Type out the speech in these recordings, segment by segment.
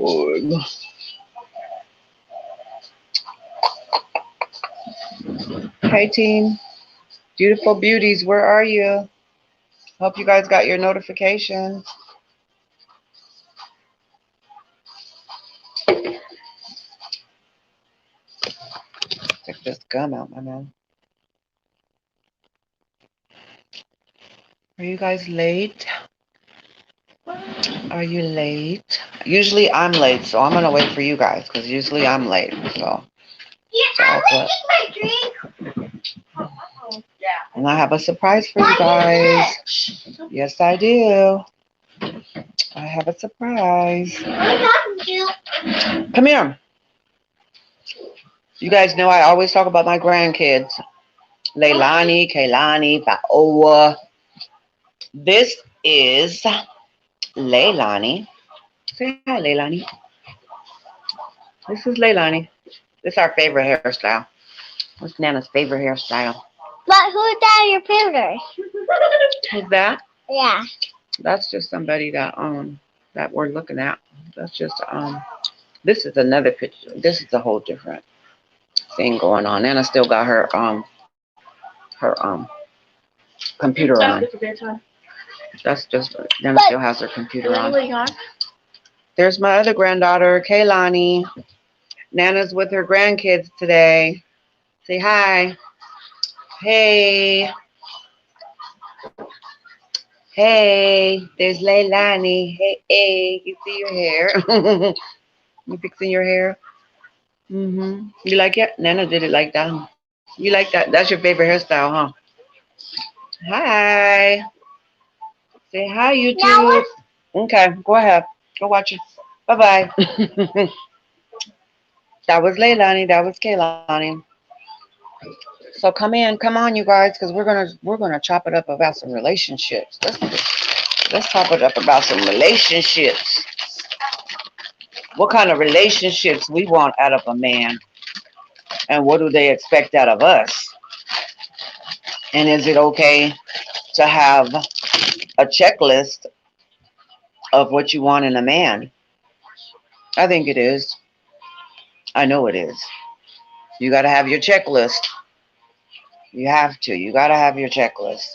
Lord. Hey, team. Beautiful beauties, where are you? Hope you guys got your notifications. Take this gum out, my man. Are you guys late? Are you late? Usually I'm late, so I'm gonna wait for you guys because usually I'm late. So, Yeah, I want to take my drink. and I have a surprise for you guys. Yes, I do. I have a surprise. I'm talking to you. Come here. You guys know I always talk about my grandkids. Leilani, Kaylani, Viola. This is Leilani. Say hi, Leilani. This is Leilani. This is our favorite hairstyle. What's Nana's favorite hairstyle? But who's that your favorite? Who's that? Yeah. That's just somebody that we're looking at. That's just this is another picture. This is a whole different thing going on. Nana still got her computer on. That's just Nana still has her computer on. There's my other granddaughter, Kaylani. Nana's with her grandkids today. Say hi. Hey. Hey, there's Leilani. Hey, hey, you see your hair? You fixing your hair? You like it? Nana did it like that. You like that? That's your favorite hairstyle, huh? Hi. Say hi, YouTube. Okay, go ahead. Go watch it. Bye-bye. That was Leilani. That was Kaylani. So come on, you guys, because we're gonna chop it up about some relationships. Let's chop it up about some relationships. What kind of relationships we want out of a man, and what do they expect out of us? And is it okay to have a checklist of what you want in a man? I think it is. I know it is. You got to have your checklist. You have to. You got to have your checklist.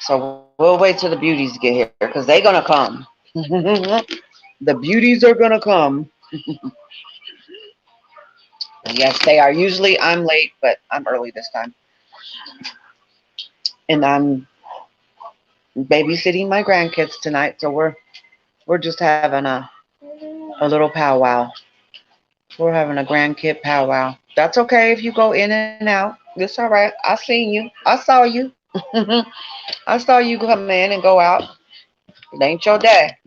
So we'll wait till the beauties get here because they're going to come. The beauties are going to come. Yes, they are. Usually I'm late, but I'm early this time. And I'm babysitting my grandkids tonight, so we're just having a little powwow. We're having a grandkid powwow. That's okay if you go in and out. It's all right. I seen you. I saw you. I saw you come in and go out. It ain't your day.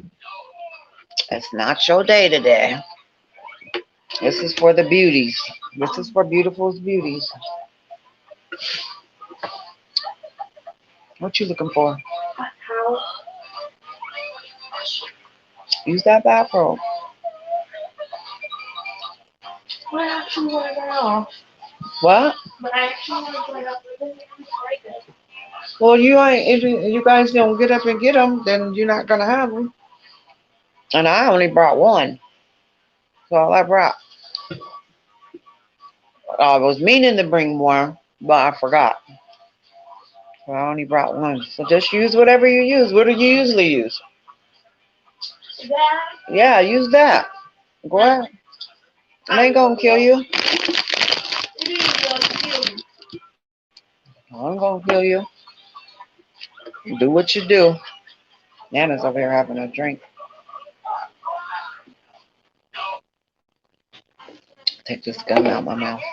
It's not your day today. This is for the beauties. This is for beautiful beauties. What you looking for? Use that bathrobe. What? Well, you ain't. If you guys don't get up and get them, then you're not gonna have them. And I only brought one. That's all I brought. I was meaning to bring more, but I forgot. So I only brought one. So just use whatever you use. What do you usually use? Yeah, use that. Go ahead. It ain't gonna kill you. I ain't gonna kill you. Do what you do. Nana's over here having a drink. Take this gum out my mouth.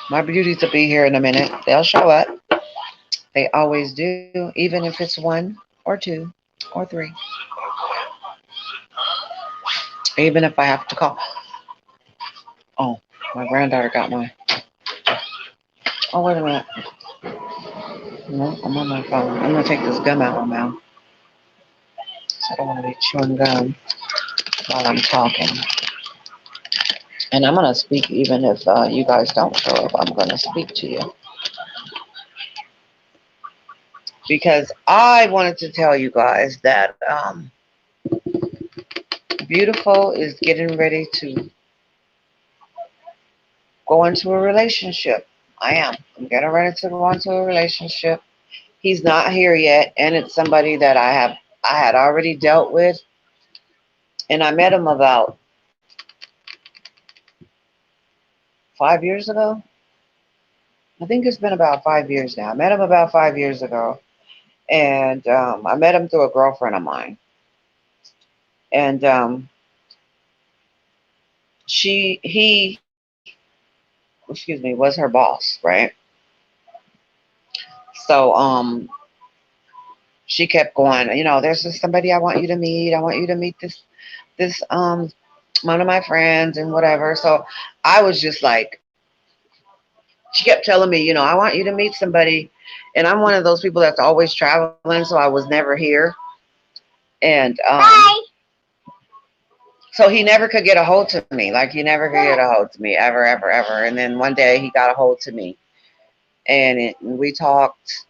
My beauties will be here in a minute. They'll show up. They always do, even if it's one or two or three. Even if I have to call. Oh, my granddaughter got one. Oh, wait a minute. No, I'm on my phone. I'm going to take this gum out of my mouth. So I don't want to be chewing gum while I'm talking. And I'm going to speak even if you guys don't show up. I'm going to speak to you. Because I wanted to tell you guys that Beautiful is getting ready to go into a relationship. I am. I'm getting ready to go into a relationship. He's not here yet, and it's somebody that I had already dealt with, and I met him about 5 years ago. I think it's been about 5 years now. I met him about 5 years ago, and I met him through a girlfriend of mine, and he, excuse me, was her boss, right? So she kept going, there's just somebody I want you to meet. I want you to meet this one of my friends and whatever. So I was just like, she kept telling me, I want you to meet somebody. And I'm one of those people that's always traveling, so I was never here. And so he never could get a hold to me. Like, he never could get a hold to me ever, ever, ever. And then one day he got a hold to me, and we talked,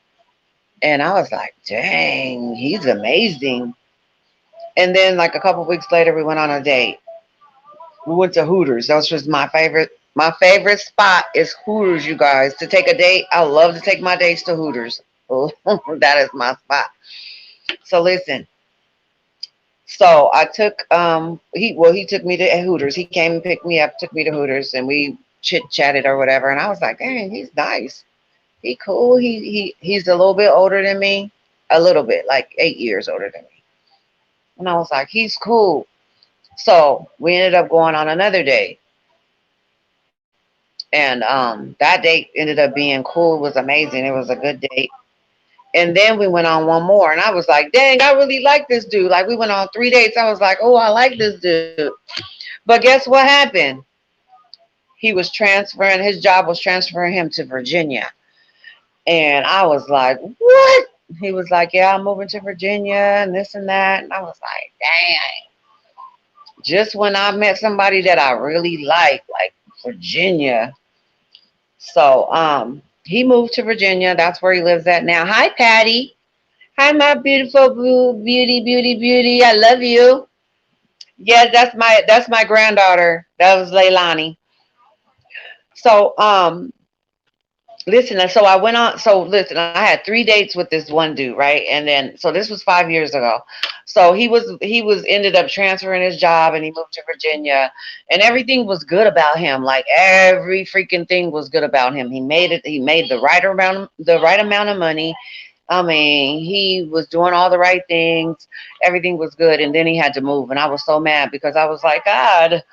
and I was like, dang, he's amazing. And then like a couple weeks later, we went on a date. We went to Hooters. That was just my favorite. My favorite spot is Hooters, you guys. To take a date, I love to take my dates to Hooters. That is my spot. So listen. So I took he took me to Hooters. He came and picked me up, took me to Hooters, and we chit chatted or whatever. And I was like, dang, he's nice. He cool. He's a little bit older than me, a little bit, like 8 years older than me. And I was like, he's cool. So we ended up going on another date. And that date ended up being cool. It was amazing. It was a good date. And then we went on one more. And I was like, dang, I really like this dude. Like, we went on 3 dates. I was like, oh, I like this dude. But guess what happened? His job was transferring him to Virginia. And I was like, what? He was like, yeah, I'm moving to Virginia and this and that. And I was like, dang. Just when I met somebody that I really like Virginia. So he moved to Virginia. That's where he lives at now. Hi, Patty. Hi, my beautiful beauty. I love you. Yes, that's my granddaughter. That was Leilani. So listen, so I went on. So listen, I had 3 dates with this one dude, right? And then, so this was 5 years ago. So he was ended up transferring his job, and he moved to Virginia, and everything was good about him. Like, every freaking thing was good about him. He made it. He made the right amount of money. I mean, he was doing all the right things. Everything was good, and then he had to move, and I was so mad because I was like, God,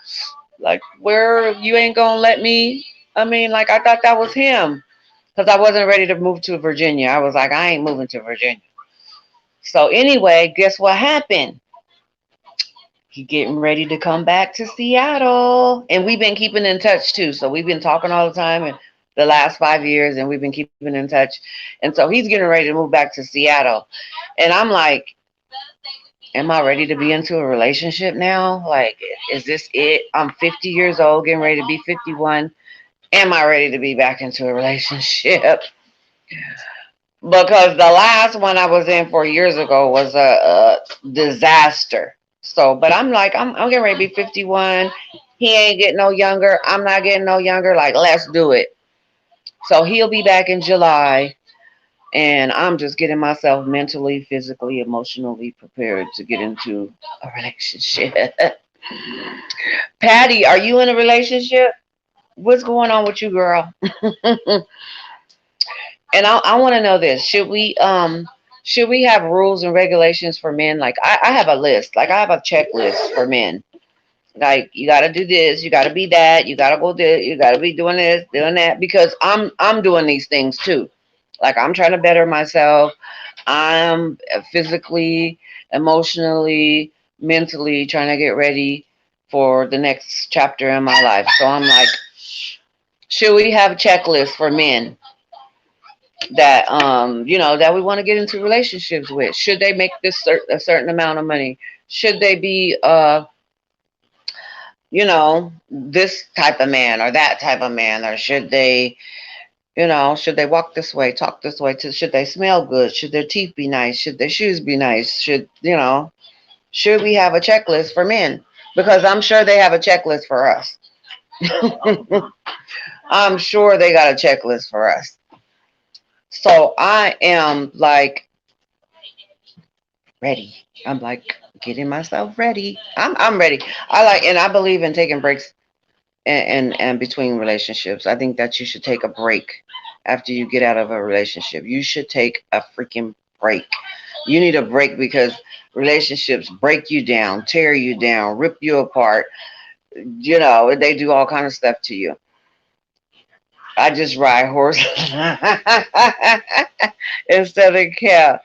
like, where you ain't gonna let me? I mean, like, I thought that was him. Because I wasn't ready to move to Virginia. I was like, I ain't moving to Virginia. So anyway, guess what happened? He getting ready to come back to Seattle. And we've been keeping in touch too. So we've been talking all the time in the last 5 years, and we've been keeping in touch. And so he's getting ready to move back to Seattle. And I'm like, am I ready to be into a relationship now? Like, is this it? I'm 50 years old, getting ready to be 51. Am I ready to be back into a relationship? Because the last one I was in 4 years ago was a disaster. So, but I'm like, I'm getting ready to be 51. He ain't getting no younger. I'm not getting no younger. Like, let's do it. So he'll be back in July, and I'm just getting myself mentally, physically, emotionally prepared to get into a relationship. Patty, are you in a relationship? What's going on with you, girl? And I want to know this. Should we have rules and regulations for men? Like, I have a list. Like, I have a checklist for men. Like, you gotta do this, you gotta be that, you gotta go this, you gotta be doing this, doing that, because I'm doing these things too. Like, I'm trying to better myself. I'm physically, emotionally, mentally trying to get ready for the next chapter in my life. So I'm like, should we have a checklist for men that that we want to get into relationships with? Should they make a certain amount of money? Should they be this type of man or that type of man? Or should they walk this way, talk this way? Should they smell good? Should their teeth be nice? Should their shoes be nice? Should we have a checklist for men? because I'm sure they have a checklist for us. I'm sure they got a checklist for us. So I am like ready. I'm like getting myself ready. I'm ready. I like, and I believe in taking breaks and between relationships. I think that you should take a break after you get out of a relationship. You should take a freaking break. You need a break because relationships break you down, tear you down, rip you apart. You know, they do all kind of stuff to you. I just ride horses instead of cow.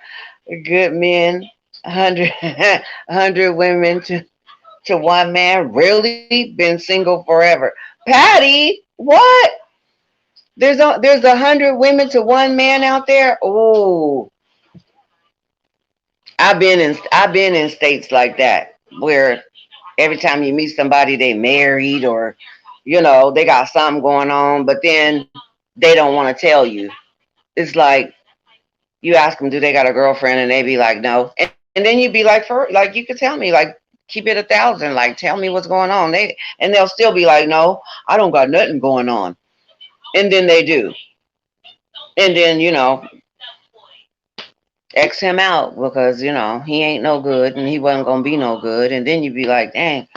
Good men, 100 women to one man. Really been single forever. Patty, what? There's 100 women to one man out there. Oh, I've been in states like that where every time you meet somebody, they married or they got something going on, but then they don't want to tell you. It's like you ask them, do they got a girlfriend, and they be like, no, and then you be like, for like you could tell me, like keep it 1,000, like tell me what's going on. They'll still be like, no, I don't got nothing going on, and then they do, and then X him out because he ain't no good and he wasn't gonna be no good, and then you be like, dang,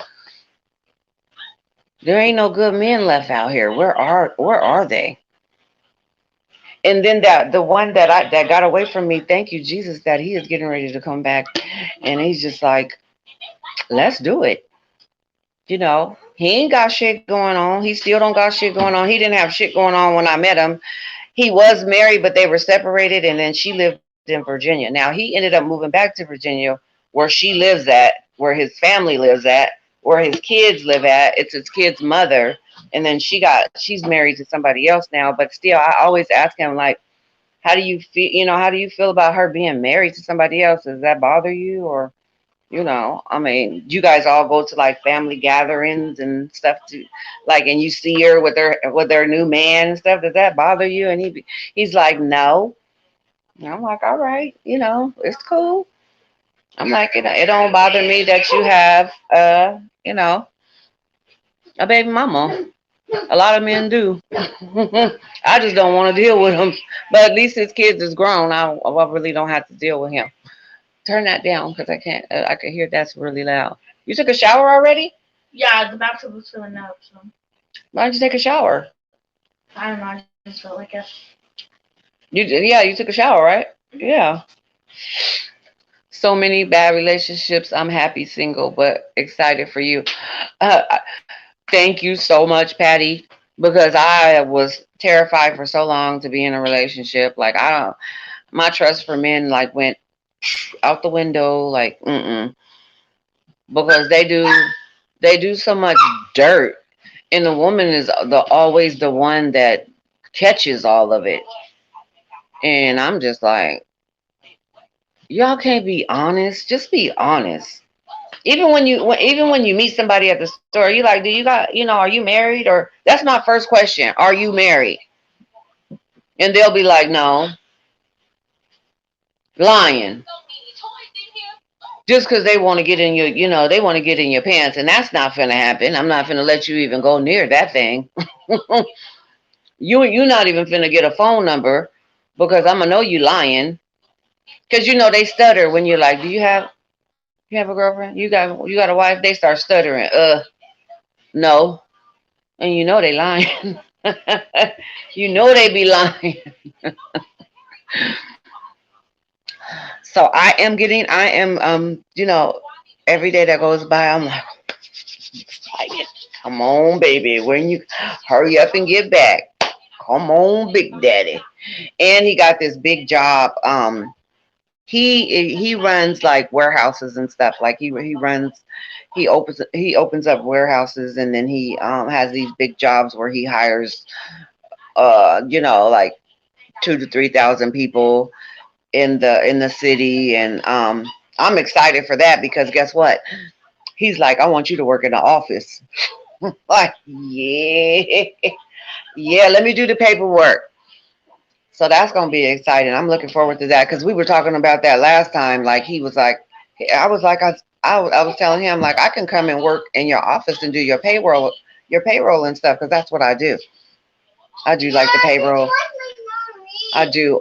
there ain't no good men left out here. Where are they? And then that the one that got away from me, thank you Jesus, that he is getting ready to come back, and he's just like, let's do it. He ain't got shit going on. He still don't got shit going on. He didn't have shit going on when I met him. He was married, but they were separated, and then she lived in Virginia. Now he ended up moving back to Virginia, where she lives at, where his family lives at, where his kids live at. It's his kid's mother, and then she's married to somebody else now. But still, I always ask him, like, how do you feel? How do you feel about her being married to somebody else? Does that bother you, or I mean, you guys all go to like family gatherings and stuff to like, and you see her with their new man and stuff. Does that bother you? And he's like, no. And I'm like, all right, it's cool. I'm like, it don't bother me that you have, a baby mama. A lot of men do. I just don't want to deal with him. But at least his kids is grown. I really don't have to deal with him. Turn that down because I can't. I can hear that's really loud. You took a shower already? Yeah, the bathtub was filling up, so. Why did you take a shower? I don't know, I just felt like it. Yeah, you took a shower, right? Yeah. So many bad relationships. I'm happy single, but excited for you. Uh, thank you so much, Patty, because I was terrified for so long to be in a relationship. Like my trust for men like went out the window. Like because they do so much dirt, and the woman is always the one that catches all of it. And I'm just like, y'all can't be honest. Just be honest. Even when you meet somebody at the store, you like, do you got, are you married? Or that's my first question. Are you married? And they'll be like, no, lying. Just because they want to get in they want to get in your pants, and that's not gonna happen. I'm not gonna let you even go near that thing. You're not even finna get a phone number because I'm gonna know you lying. Because they stutter when you're like, do you have a girlfriend? You got a wife? They start stuttering. No. And they lying. They be lying. So every day that goes by, I'm like, come on, baby. When you hurry up and get back. Come on, Big Daddy. And he got this big job. He runs like warehouses and stuff. Like he opens up warehouses, and then he has these big jobs where he hires like 2,000 to 3,000 people in the city, and I'm excited for that because guess what? He's like, I want you to work in the office. Like, yeah, yeah, let me do the paperwork. So that's gonna be exciting. I'm looking forward to that because we were talking about that last time. Like he was like, I was like, I was telling him like I can come and work in your office and do your payroll and stuff because that's what I do. I do like the payroll. I do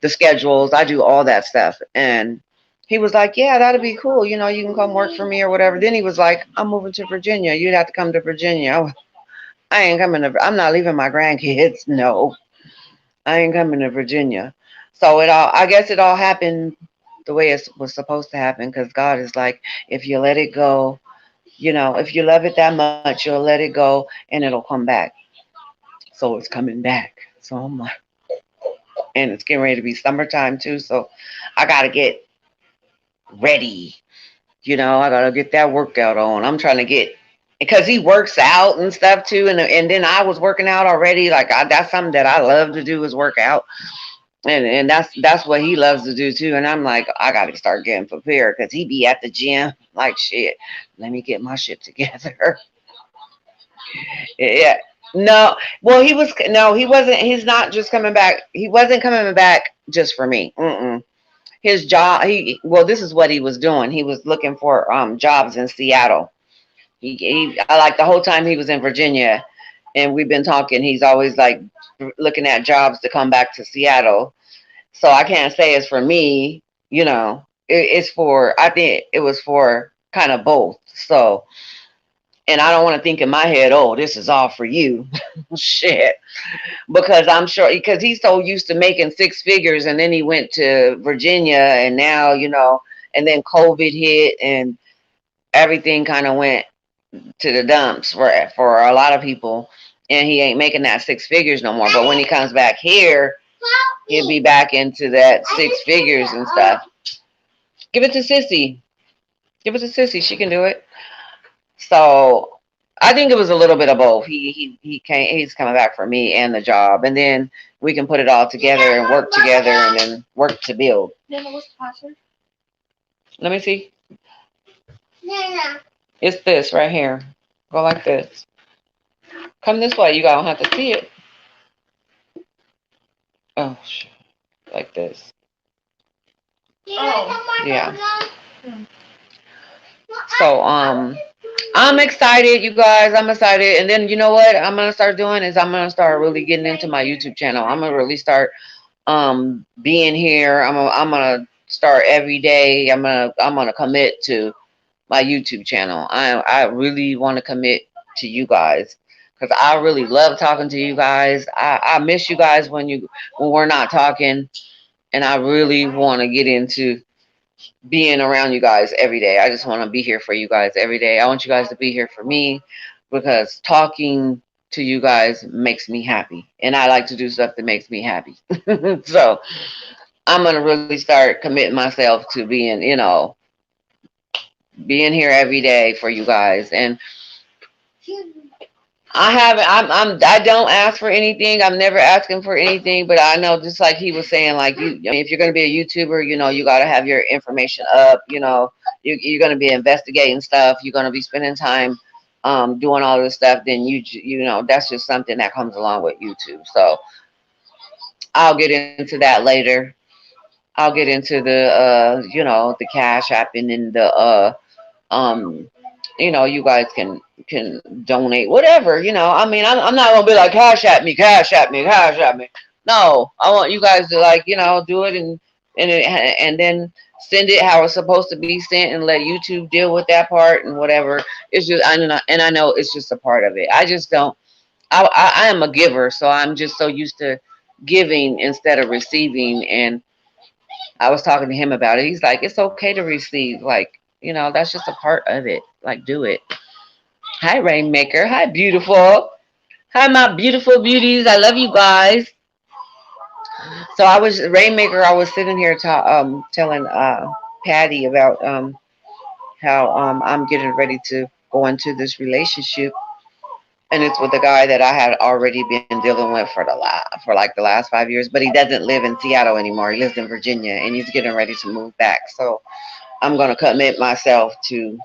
the schedules. I do all that stuff. And he was like, "Yeah, that'd be cool. You know, you can come work for me or whatever." Then he was like, "I'm moving to Virginia. You'd have to come to Virginia." I ain't coming to. I'm not leaving my grandkids. No, I ain't coming to Virginia. So it all. I guess it all happened the way it was supposed to happen because God is like, if you let it go, you know, if you love it that much, you'll let it go and it'll come back. So it's coming back. So I'm like, and it's getting ready to be summertime too. So I gotta get ready. You know, I gotta get that workout on. I'm trying to get because he works out and stuff too, and then I was working out already. Like that's something that I love to do is work out, and that's what he loves to do too. And I'm like, I gotta start getting prepared because he be at the gym like shit. Let me get my shit together. Yeah. No. Well, he was no, he wasn't. He's not just coming back. He wasn't coming back just for me. Mm-mm. His job. He well, this is what he was doing. He was looking for jobs in Seattle. I like the whole time he was in Virginia, and we've been talking. He's always like looking at jobs to come back to Seattle. So I can't say it's for me. You know, it's for. I think it was for kind of both. So and I don't want to think in my head, oh, this is all for you. Shit. Because I'm sure, because he's so used to making six figures and then he went to Virginia and now, you know, and then COVID hit and everything kind of went to the dumps for a lot of people. And he ain't making that six figures no more. But when he comes back here, he'll be back into that six figures and stuff. Give it to Sissy. Give it to Sissy. She can do it. So I think it was a little bit of both. He's coming back for me and the job, and then we can put it all together and work together, and then work to build. Nana, what's the password? Let me see. Nana. It's this right here. Go like this. Come this way. You don't have to see it. Oh, like this. Oh. Yeah. So I'm excited, you guys. I'm excited. And then you know what I'm gonna start doing is I'm gonna start really getting into my YouTube channel. I'm gonna really start being here. I'm gonna start every day. I'm gonna commit to my YouTube channel. I really want to commit to you guys because I really love talking to you guys. I miss you guys when we're not talking, and I really want to get into being around you guys every day. I just want to be here for you guys every day. I want you guys to be here for me because talking to you guys makes me happy. And I like to do stuff that makes me happy. So I'm going to really start committing myself to being, you know, being here every day for you guys. And I don't ask for anything. I'm never asking for anything, but I know just like he was saying, like if you're gonna be a YouTuber, you know, you gotta have your information up, you know, you're gonna be investigating stuff, you're gonna be spending time doing all this stuff, then you know, that's just something that comes along with YouTube. So I'll get into that later. I'll get into the you know, the cash app and then the um you know, you guys can donate whatever, you know. I mean, I'm not gonna be like cash at me, cash at me, cash at me. No, I want you guys to like, you know, do it and then send it how it's supposed to be sent and let YouTube deal with that part and whatever. It's just I know it's just a part of it. I just don't I am a giver, so I'm just so used to giving instead of receiving. And I was talking to him about it. He's like, it's okay to receive, like, you know, that's just a part of it. Like, do it. Hi, Rainmaker. Hi, beautiful. Hi, my beautiful beauties. I love you guys. So I was Rainmaker. I was sitting here telling Patty about how I'm getting ready to go into this relationship, and it's with a guy that I had already been dealing with for like the last 5 years. But he doesn't live in Seattle anymore. He lives in Virginia, and he's getting ready to move back. So I'm gonna commit myself to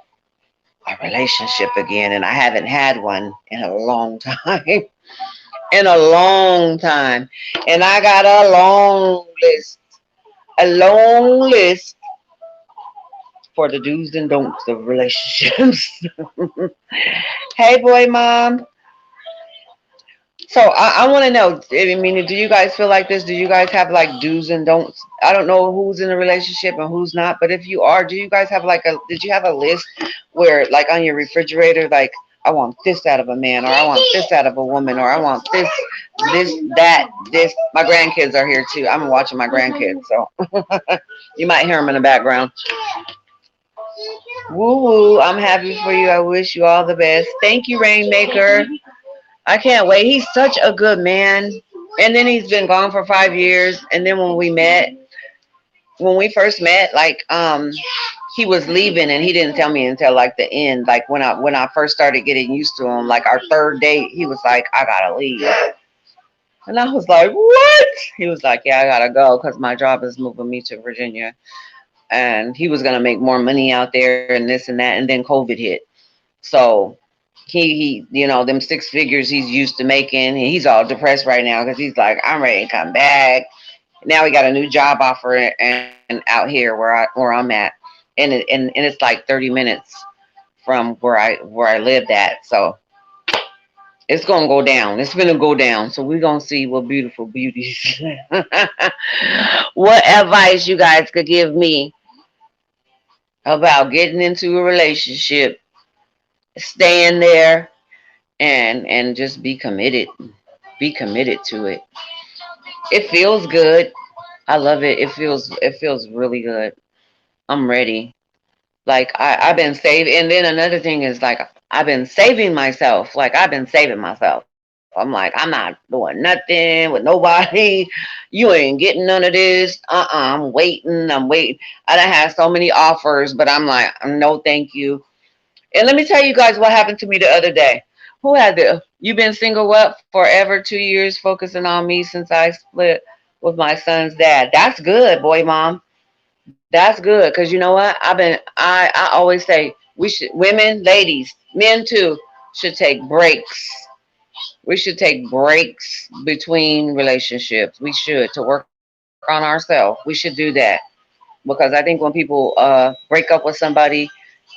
a relationship again, and I haven't had one in a long time. In a long time. And I got a long list for the do's and don'ts of relationships. Hey, boy, mom. So I want to know. I mean, do you guys feel like this? Do you guys have like do's and don'ts? I don't know who's in a relationship and who's not, but if you are, do you guys have like a? Did you have a list where, like, on your refrigerator, like, I want this out of a man, or I want this out of a woman, or I want this, that, this. My grandkids are here too. I'm watching my grandkids, so you might hear them in the background. Woo woo! I'm happy for you. I wish you all the best. Thank you, Rainmaker. I can't wait. He's such a good man. And then he's been gone for 5 years. And then when we first met, like, he was leaving and he didn't tell me until like the end. Like when I first started getting used to him, like our third date, he was like, I gotta leave. And I was like, what? He was like, yeah, I gotta go because my job is moving me to Virginia. And he was gonna make more money out there and this and that. And then COVID hit. So he them 6 figures he's used to making, and he's all depressed right now because he's like, I'm ready to come back. Now he got a new job offer and out here where I'm at, and it's like 30 minutes from where I lived at. So it's gonna go down. It's gonna go down. So we're gonna see what beautiful beauties. What advice you guys could give me about getting into a relationship, staying there, and just be committed to it. It feels good. I love it. It feels really good. I'm ready. Like I've been saving. And then another thing is, like, I've been saving myself. Like, I've been saving myself. I'm like, I'm not doing nothing with nobody. You ain't getting none of this. I'm waiting. I done had so many offers, but I'm like, no thank you. And let me tell you guys what happened to me the other day. Who had the you been single what forever, 2 years, focusing on me since I split with my son's dad. That's good, boy, mom. That's good. Cause you know what? I always say we should, women, ladies, men too, should take breaks. We should take breaks between relationships. We should, to work on ourselves. We should do that. Because I think when people break up with somebody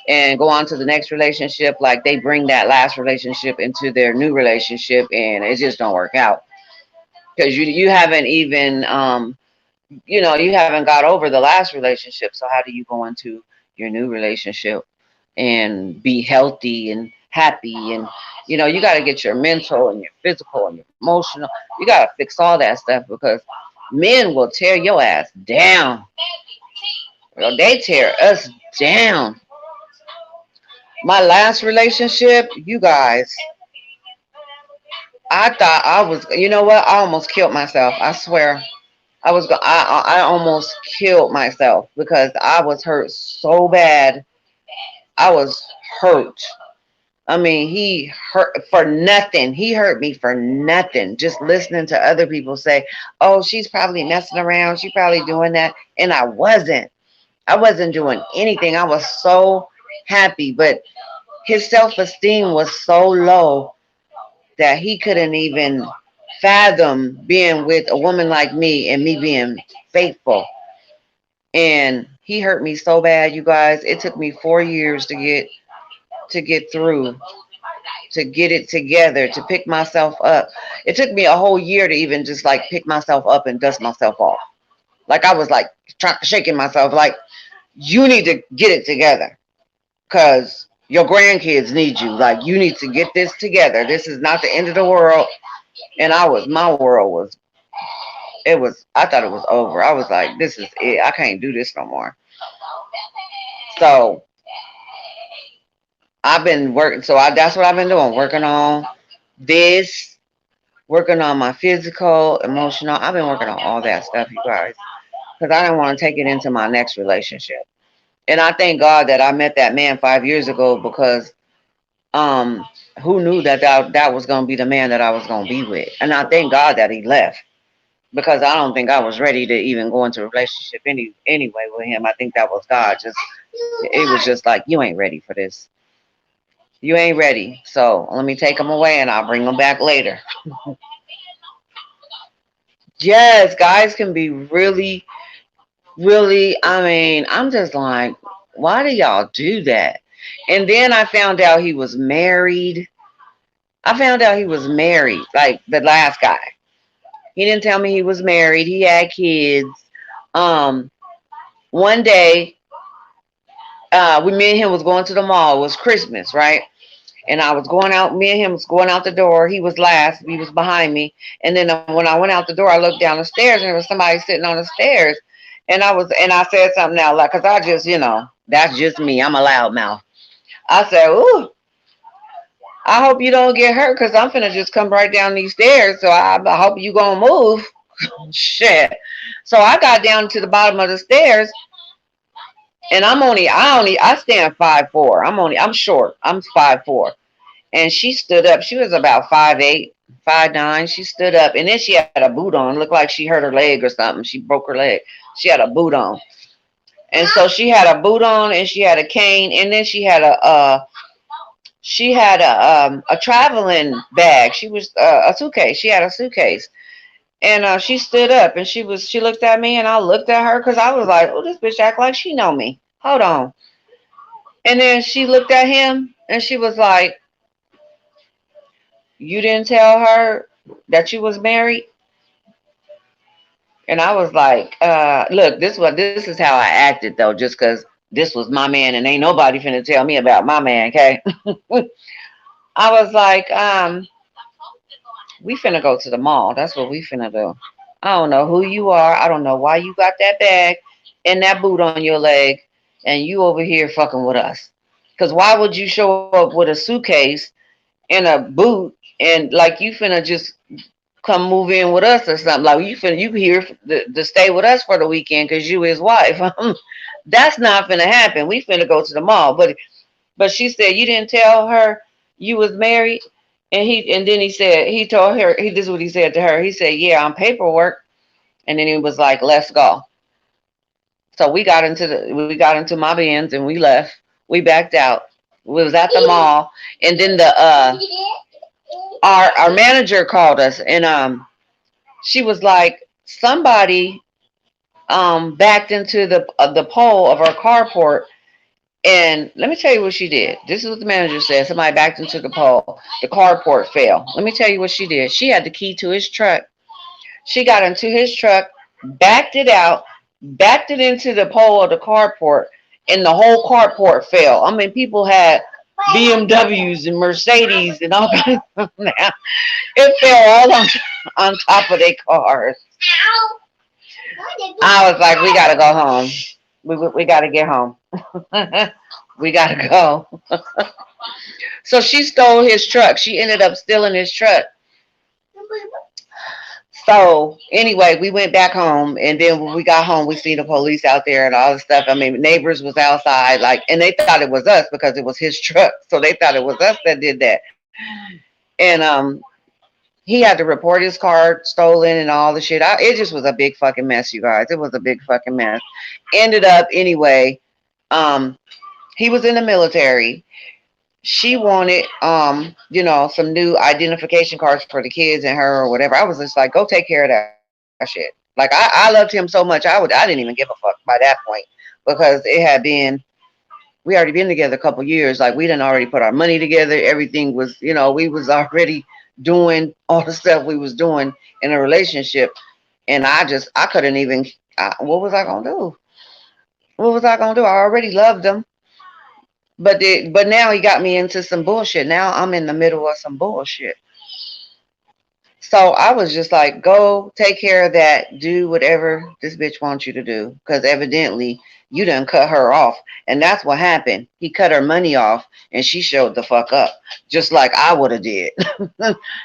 and go on to the next relationship, like, they bring that last relationship into their new relationship, and it just don't work out because you haven't even you haven't got over the last relationship. So how do you go into your new relationship and be healthy and happy? And you got to get your mental and your physical and your emotional. You got to fix all that stuff because men will tear your ass down. Well, they tear us down. My last relationship, you guys, I thought I was, you know what? I almost killed myself. I swear. I almost killed myself because I was hurt so bad. I was hurt. I mean, he hurt for nothing. He hurt me for nothing. Just listening to other people say, "Oh, she's probably messing around. She's probably doing that." And I wasn't. I wasn't doing anything. I was so happy, but his self-esteem was so low that he couldn't even fathom being with a woman like me and me being faithful. And he hurt me so bad, you guys. It took me 4 years to get through, to get it together, to pick myself up. It took me a whole year to even just like pick myself up and dust myself off. Like, I was like shaking myself, like, you need to get it together because your grandkids need you. Like, you need to get this together. This is not the end of the world. And my world was, I thought it was over. I was like, this is it. I can't do this no more. So I've been working. That's what I've been doing. Working on this, working on my physical, emotional. I've been working on all that stuff, you guys, because I didn't want to take it into my next relationship. And I thank God that I met that man 5 years ago because who knew that was going to be the man that I was going to be with. And I thank God that he left because I don't think I was ready to even go into a relationship anyway with him. I think that was God. It was just like, you ain't ready for this. You ain't ready. So let me take him away and I'll bring him back later. Yes, guys can be really, really, I mean, I'm just like, Why do y'all do that? And then I found out he was married. I found out he was married, like the last guy. He didn't tell me he was married. He had kids. Um, one day, me and him was going to the mall. It was Christmas, right? And I was going out. Me and him was going out the door. He was last. He was behind me. And then when I went out the door, I looked down the stairs, and there was somebody sitting on the stairs. And I said something out loud, because I just, that's just me. I'm a loudmouth. I said, "Ooh, I hope you don't get hurt, because I'm finna just come right down these stairs. So I hope you gonna move." Shit. So I got down to the bottom of the stairs, and I stand 5'4". I'm short. I'm 5'4". And she stood up. She was about 5'8", 5'9". She stood up, and then she had a boot on. Looked like she hurt her leg or something. She broke her leg. She had a boot on. And so she had a boot on, and she had a cane, and then she had a traveling bag. She was a suitcase. She had a suitcase. And she stood up, and she looked at me, and I looked at her, because I was like, "Oh, this bitch act like she know me. Hold on." And then she looked at him, and she was like, "You didn't tell her that you was married?" And I was like, "Look, this is how I acted, though, just because this was my man, and ain't nobody finna tell me about my man, okay?" I was like, "We finna go to the mall. That's what we finna do. I don't know who you are. I don't know why you got that bag and that boot on your leg, and you over here fucking with us. Because why would you show up with a suitcase and a boot, and like you finna just come move in with us or something? Like you here to stay with us for the weekend because you his wife." That's not finna happen. We finna go to the mall. But she said, "You didn't tell her you was married?" And then he told her, this is what he said to her. He said, "Yeah, on paperwork." And then he was like, "Let's go." So we got into my Benz, and we left. We backed out. We was at the mall, and then our manager called us, and she was like, "Somebody backed into the pole of our carport." And let me tell you what she did. This is what the manager said. Somebody backed into the pole. The carport fell. Let me tell you what she did. She had the key to his truck. She got into his truck, backed it out, backed it into the pole of the carport, and the whole carport fell. I mean, people had BMWs and Mercedes and all kinds of stuff. It fell all on top of their cars. I was like, "We gotta go home. We gotta get home. We gotta go." So she stole his truck. She ended up stealing his truck. So anyway, we went back home, and then when we got home, we seen the police out there and all this stuff. I mean, neighbors was outside, like, and they thought it was us because it was his truck. So they thought it was us that did that. And he had to report his car stolen and all the shit. It just was a big fucking mess, you guys. It was a big fucking mess. Ended up anyway. He was in the military. She wanted, some new identification cards for the kids and her or whatever. I was just like, "Go take care of that shit." Like I loved him so much, I didn't even give a fuck by that point, because we already been together a couple years. Like we done already put our money together. Everything was, we was already doing all the stuff we was doing in a relationship. And I couldn't even, what was I going to do? What was I going to do? I already loved him. But now he got me into some bullshit. Now I'm in the middle of some bullshit. So I was just like, "Go take care of that. Do whatever this bitch wants you to do." Because evidently you done cut her off. And that's what happened. He cut her money off, and she showed the fuck up. Just like I would have did.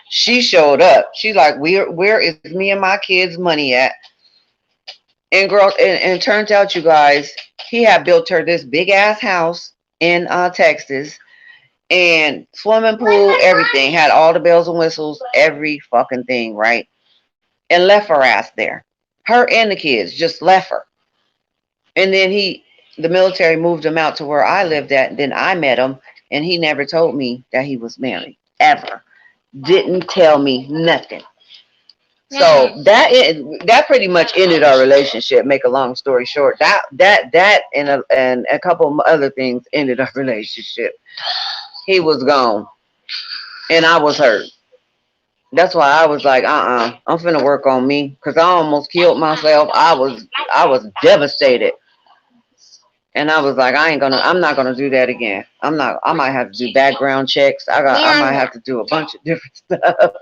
She showed up. She's like, where is me and my kids' money at? And girl, and turns out, you guys, he had built her this big ass house in Texas, and swimming pool, everything, had all the bells and whistles, every fucking thing, right? And left her ass there. Her and the kids just left her. And then the military moved him out to where I lived at. And then I met him, and he never told me that he was married, ever. Didn't tell me nothing. So that pretty much ended our relationship. Make a long story short, that and a couple of other things ended our relationship. He was gone, and I was hurt. That's why I was like, I'm finna work on me, because I almost killed myself. I was devastated. And I was like, I'm not gonna do that again. I might have to do background checks. I might have to do a bunch of different stuff.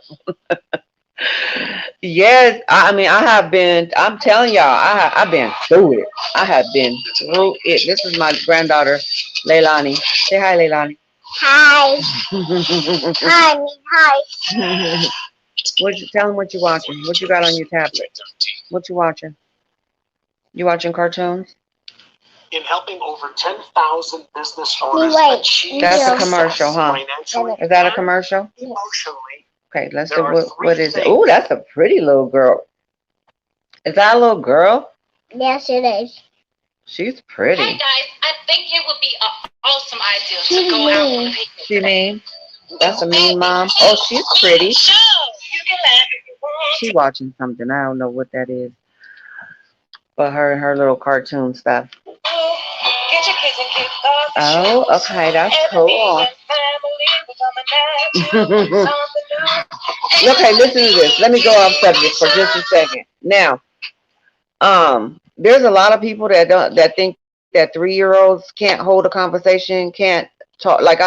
Yes, I mean, I'm telling y'all, I've been through it. I have been through it. This is my granddaughter, Leilani. Say hi, Leilani. Hi. Hi. Hi. Tell them what you watching. What you got on your tablet? What you watching? You watching cartoons? In helping over 10,000 business owners Wait, achieve That's a Yes. commercial, huh? financially Is that a and commercial? emotionally. Okay, let's There see are what three is it. things. Oh, that's a pretty little girl. Is that a little girl? Yes, it is. She's pretty. Hey guys, I think it would be an awesome idea She's to go out on mean. a picnic. She mean? That's a mean mom. Oh, she's pretty. Sure, you can laugh if you want. She watching something. I don't know what that is. But her and her little cartoon stuff. Get your kids and kids off the Oh, shoes. okay, that's Everything cool. and family become a natural. Something new. Okay, listen to this. Let me go off subject for just a second. Now, there's a lot of people that think that 3-year-olds can't hold a conversation, can't talk like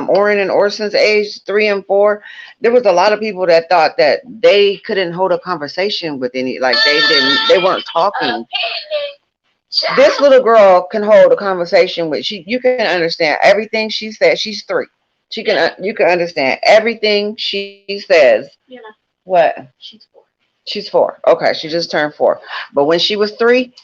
Oren and Orson's age, 3 and 4. There was a lot of people that thought that they couldn't hold a conversation with they weren't talking. This little girl can hold a conversation with you can understand everything she says. She's 3. You can understand everything she says. You know, What? she's 4. She's 4. Okay, she just turned 4. But when she was 3,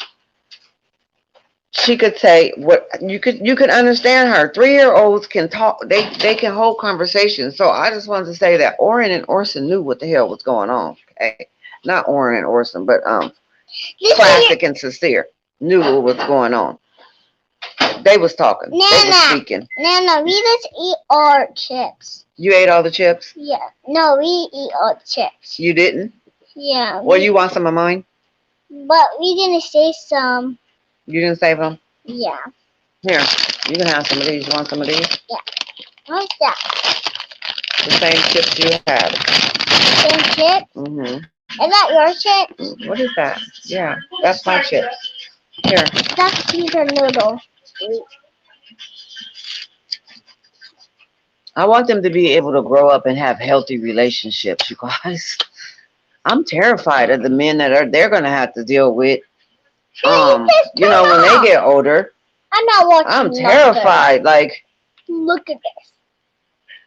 she could say what you could understand her. 3-year-olds can talk. They can hold conversations. So I just wanted to say that Oren and Orson knew what the hell was going on. Okay, not Oren and Orson, but Classic and Sincere knew what was going on. They was talking. They was Nana. speaking. Nana, we just eat our chips. You ate all the chips? Yeah. No, we eat all chips. You didn't? Yeah. Well, you want some of mine? But we didn't say some. You didn't save them? Yeah. Here, you can have some of these. You want some of these? What's that? The same chips you had. Same chip? Mm-hmm. Is that your chip? What is that? Yeah, that's my chip. Here. That's Peter Noodle. I want them to be able to grow up and have healthy relationships, you guys. I'm terrified of the men that they're going to have to deal with. When they get older. I'm not watching. I'm nothing. terrified. Like, Look at this.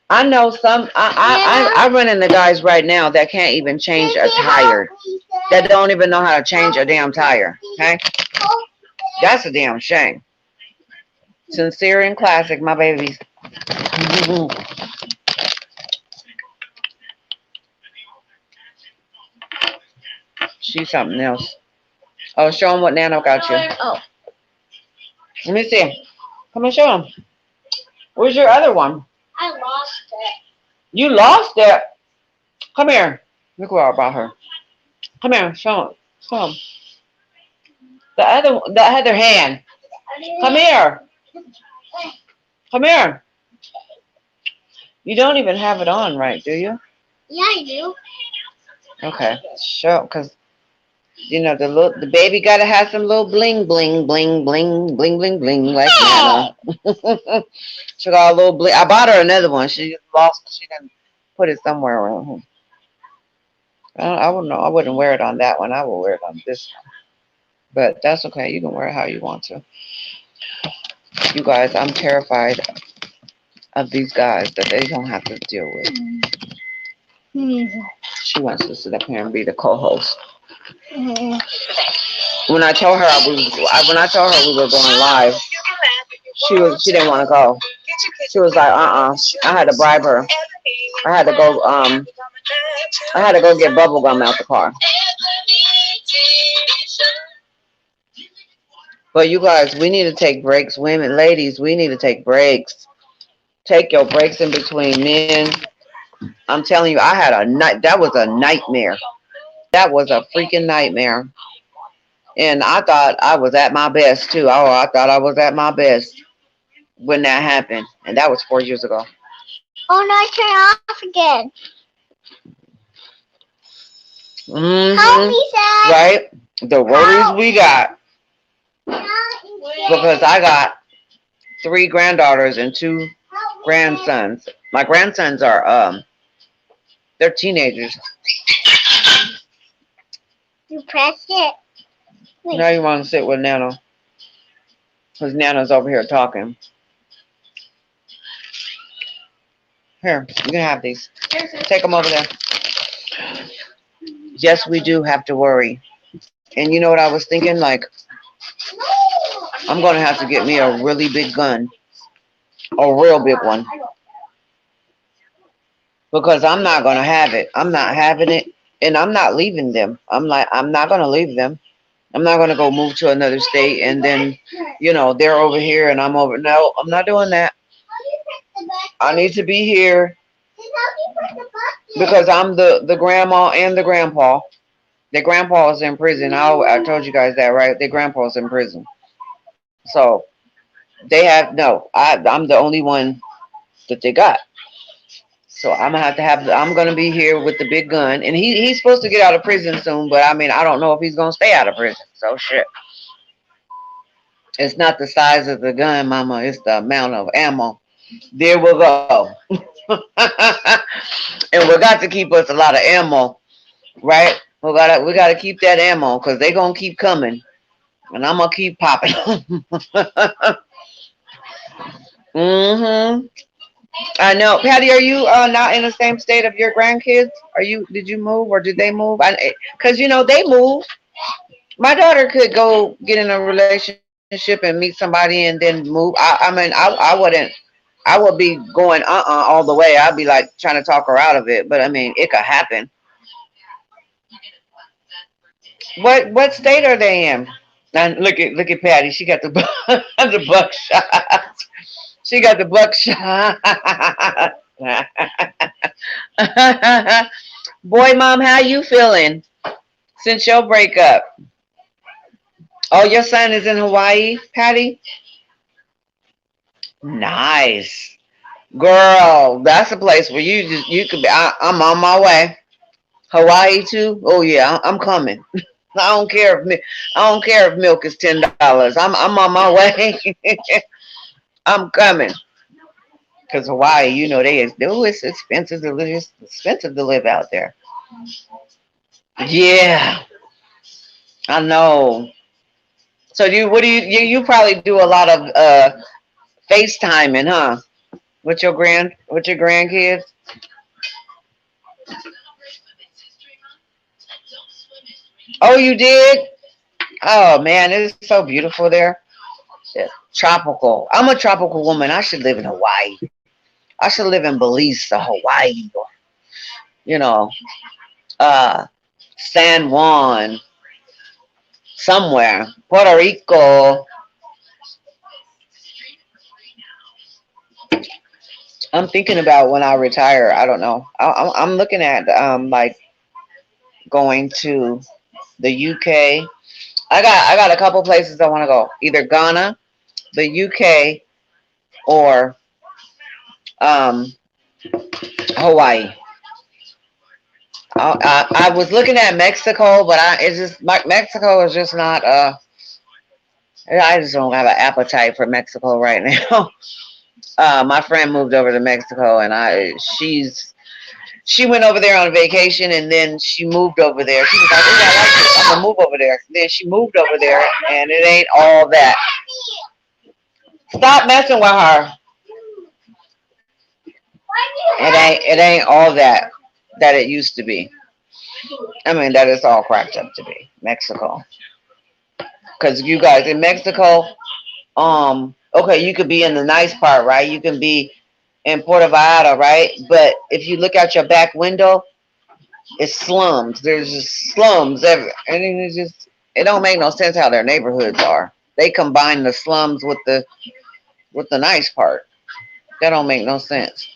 I know some. I run into guys right now that can't even change a tire. That don't even know how to change a damn tire. Okay, that's a damn shame. Sincere and Classic, my babies. She's something else. Oh, show them what Nano got you. Oh. Let me see. Come and show them. Where's your other one? I lost it. You lost it. Come here. Look what about her. Come here. Show them. Show them. The other hand. Come here. Come here. You don't even have it on right, do you? Yeah, I do. Okay. Show, because the baby gotta have some little bling bling bling bling bling bling bling like Nana. She got a little bling. I bought her another one. She just lost. She didn't put it somewhere around here. I wouldn't wear it on that one. I will wear it on this one. But that's okay. You can wear it how you want to. You guys, I'm terrified of these guys that they don't have to deal with. She wants to sit up here and be the co-host. When I told her we were going live, she didn't want to go. She was like, I had to bribe her. I had to go get bubble gum out the car. But you guys, we need to take breaks. Women, ladies, we need to take breaks. Take your breaks in between men. I'm telling you, that was a nightmare. that was a freaking nightmare. And I thought I was at my best too. Oh, I thought I was at my best when that happened. And that was 4 years ago. Oh no, turn off again. Mm-hmm. Help me, Sam. Right? The roadies we got. Because I got 3 granddaughters and 2 grandsons. My grandsons are they're teenagers. You pressed it. Wait. Now you want to sit with Nana. Because Nana's over here talking. Here, you can have these. Take them over there. Yes, we do have to worry. And you know what I was thinking? Like, I'm going to have to get me a really big gun. A real big one. Because I'm not going to have it. I'm not having it. And I'm not leaving them. I'm not going to leave them. I'm not going to go move to another state and then, you know, they're over here and I'm over. No, I'm not doing that. I need to be here because I'm the grandma and the grandpa. The grandpa is in prison. I told you guys that, right? The grandpa's in prison. So they have, no, I'm the only one that they got. So I'm going to be here with the big gun. And he's supposed to get out of prison soon, but I mean, I don't know if he's going to stay out of prison. So shit. It's not the size of the gun, mama. It's the amount of ammo. There we go. And we got to keep us a lot of ammo, right? We got to keep that ammo because they're going to keep coming. And I'm going to keep popping. Mm-hmm. I know. Patty, are you not in the same state of your grandkids? Did you move or did they move? Because, you know, they move. My daughter could go get in a relationship and meet somebody and then move. I would be going all the way. I'd be like trying to talk her out of it. But I mean, it could happen. What state are they in? And look at Patty. She got the the buckshot. She got the buckshot. Boy, Mom, how you feeling since your breakup? Oh, your son is in Hawaii, Patty? Nice. Girl, that's a place where you could be. I'm on my way. Hawaii too? Oh yeah, I'm coming. I don't care if milk is $10. I'm on my way. I'm coming. Cause Hawaii, you know, it's expensive to live. It's expensive to live out there. Yeah, I know. So you probably do a lot of FaceTiming, huh? With your grandkids? Oh, you did? Oh man, it's so beautiful there. Yeah. Tropical. I'm a tropical woman. I should live in Hawaii. I should live in Belize or Hawaii or, you know, San Juan, somewhere. Puerto Rico. I'm thinking about when I retire. I don't know. I'm looking at like going to the UK. I got a couple places I want to go. Either Ghana, the UK, or Hawaii. I was looking at Mexico, but Mexico is just not. I just don't have an appetite for Mexico right now. My friend moved over to Mexico, and she went over there on vacation, and then she moved over there. She was like, "Oh, I like it. I'm gonna move over there." Then she moved over there, and it ain't all that. Stop messing with her. It ain't all that it used to be. I mean, that it's all cracked up to be. Mexico. Because you guys in Mexico, okay, you could be in the nice part, right? You can be in Puerto Vallarta, right? But if you look out your back window, it's slums. There's just slums everywhere. And it don't make no sense how their neighborhoods are. They combine the slums with the nice part. That don't make no sense.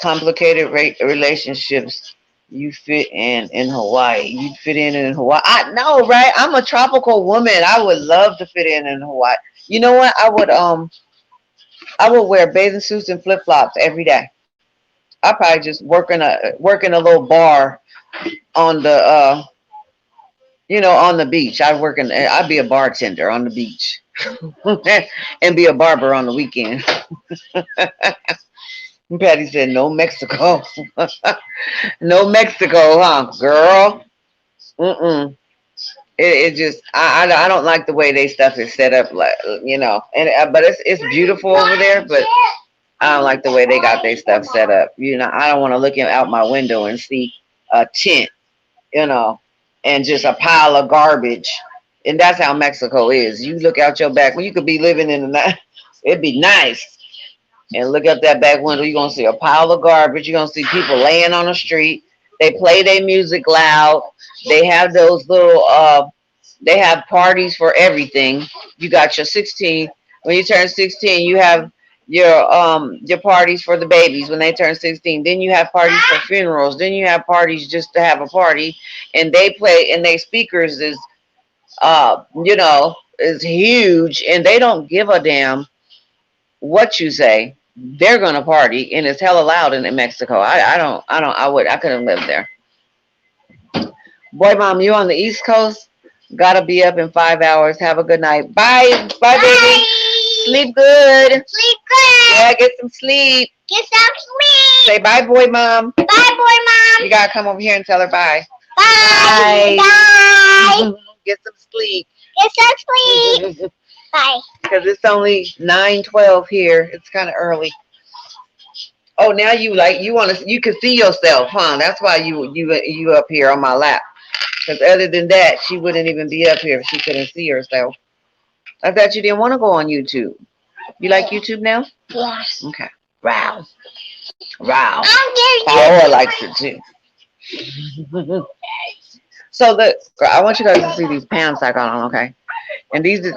Complicated relationships You fit in Hawaii. You'd fit in Hawaii. I know, right? I'm a tropical woman. I would love to fit in Hawaii. You know what? I would wear bathing suits and flip flops every day. I probably just work in a little bar on the on the beach. I'd be a bartender on the beach and be a barber on the weekend. Patty said, "No Mexico, no Mexico, huh, girl? Mm-mm. It just I don't like the way they stuff is set up, like and but it's beautiful over there, but I don't like the way they got their stuff set up. I don't want to look out my window and see a tent, you know, and just a pile of garbage. And that's how Mexico is. You look out your back when you could be living in the night, it'd be nice. And look up that back window, you're gonna see a pile of garbage. You're gonna see people laying on the street. They play their music loud. They have those little they have parties for everything. You got your 16. When you turn 16, you have your parties for the babies when they turn 16. Then you have parties for funerals. Then you have parties just to have a party. And they play, and their speakers is huge, and they don't give a damn what you say. They're gonna party, and it's hella loud in Mexico. I couldn't live there. Boy, mom, you on the East Coast? Gotta be up in 5 hours. Have a good night. Bye, bye, baby. Sleep good. Sleep good. Yeah, get some sleep. Get some sleep. Say bye, boy, mom. Bye, boy, mom. You gotta come over here and tell her bye. Bye. Bye. Get some sleep. Get some sleep. Bye. Because it's only 9:12 here. It's kind of early. Oh, now you can see yourself, huh? That's why you up here on my lap. Because other than that, she wouldn't even be up here if she couldn't see herself. I thought you didn't want to go on YouTube. You like YouTube now? Yeah. Okay. Wow. Wow. I'm getting Paola likes it too. So I want you guys to see these pants I got on, okay? And these is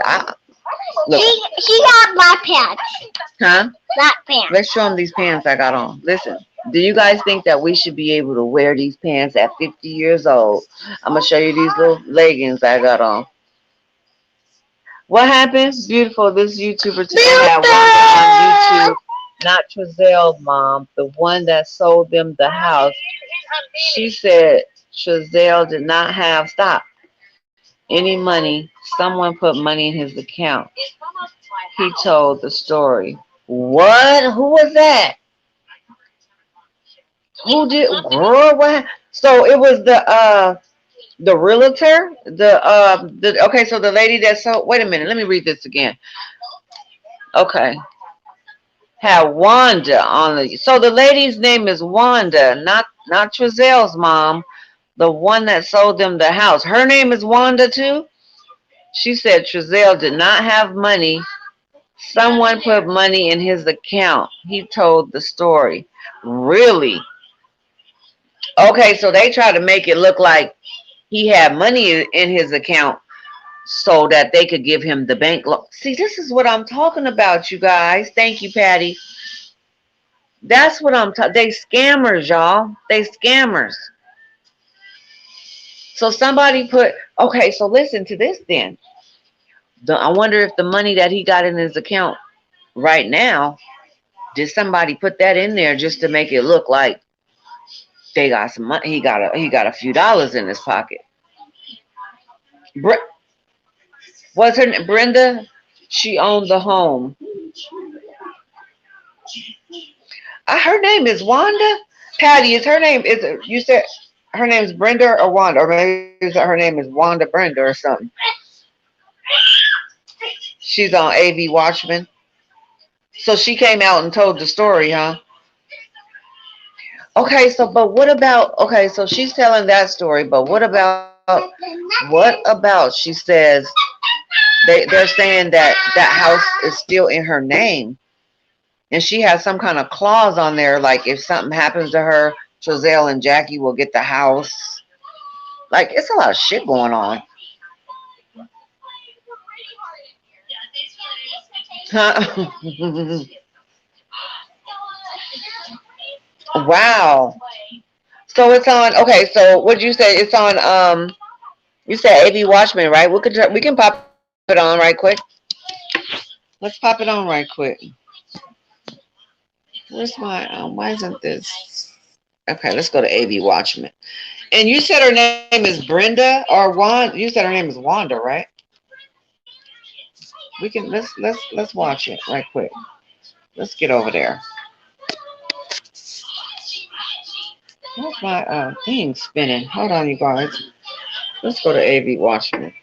look. She got black pants. Huh? Black pants. Let's show them these pants I got on. Listen. Do you guys think that we should be able to wear these pants at 50 years old? I'm going to show you these little leggings I got on. What happened? Beautiful. This YouTuber today had one on YouTube. Not Trazelle's mom, the one that sold them the house. She said Trazelle did not have, any money. Someone put money in his account. He told the story. What? Who was that? Who did, girl? What? So it was the realtor, okay. So the lady that sold. Wait a minute. Let me read this again. Okay. Had Wanda on the. So the lady's name is Wanda, not Trazelle's mom, the one that sold them the house. Her name is Wanda too. She said Trazelle did not have money. Someone put money in his account. He told the story. Really? Okay, so they try to make it look like he had money in his account so that they could give him the bank loan. See, this is what I'm talking about, you guys. Thank you, Patty. That's what I'm talking. They scammers, y'all. They scammers. So somebody put, okay, so listen to this then. I wonder if the money that he got in his account right now, did somebody put that in there just to make it look like they got some money? He got a few dollars in his pocket. What's her name? Brenda? She owned the home. Her name is Wanda? Patty, is her name, you said her name is Brenda or Wanda? Or maybe her name is Wanda Brenda or something. She's on AV Watchman. So she came out and told the story, huh? Okay, so but what about, okay, so she's telling that story, but what about she says they're saying that house is still in her name, and she has some kind of clause on there, like if something happens to her, Trazelle and Jackie will get the house. Like, it's a lot of shit going on. Huh? Wow. So it's on. Okay, so what you say? It's on. You said AB Watchman, right? We can pop it on right quick. Let's pop it on right quick. Where's my? Why isn't this? Okay, let's go to AB Watchman. And you said her name is Brenda or Wanda. You said her name is Wanda, right? We can let's watch it right quick. Let's get over there. Where's my thing spinning? Hold on, you guys. Let's go to AB Watchman.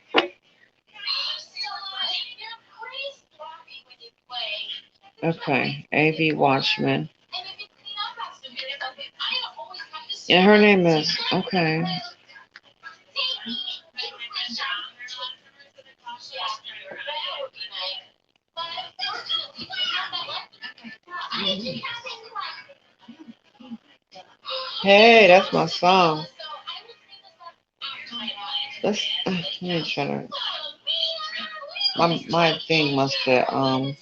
Okay, AV Watchman. And her name is, okay. Hey, that's my song. Let me try to, my thing must have, let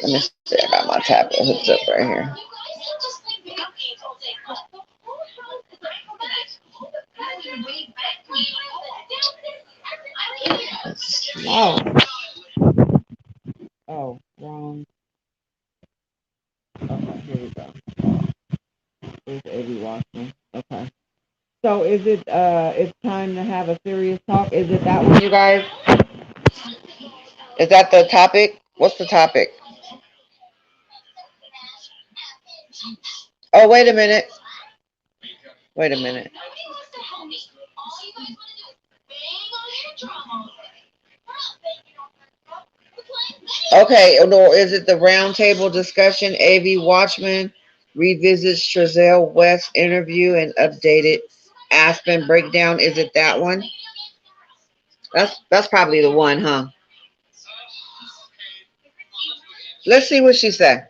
me see, I got my tablet hooked up right here. It's slow. Oh, wrong. Okay, here we go. There's AV Watchman. Okay. So is it it's time to have a serious talk? Is it that one, you guys? Is that the topic? What's the topic? Oh, wait a minute. Wait a minute. Okay, or is it the roundtable discussion? AV Watchman revisits Trezelle West interview and updated Aspen breakdown. Is it that one? That's probably the one, huh? Let's see what she said.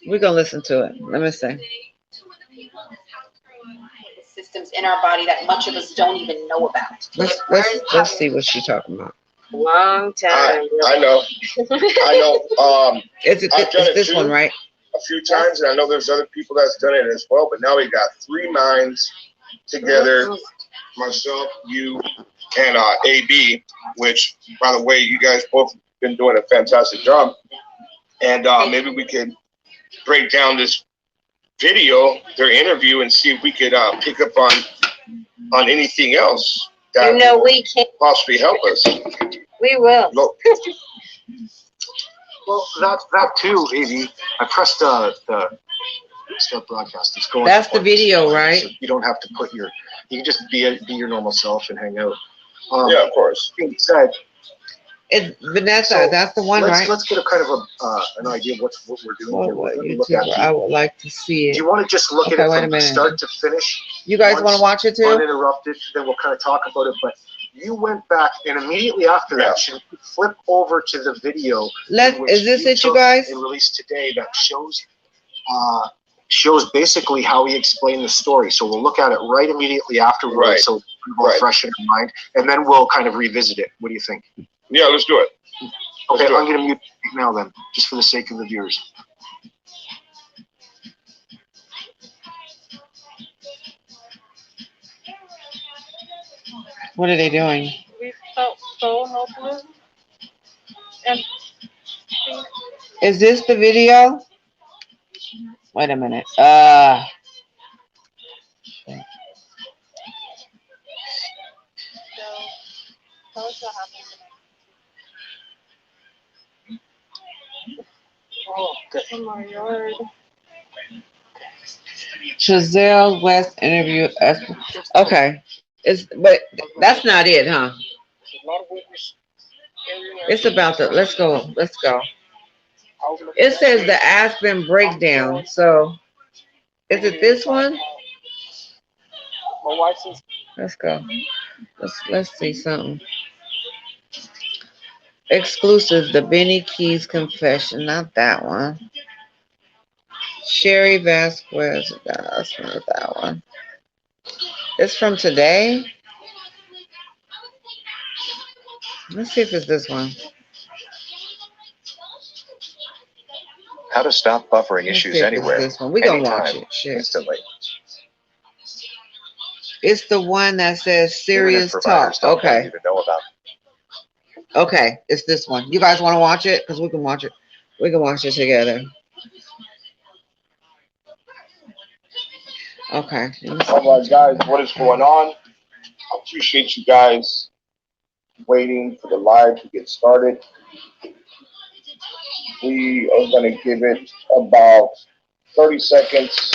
We're gonna listen to it. Let me see. Systems in our body that much of us don't even know about. Let's see what she's talking about. Long time. I know. I know. It's this one, right? A few times, and I know there's other people that's done it as well. But now we got three minds together. Myself, you, and AB. Which, by the way, you guys both been doing a fantastic job. And maybe we could break down this video, their interview, and see if we could pick up on anything else that We can. possibly help us. We will. Look, Well, that too, AV. I pressed the start broadcast. It's going. That's the video, right? So you don't have to put your. You can just be your normal self and hang out. yeah, of course. Being said, It's Vanessa. So, that's the one, right? let's get a kind of an idea of what we're doing here. What We're going to look at YouTuber? I would like to see do it. you want to just look Okay, at wait it a from minute. start to finish, You guys want to watch it too? uninterrupted? Then we'll kind of talk about it. But you went back, and immediately after that, should we flip over to the video? Is this it, you guys? And released today that shows basically how he explained the story. So we'll look at it right immediately afterwards, Right. so people are fresh in our mind, and then we'll kind of revisit it. What do you think? Yeah, let's do it. Okay, do I'm it. going to mute it now then, just for the sake of the viewers. What are they doing? We felt so helpless. And Is this the video? Wait a minute. so, tell us what happened. Oh, good. In my yard. Trezelle West interview. Okay. But that's not it, huh? It's about the. Let's go. It says the Aspen breakdown. So, is it this one? Let's go. Let's see something. Exclusive, the Benny Keys confession, not that one. Sherry Vasquez, that's not that one. It's from today. Let's see if it's this one. How to stop buffering Let's issues see if it's anywhere, this one. We gonna watch anytime, it. Shit. instantly. It's the one that says Even if serious providers talk. don't want Okay. you to know about Okay. It's this one. You guys want to watch it? Because we can watch it. We can watch it together. Okay. All right, guys, what is going on? I appreciate you guys waiting for the live to get started. We are going to give it about 30 seconds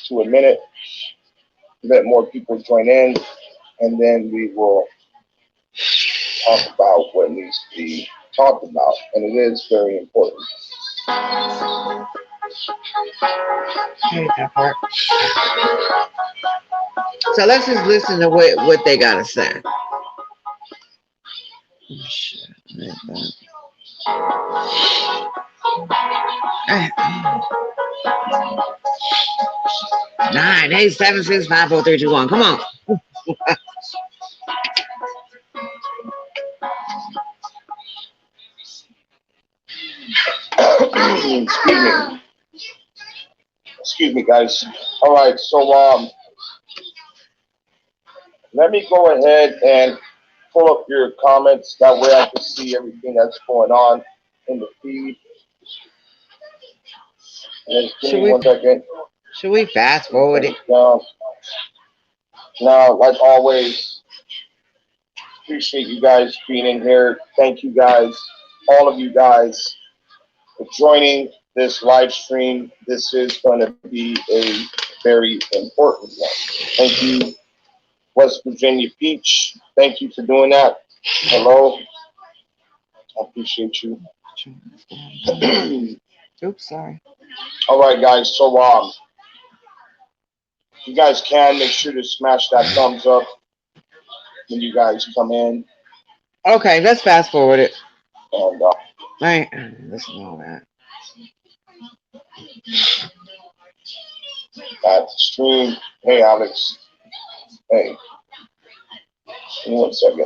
to a minute, let more people join in, and then we will talk about what needs to be talked about, and it is very important. I hate that part. So let's just listen to what they gotta say. Oh, shit. I hate that. 987654321. Come on. Excuse me, guys. All right, so let me go ahead and pull up your comments. That way I can see everything that's going on in the feed. And just give me 1 second. Should we fast forward it? Now, like always, appreciate you guys being in here. Thank you guys, all of you guys, for joining this live stream. This is going to be a very important one. Thank you, West Virginia Peach. Thank you for doing that. Hello. I appreciate you. Oops, sorry. All right, guys. So, you guys can make sure to smash that thumbs up when you guys come in. Okay, let's fast forward it. And Right. Listen to all that. at the stream. Hey, Alex. Hey. Give me 1 second.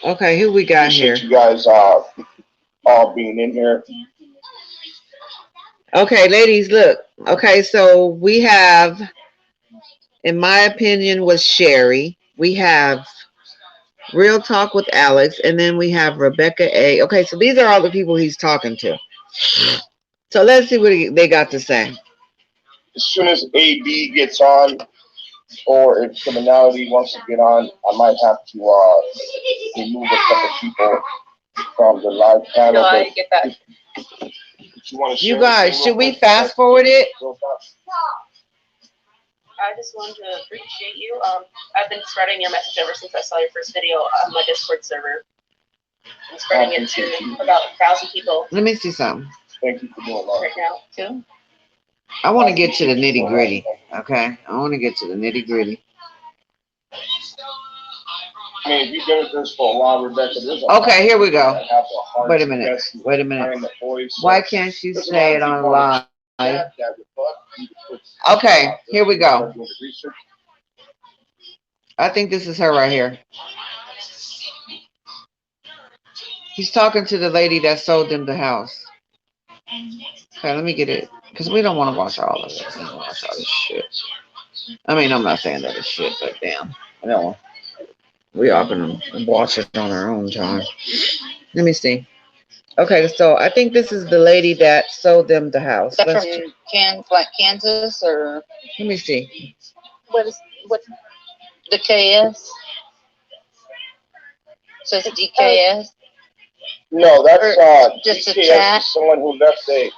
Okay, who we got Appreciate here? you guys all being in here. Okay, ladies, look. Okay, so we have, in my opinion, was Sherry. We have Real Talk with Alex, and then we have Rebecca A. Okay, so these are all the people he's talking to. So let's see what they got to say. As soon as AB gets on, or if Criminality wants to get on, I might have to remove a couple people from the live panel. No, I get that. You guys, should we fast forward it? I just wanted to appreciate you. I've been spreading your message ever since I saw your first video on my Discord server. I'm spreading it to about 1,000 people Let me see something. Thank you for doing that. right now, too. I want to get to the nitty gritty. Okay, I want to get to the nitty gritty. I mean, if you've been with this for a while, Rebecca, there's a Okay, here we go. that have a hard Wait a minute. yes Wait a minute. behind the voice. Why can't you There's a say lot it of on people live? chat that would love you to put- Okay, here we go. doing the research. I think this is her right here. He's talking to the lady that sold them the house. Okay, let me get it. Because we don't want to watch all of this. We don't watch all this shit. I mean, I'm not saying that it's shit, but damn. I don't want. We all can watch it on our own time. Let me see. Okay, so I think this is the lady that sold them the house. Is that Let's- from Kansas or let me see. what's the KS? Says DKS. No, that's Just a DKS chat? is someone who left a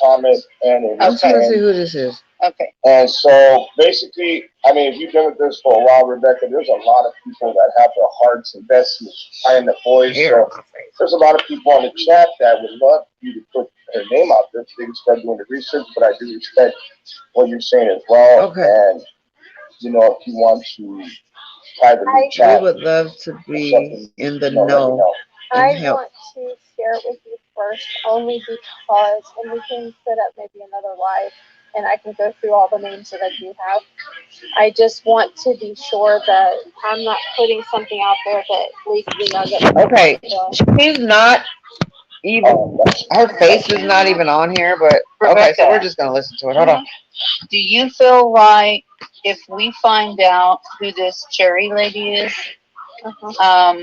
comment and a I'm trying to see and, who this is. Okay. and so basically, I mean, if you've been with this for a while, Rebecca, there's a lot of people that have their hearts invested in the voice. Hair on So my face. there's a lot of people on the chat that would love you to put her name out there so they can start doing the research, but I do respect what you're saying as well. Okay. And, you know, if you want to privately We chat, would love to or be something, in the you know, let me know. know. I And help. want to share it with you first, only because, and we can set up maybe another live, and I can go through all the names that I do have. I just want to be sure that I'm not putting something out there that legally I'll get. Okay, So, she's not even her face is not even on here, but okay, so we're just gonna listen to it. Hold on. Do you feel like if we find out who this Cherry lady is, I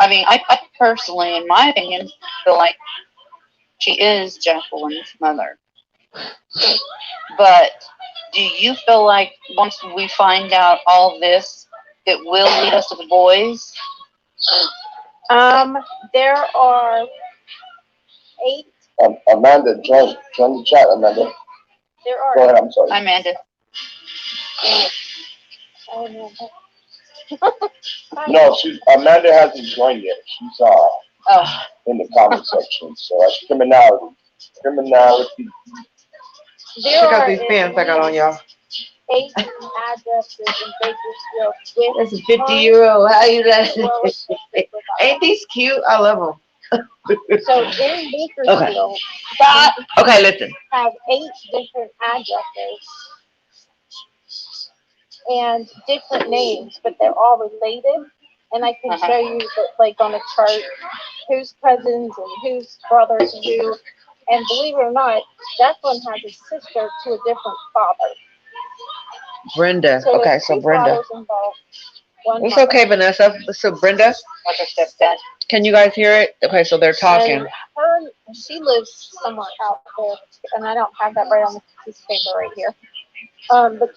mean, I personally, in my opinion, feel like she is Jacqueline's mother. But do you feel like once we find out all this, it will lead us to the boys? There are 8. Amanda, join the chat, Amanda. There Go are. ahead, I'm sorry. Amanda. Oh, no. No, Amanda hasn't joined yet. She's in the comment section. So that's criminality. There Check out are these pants I got on, y'all. 8 addresses in Bakersfield with That's a 50-year-old. How you as that? well as Ain't these cute? I love them. So in Bakersfield, Okay, listen. have 8 different addresses and different names, but they're all related. And I can show you, like on a chart, whose cousins and whose brothers and who. And believe it or not, Jacqueline has a sister to a different father. Brenda. So Okay, there's so 2 Brenda. fathers involved, one It's mother. okay, Vanessa. So Brenda, Like her stepdad. can you guys hear it? Okay, so they're talking. And she lives somewhere out there, and I don't have that right on the piece of paper right here. But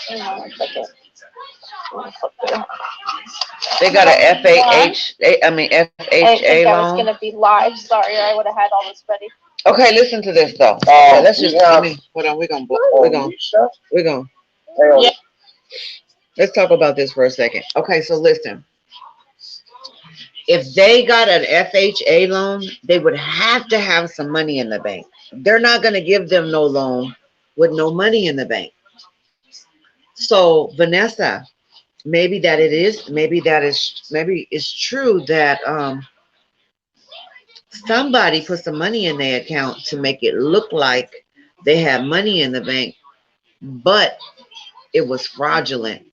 hang on one second. They got a FHA I was loan. gonna be live. Sorry, I would have had all this ready. Okay, listen to this though. Okay, let's just hold on. We're gonna Yeah. let's talk about this for a second. Okay, so listen. If they got an FHA loan, they would have to have some money in the bank. They're not gonna give them no loan with no money in the bank. So Vanessa, maybe it's true that somebody put some money in their account to make it look like they had money in the bank, but it was fraudulent.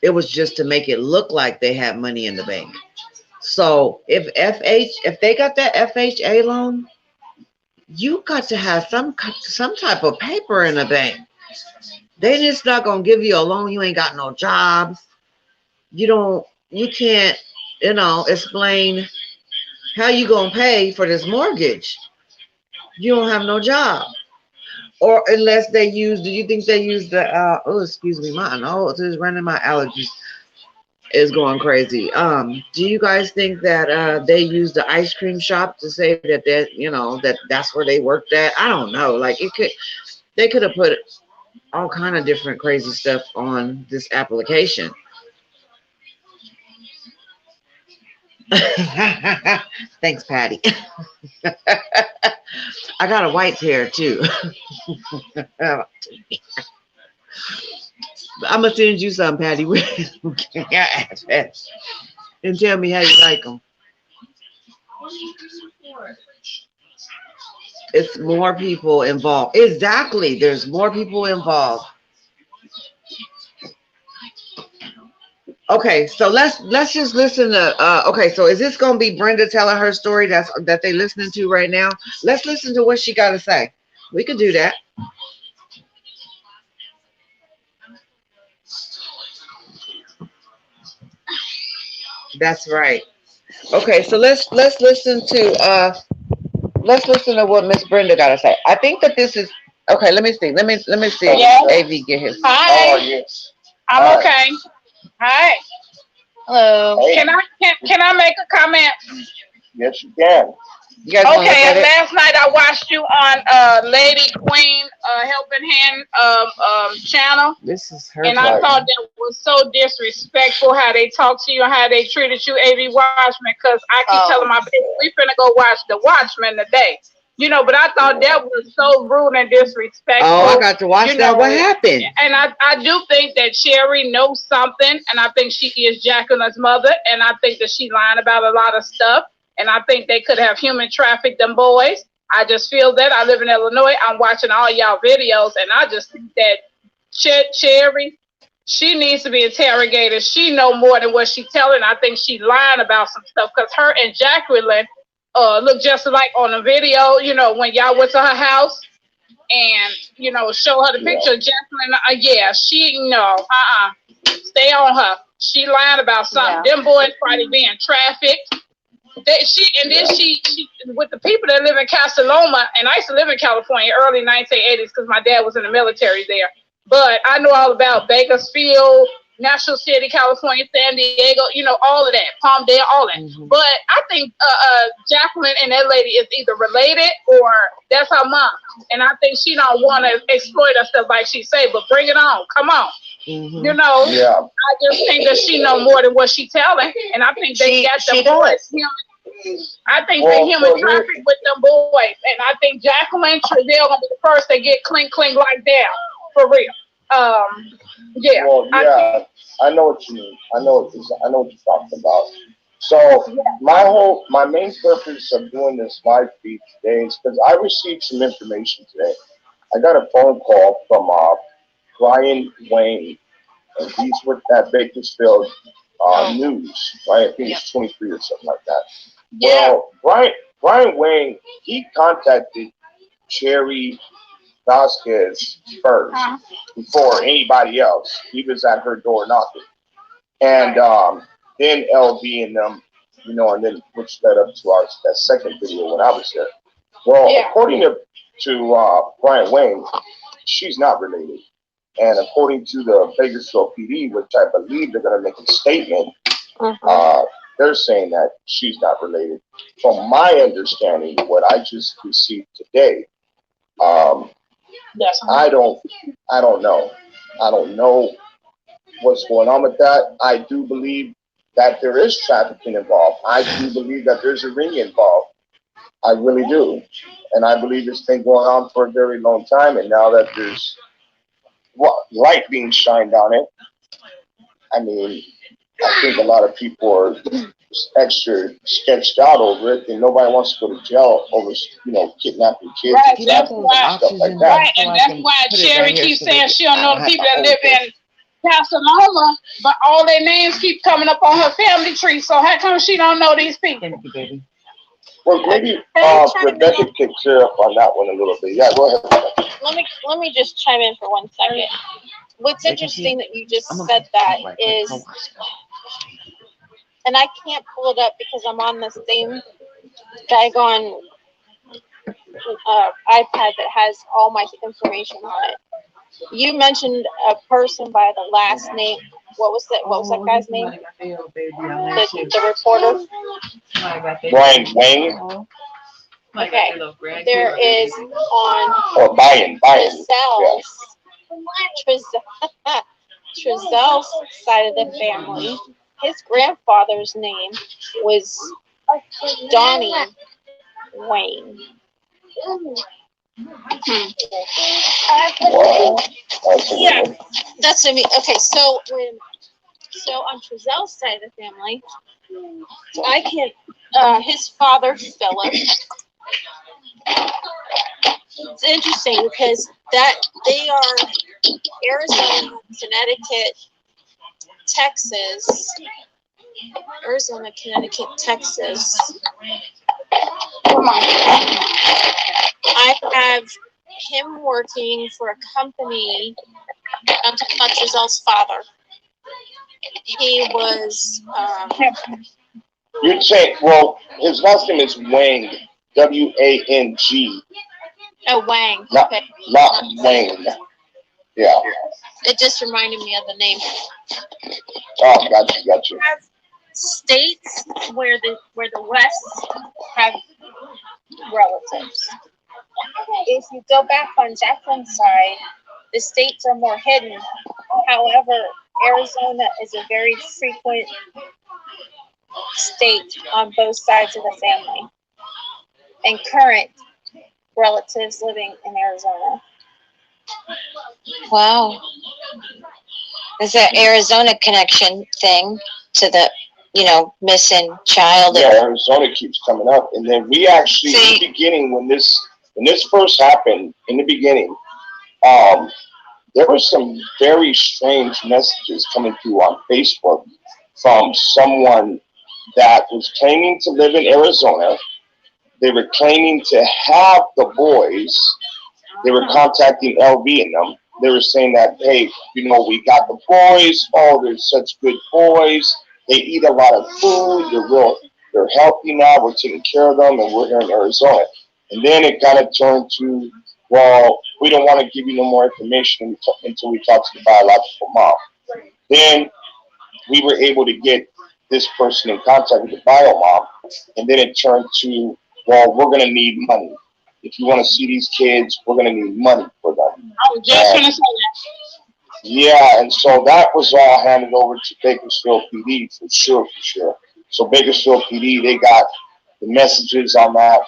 It was just to make it look like they had money in the bank. So if they got that FHA loan, you got to have some type of paper in the bank. They just not gonna give you a loan. You ain't got no jobs. You can't, explain how you gonna pay for this mortgage. You don't have no job. Or unless do you think they use the, excuse me, my nose is running, my allergies is going crazy. Do you guys think that they use the ice cream shop to say that that's where they worked at? I don't know. Like they could have put all kind of different crazy stuff on this application. Thanks, Patty. I got a white pair too. I'm gonna send you some, Patty. And tell me how you like them. It's more people involved. Exactly. There's more people involved. Okay, so let's just listen to okay, so is this gonna be Brenda telling her story that they listening to right now? Let's listen to what she gotta say. We could do that. That's right. Okay, so let's listen to what Miss Brenda gotta say. I think that this is okay. Let me see. Let me see. Yeah. AV get his. Hi. I'm okay. Hi. Hello. Can I make a comment? Yes, you can. You guys wanna look Okay, at it? last night I watched you on Lady Queen Helping Hand channel, This is her. and I part. thought that was so disrespectful how they talked to you and how they treated you, AV Watchman, because I keep telling my baby, we finna go watch The Watchmen today. But I thought that was so rude and disrespectful. Oh, I got to watch that. What happened? And I do think that Sherry knows something, and I think she is Jacqueline's mother, and I think that she lying about a lot of stuff, and I think they could have human trafficked them boys. I just feel that. I live in Illinois. I'm watching all y'all videos, and I just think that Sherry She needs to be interrogated. She know more than what she telling. I think she lying about some stuff because her and Jacqueline look just like on the video, you know, when y'all went to her house and, you know, show her the picture of Jacqueline. Yeah, stay on her. She lying about something. Them boys probably being trafficked. She with the people that live in Casaloma, and I used to live in California early 1980s because my dad was in the military there. But I know all about Bakersfield, National City, California, San Diego, you know, all of that, Palmdale, all that. Mhm. But I think Jacqueline and that lady is either related or that's her mom. And I think she don't want to exploit herself like she say, but bring it on. Come on. Mhm. You know, Yeah. I just think that she know more than what she telling. And I think they got She the boys. does. I think Well, they human so here- traffic with them boys. And I think Jacqueline Trezell gonna be the first to get clink like that. For real. Yeah. Well, yeah, I know what you mean. I know what you're talking about. So my main purpose of doing this live feed today is because I received some information today. I got a phone call from Brian Wayne, and he's with that Bakersfield News, right? I think it's 23 or something like that. Yeah. Well, Brian Wayne, he contacted Cherry Vasquez first before anybody else. He was at her door knocking, and then LB and them, you know, and then which led up to that second video when I was there. Well, according to Brian Wayne, she's not related, and according to the Bakersfield PD, which I believe they're going to make a statement, they're saying that she's not related. From my understanding, what I just received today, I don't know. I don't know what's going on with that. I do believe that there is trafficking involved. I do believe that there's a ring involved. I really do. And I believe it's been going on for a very long time. And now that there's light being shined on it, I mean, I think a lot of people are extra sketched out over it, and nobody wants to go to jail over, you know, kidnapping kids Right, and that's stuff why- like that. Right, and that's why Cherry keeps saying she don't know the people that live in Casanova, but all their names keep coming up on her family tree. So how come she don't know these people? Thank you, baby. Well, maybe Rebecca could clear up on that one a little bit. Yeah, go ahead. Let me just chime in for 1 second. What's interesting that you just said that is, and I can't pull it up because I'm on the same daggone iPad that has all my information on it. You mentioned a person by the last name. What was that guy's name? The reporter. Brian Wayne. Okay. There is on Or Brian. Trezel's side of the family. His grandfather's name was Donnie Wayne. Yeah, that's what I mean. Okay, so on Trezel's side of the family, I can his father Philip. It's interesting because that they are Arizona, Connecticut, Texas. Arizona, Connecticut, Texas. I have him working for a company. I'm talking about Giselle's father. He was. You'd say, well, his last name is Wang, W-A-N-G. Oh, Wang. Not Wayne. Yeah. It just reminded me of the name. Oh, gotcha. Have states where the West have relatives. If you go back on Jacqueline's side, the states are more hidden. However, Arizona is a very frequent state on both sides of the family, and current relatives living in Arizona. Wow. There's that Arizona connection thing to the, missing child. Yeah, Arizona keeps coming up. And then we actually, in the beginning, when this first happened, in the beginning, there were some very strange messages coming through on Facebook from someone that was claiming to live in Arizona. They were claiming to have the boys. They were contacting LV and them. They were saying that, hey, you know, we got the boys. Oh, they're such good boys. They eat a lot of food. They're healthy now. We're taking care of them, and we're here in Arizona. And then it kind of turned to, well, we don't want to give you no more information until we talk to the biological mom. Then we were able to get this person in contact with the bio mom, and then it turned to, well, we're going to need money. If you want to see these kids, we're going to need money for them. I was just gonna say that. Yeah, and so that was all handed over to Bakersfield PD for sure. So Bakersfield PD, they got the messages on that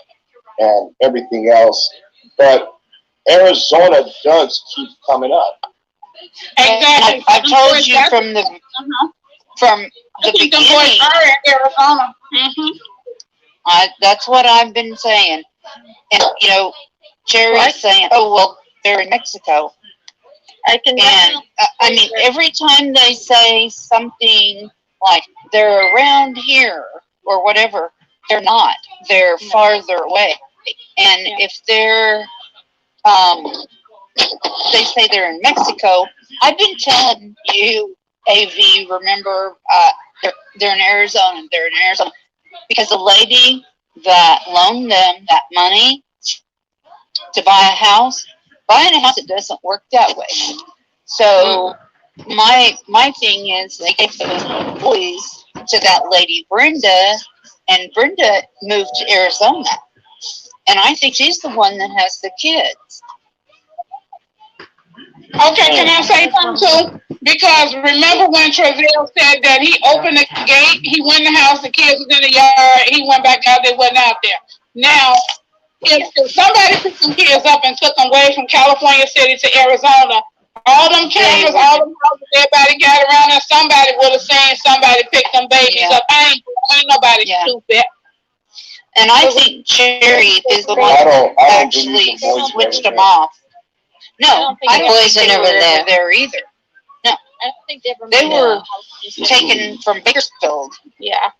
and everything else. But Arizona does keep coming up. Exactly. I told you from the I think the boys beginning. are in Arizona. Mm-hmm. That's what I've been saying. And, you know, Jerry's saying, oh, well, they're in Mexico. I can And, definitely. I mean, every time they say something like they're around here or whatever, they're not. They're farther away. And if they're, they say they're in Mexico, I've been telling you, AV, remember, they're in Arizona. They're in Arizona. Because the lady that loaned them that money to buy a house, buying a house, it doesn't work that way. So my thing is they gave those boys to that lady Brenda, and Brenda moved to Arizona, and I think she's the one that has the kids. Okay, can I say something too? Because remember when Trezell said that he opened the gate, he went in the house, the kids was in the yard, he went back out, they wasn't out there. Now, if somebody picked some kids up and took them away from California City to Arizona, all them cameras, all them houses, everybody got around and somebody would have seen somebody pick them babies up. Ain't nobody stupid. And I think Cherry is the one I that don't actually believe the boys switched were them off. No, I The don't boys think are they never were there. ever there either. I don't think they ever They made were a- taken from Bakersfield. Yeah.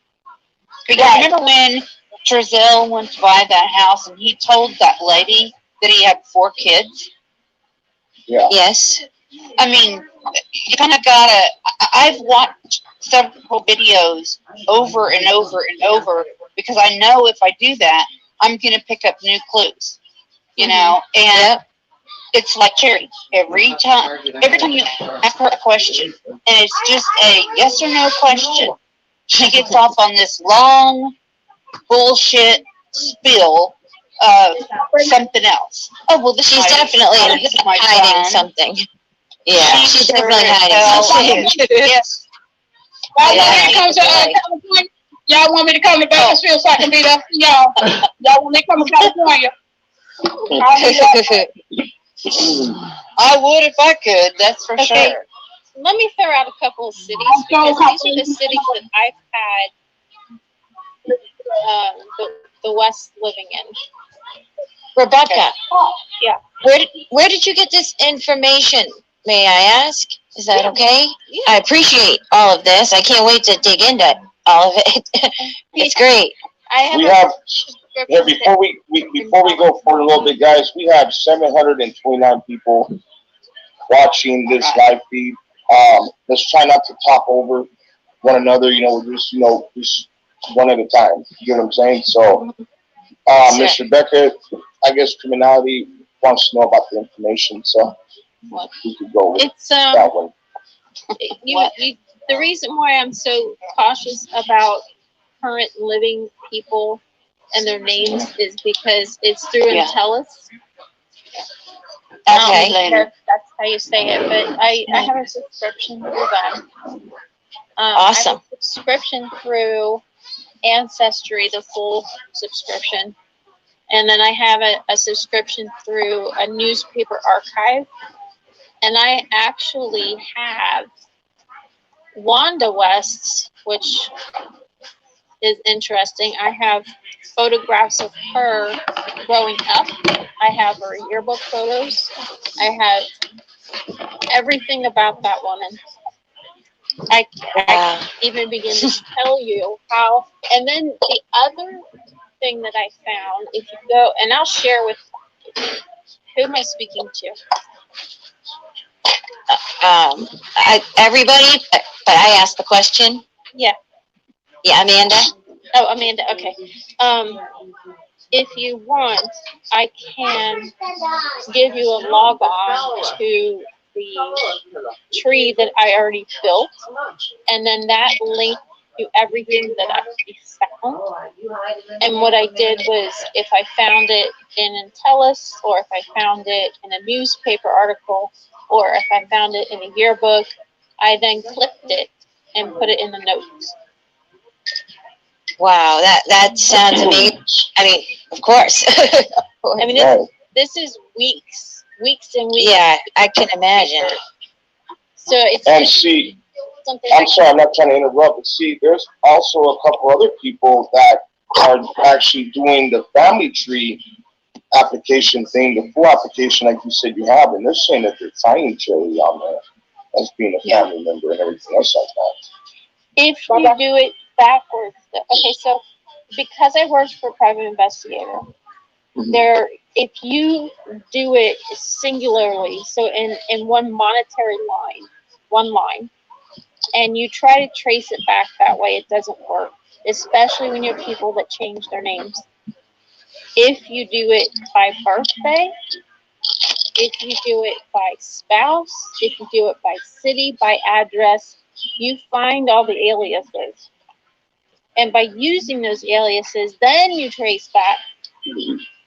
Because remember when Trezell went to buy that house and he told that lady that he had 4 kids? Yeah. Yes. I mean, you kind of gotta, I've watched several videos over and over and over because I know if I do that, I'm gonna pick up new clues, you know, and it's like Cherry. Every time you ask her a question, and it's just a yes or no question, she gets off on this long bullshit spill of something else. Oh, well, this She's is my- definitely oh, this is my hiding son. something. Yeah, She she's sure definitely as hiding hell something. Yes. Y'all Yeah, want me to come to right. California? Y'all want me to come to Bakersfield so I can be there for y'all? Y'all want me to come to California? I would if I could, that's for Okay. sure. Let me throw out a couple of cities Let's go, because these are the cities that I've had the West living in. Rebecca. Yeah. Where did you get this information? May I ask? Is that okay? I appreciate all of this. I can't wait to dig into all of it. It's great. I have We a have, subscription yeah, before we go for a little bit, guys, we have 729 people watching this live feed. Let's try not to talk over one another, just one at a time. You know what I'm saying? So, Miss Rebecca, I guess criminality wants to know about the information, so we could go with It's that one. the reason why I'm so cautious about current living people and their names is because it's through Yeah. Intellis. Okay. That's how you say it, but I have a subscription through them. Awesome. I have a subscription through Ancestry, the full subscription. And then I have a subscription through a newspaper archive. And I actually have Wanda West's, which is interesting. I have photographs of her growing up. I have her yearbook photos. I have everything about that woman. I can't even begin to tell you how. And then the other thing that I found, if you go, and I'll share with, who am I speaking to? Everybody, but I asked the question. Yeah. Yeah, Amanda. Oh, Amanda. Okay. If you want, I can give you a log on to the tree that I already built, and then that link to everything that I found. And what I did was, if I found it in Entellus, or if I found it in a newspaper article, or if I found it in a yearbook, I then clipped it and put it in the notes. Wow, that sounds amazing. I mean, of course. I mean, this is weeks and weeks. Yeah, I can imagine. So it's And see, something. I'm sorry, I'm not trying to interrupt, but see, there's also a couple other people that are actually doing the family tree application thing, the full application like you said you have, and they're saying that they're finding Cherry on there as being a family member and everything else like that. If you do it backwards, okay, so because I worked for a private investigator, there, if you do it singularly, so in one monetary line, one line, and you try to trace it back that way, it doesn't work, especially when you have people that change their names. If you do it by birthday, if you do it by spouse, if you do it by city, by address, you find all the aliases. And by using those aliases, then you trace back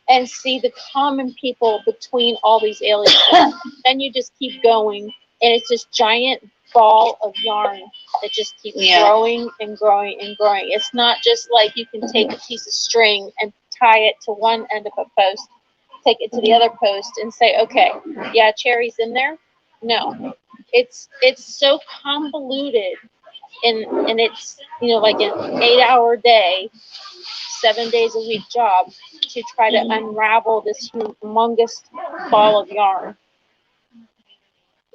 and see the common people between all these aliases. Then you just keep going, and it's this giant ball of yarn that just keeps growing and growing and growing. It's not just like you can take a piece of string and tie it to one end of a post, take it to the other post, and say, okay, yeah, Cherry's in there. No, it's so convoluted, and it's, you know, like an 8-hour day, 7 days a week job to try to unravel this humongous ball of yarn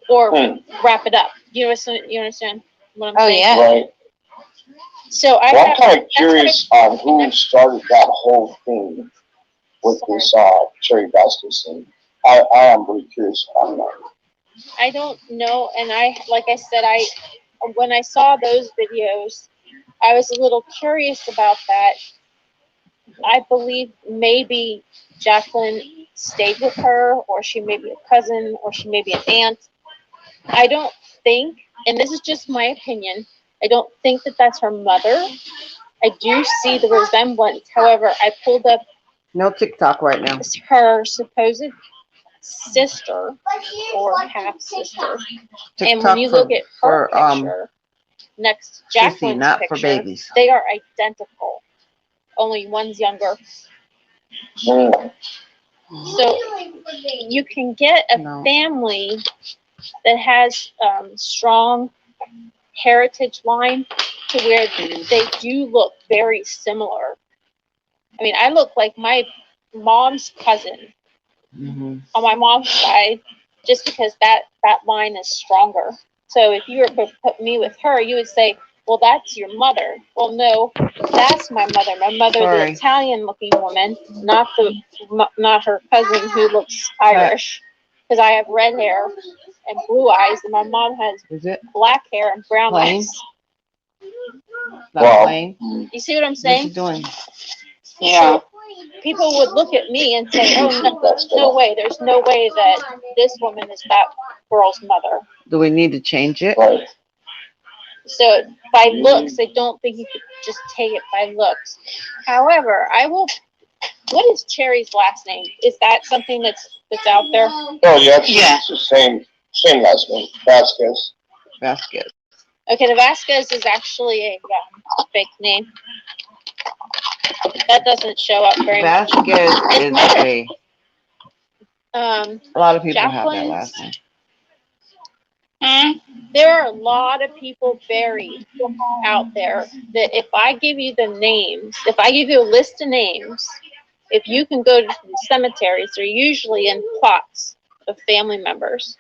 or wrap it up. You understand what I'm saying? Yeah. Right. So I'm kind of curious on who started that whole thing with this Cherry Vasquez thing. I am really curious on that. I don't know, and like I said, when I saw those videos, I was a little curious about that. I believe maybe Jacqueline stayed with her, or she may be a cousin, or she may be an aunt. I don't think, and this is just my opinion, I don't think that that's her mother. I do see the resemblance. However, I pulled up No TikTok right now. her supposed sister or half sister, and when you look at her picture next to Jacqueline's not picture, for babies. they are identical. Only one's younger. So you can get a family that has strong heritage line to where they do look very similar. I mean, I look like my mom's cousin on my mom's side, just because that line is stronger. So if you were to put me with her, you would say, well, that's your mother. Well, no, that's my mother. My mother, the Italian-looking woman, not her cousin who looks Irish, because I have red hair and blue eyes, and my mom has black hair and brown eyes. Plain? You see what I'm saying? What's she doing? Yeah. So people would look at me and say, oh, no way. There's no way that this woman is that girl's mother. Do we need to change it? So by looks, I don't think you could just take it by looks. However, what is Cherry's last name? Is that something that's out there? Oh, yeah, it's the same last name, Vasquez. Vasquez. Okay, the Vasquez is actually a fake name. That doesn't show up very much. Vasquez is a lot of people have that Jacqueline's last name. There are a lot of people buried out there that if I give you the names, if I give you a list of names, if you can go to the cemeteries, they're usually in plots of family members.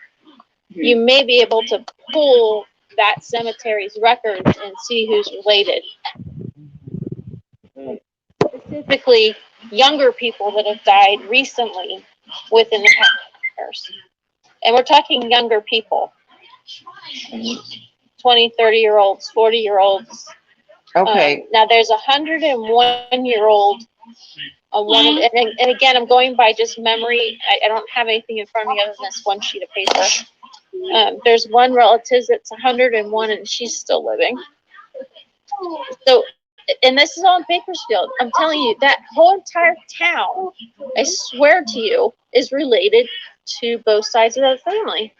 you may be able to pull that cemetery's records and see who's related. Specifically, younger people that have died recently within the past years. And we're talking younger people. 20, 30-year-olds, 40-year-olds. Okay. Now there's 101-year-old on one of, and again, I'm going by just memory. I don't have anything in front of me other than this one sheet of paper. There's one relative that's 101 and she's still living. So, and this is all in Bakersfield. I'm telling you, that whole entire town, I swear to you, is related to both sides of that family.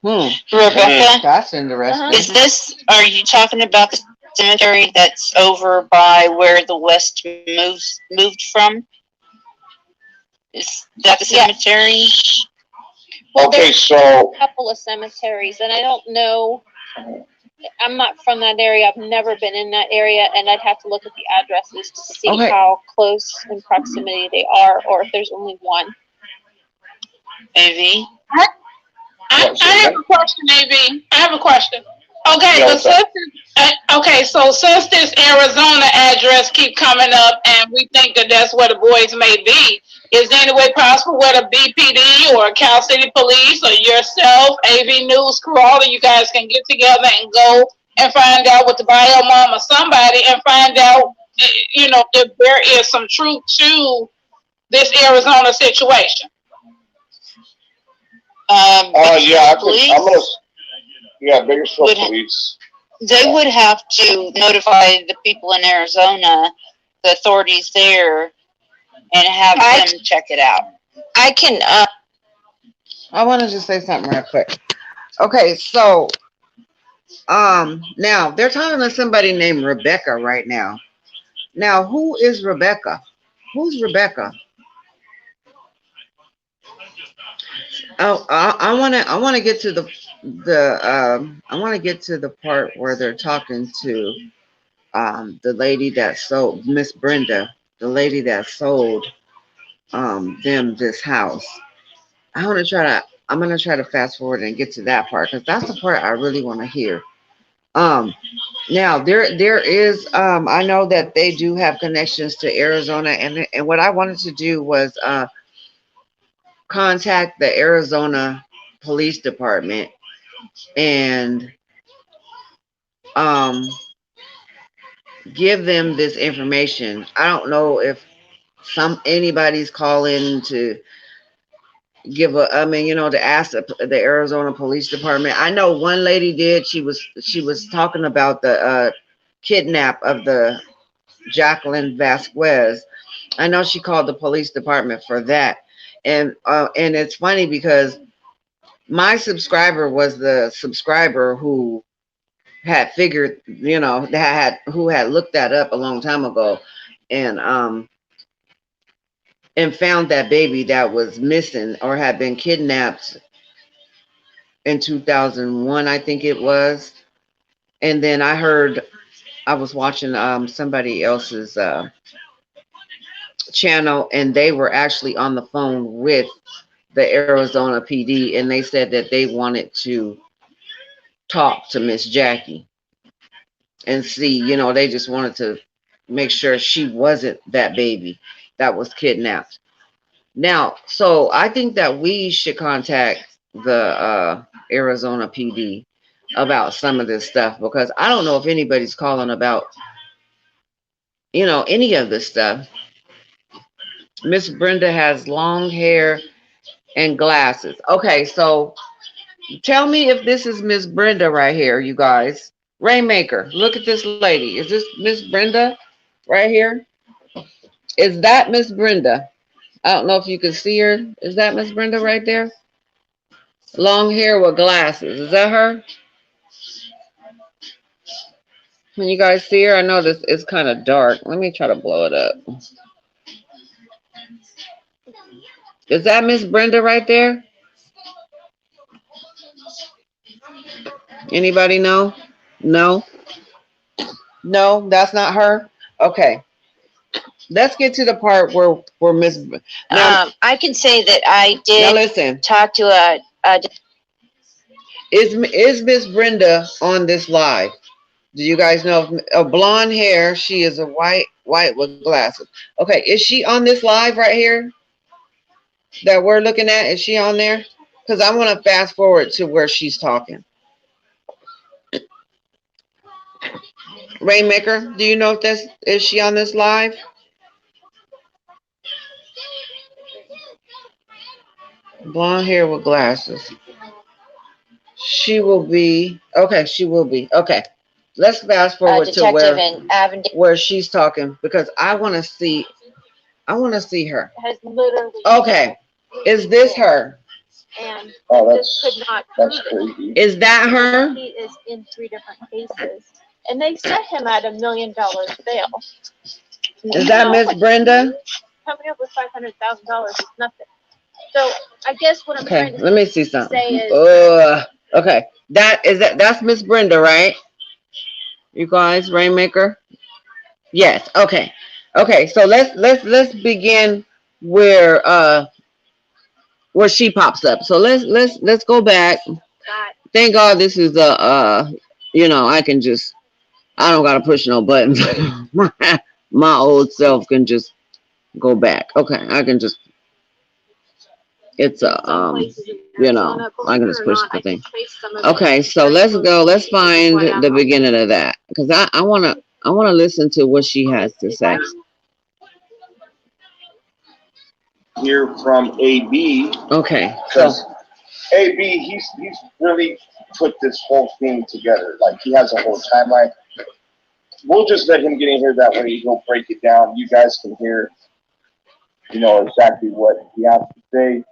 Rebecca, That's interesting. is this, are you talking about the cemetery that's over by where the West moved from? Is that the cemetery? Well, Okay, there's so a couple of cemeteries, and I don't know. I'm not from that area. I've never been in that area, and I'd have to look at the addresses to see Okay. how close in proximity they are, or if there's only one. AV? I have a question, AB. I have a question. Okay, Yeah, but since this Arizona address keep coming up and we think that that's where the boys may be, is there any way possible where the BPD or Cal City Police or yourself, AV News Crew, all of you guys can get together and go and find out with the bio mom or somebody and find out, you know, if there is some truth to this Arizona situation? yeah, police? Bakersfield Would- Police. They would have to notify the people in Arizona, the authorities there, and have them check it out. I can, I want to just say something real quick. Okay, so, now they're talking to somebody named Rebecca right now. Now, who is Rebecca? Who's Rebecca? Oh, I want to get to I want to get to the part where they're talking to the lady that sold, Miss Brenda, the lady that sold them this house. I'm gonna try to fast forward and get to that part because that's the part I really want to hear. Now there is I know that they do have connections to Arizona, and what I wanted to do was contact the Arizona Police Department and give them this information. I don't know if anybody's calling to give to ask the Arizona Police Department. I know one lady did. She was talking about the kidnap of the Jacqueline Vasquez. I know she called the police department for that. And it's funny because my subscriber was the subscriber who had figured, who had looked that up a long time ago and found that baby that was missing or had been kidnapped in 2001, I think it was. And then I was watching somebody else's channel, and they were actually on the phone with the Arizona PD, and they said that they wanted to talk to Miss Jackie and see, they just wanted to make sure she wasn't that baby that was kidnapped. Now, so I think that we should contact the Arizona PD about some of this stuff, because I don't know if anybody's calling about, any of this stuff. Miss Brenda has long hair and glasses. Okay, so tell me if this is Miss Brenda right here, you guys. Rainmaker, look at this lady. Is this Miss Brenda right here? Is that Miss Brenda? I don't know if you can see her. Is that Miss Brenda right there? Long hair with glasses. Is that her? Can you guys see her? I know this is kind of dark. Let me try to blow it up. Is that Miss Brenda right there? Anybody know? No? No, that's not her? Okay. Let's get to the part where Miss... I can say that I Now did listen. talk to a Is Miss Brenda on this live? Do you guys know? A blonde hair. She is a white with glasses. Okay, is she on this live right here that we're looking at? Is she on there? Because I want to fast forward to where she's talking. Rainmaker, do you know if is she on this live? Blonde hair with glasses. She will be. Okay, she will be. Okay. Let's fast forward to Detective in Avondale. where she's talking because I want to see her. Has literally. Okay. Is this her? And Oh, this could not that's prove it. crazy. Is that her? He is in 3 different cases, and they set him at $1 million bail. Is that Miss Brenda? Coming up with $500,000 is nothing. So I guess what I'm Okay, trying let to me see something. say is, Okay. That's Miss Brenda, right? You guys, Rainmaker? Yes. Okay. Okay, so let's begin where she pops up. So let's go back. that Thank God this is I don't gotta push no buttons. My old self can just go back. Okay, I can just it's a I can just push the thing. Okay, so let's find the beginning of that. Because I wanna listen to what she has to say. Hear from AB Okay. because AB he's really put this whole thing together. Like he has a whole timeline. We'll just let him get in here that way. He'll break it down. You guys can hear, exactly what he has to say.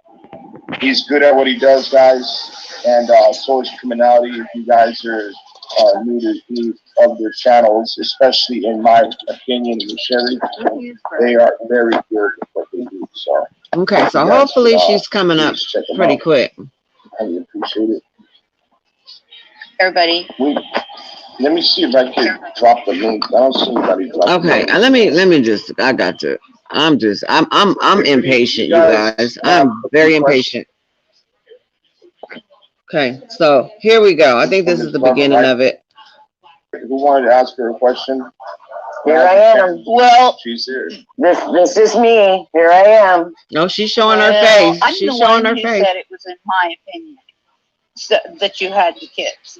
He's good at what he does, guys, and so is Criminality. If you guys are new to any of their channels, especially in my opinion, with Sherry, they are very good at what they do. So okay, so hopefully she's coming up pretty quick. I appreciate it. Everybody. Let me see if I can drop the link. I don't see anybody drop Okay, let me just. I got to. I'm impatient, you guys. I'm very impatient. Okay, so here we go. I think this is the beginning of it. Who wanted to ask her a question? Here I am. Well, She's here. This is me. Here I am. No, she's showing her face. I'm She's the showing one her who face. said it was in my opinion that you had the kids.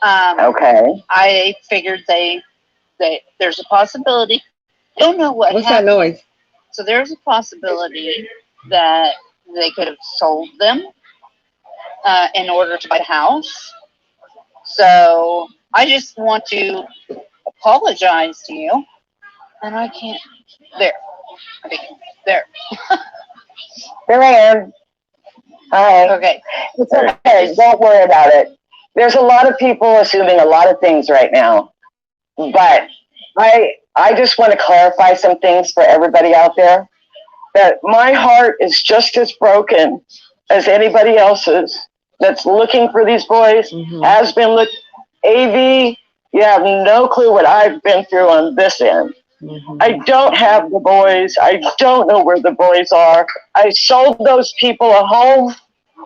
Okay. I figured there's a possibility. Don't know what What's happened. that noise? So there's a possibility that they could have sold them in order to buy the house. So I just want to apologize to you, and I can't. There. Okay. There. Here I am. All right. Okay. It's okay. Don't worry about it. There's a lot of people assuming a lot of things right now, but I just want to clarify some things for everybody out there. That my heart is just as broken as anybody else's that's looking for these boys, has been looking. AV, you have no clue what I've been through on this end. I don't have the boys. I don't know where the boys are. I sold those people a home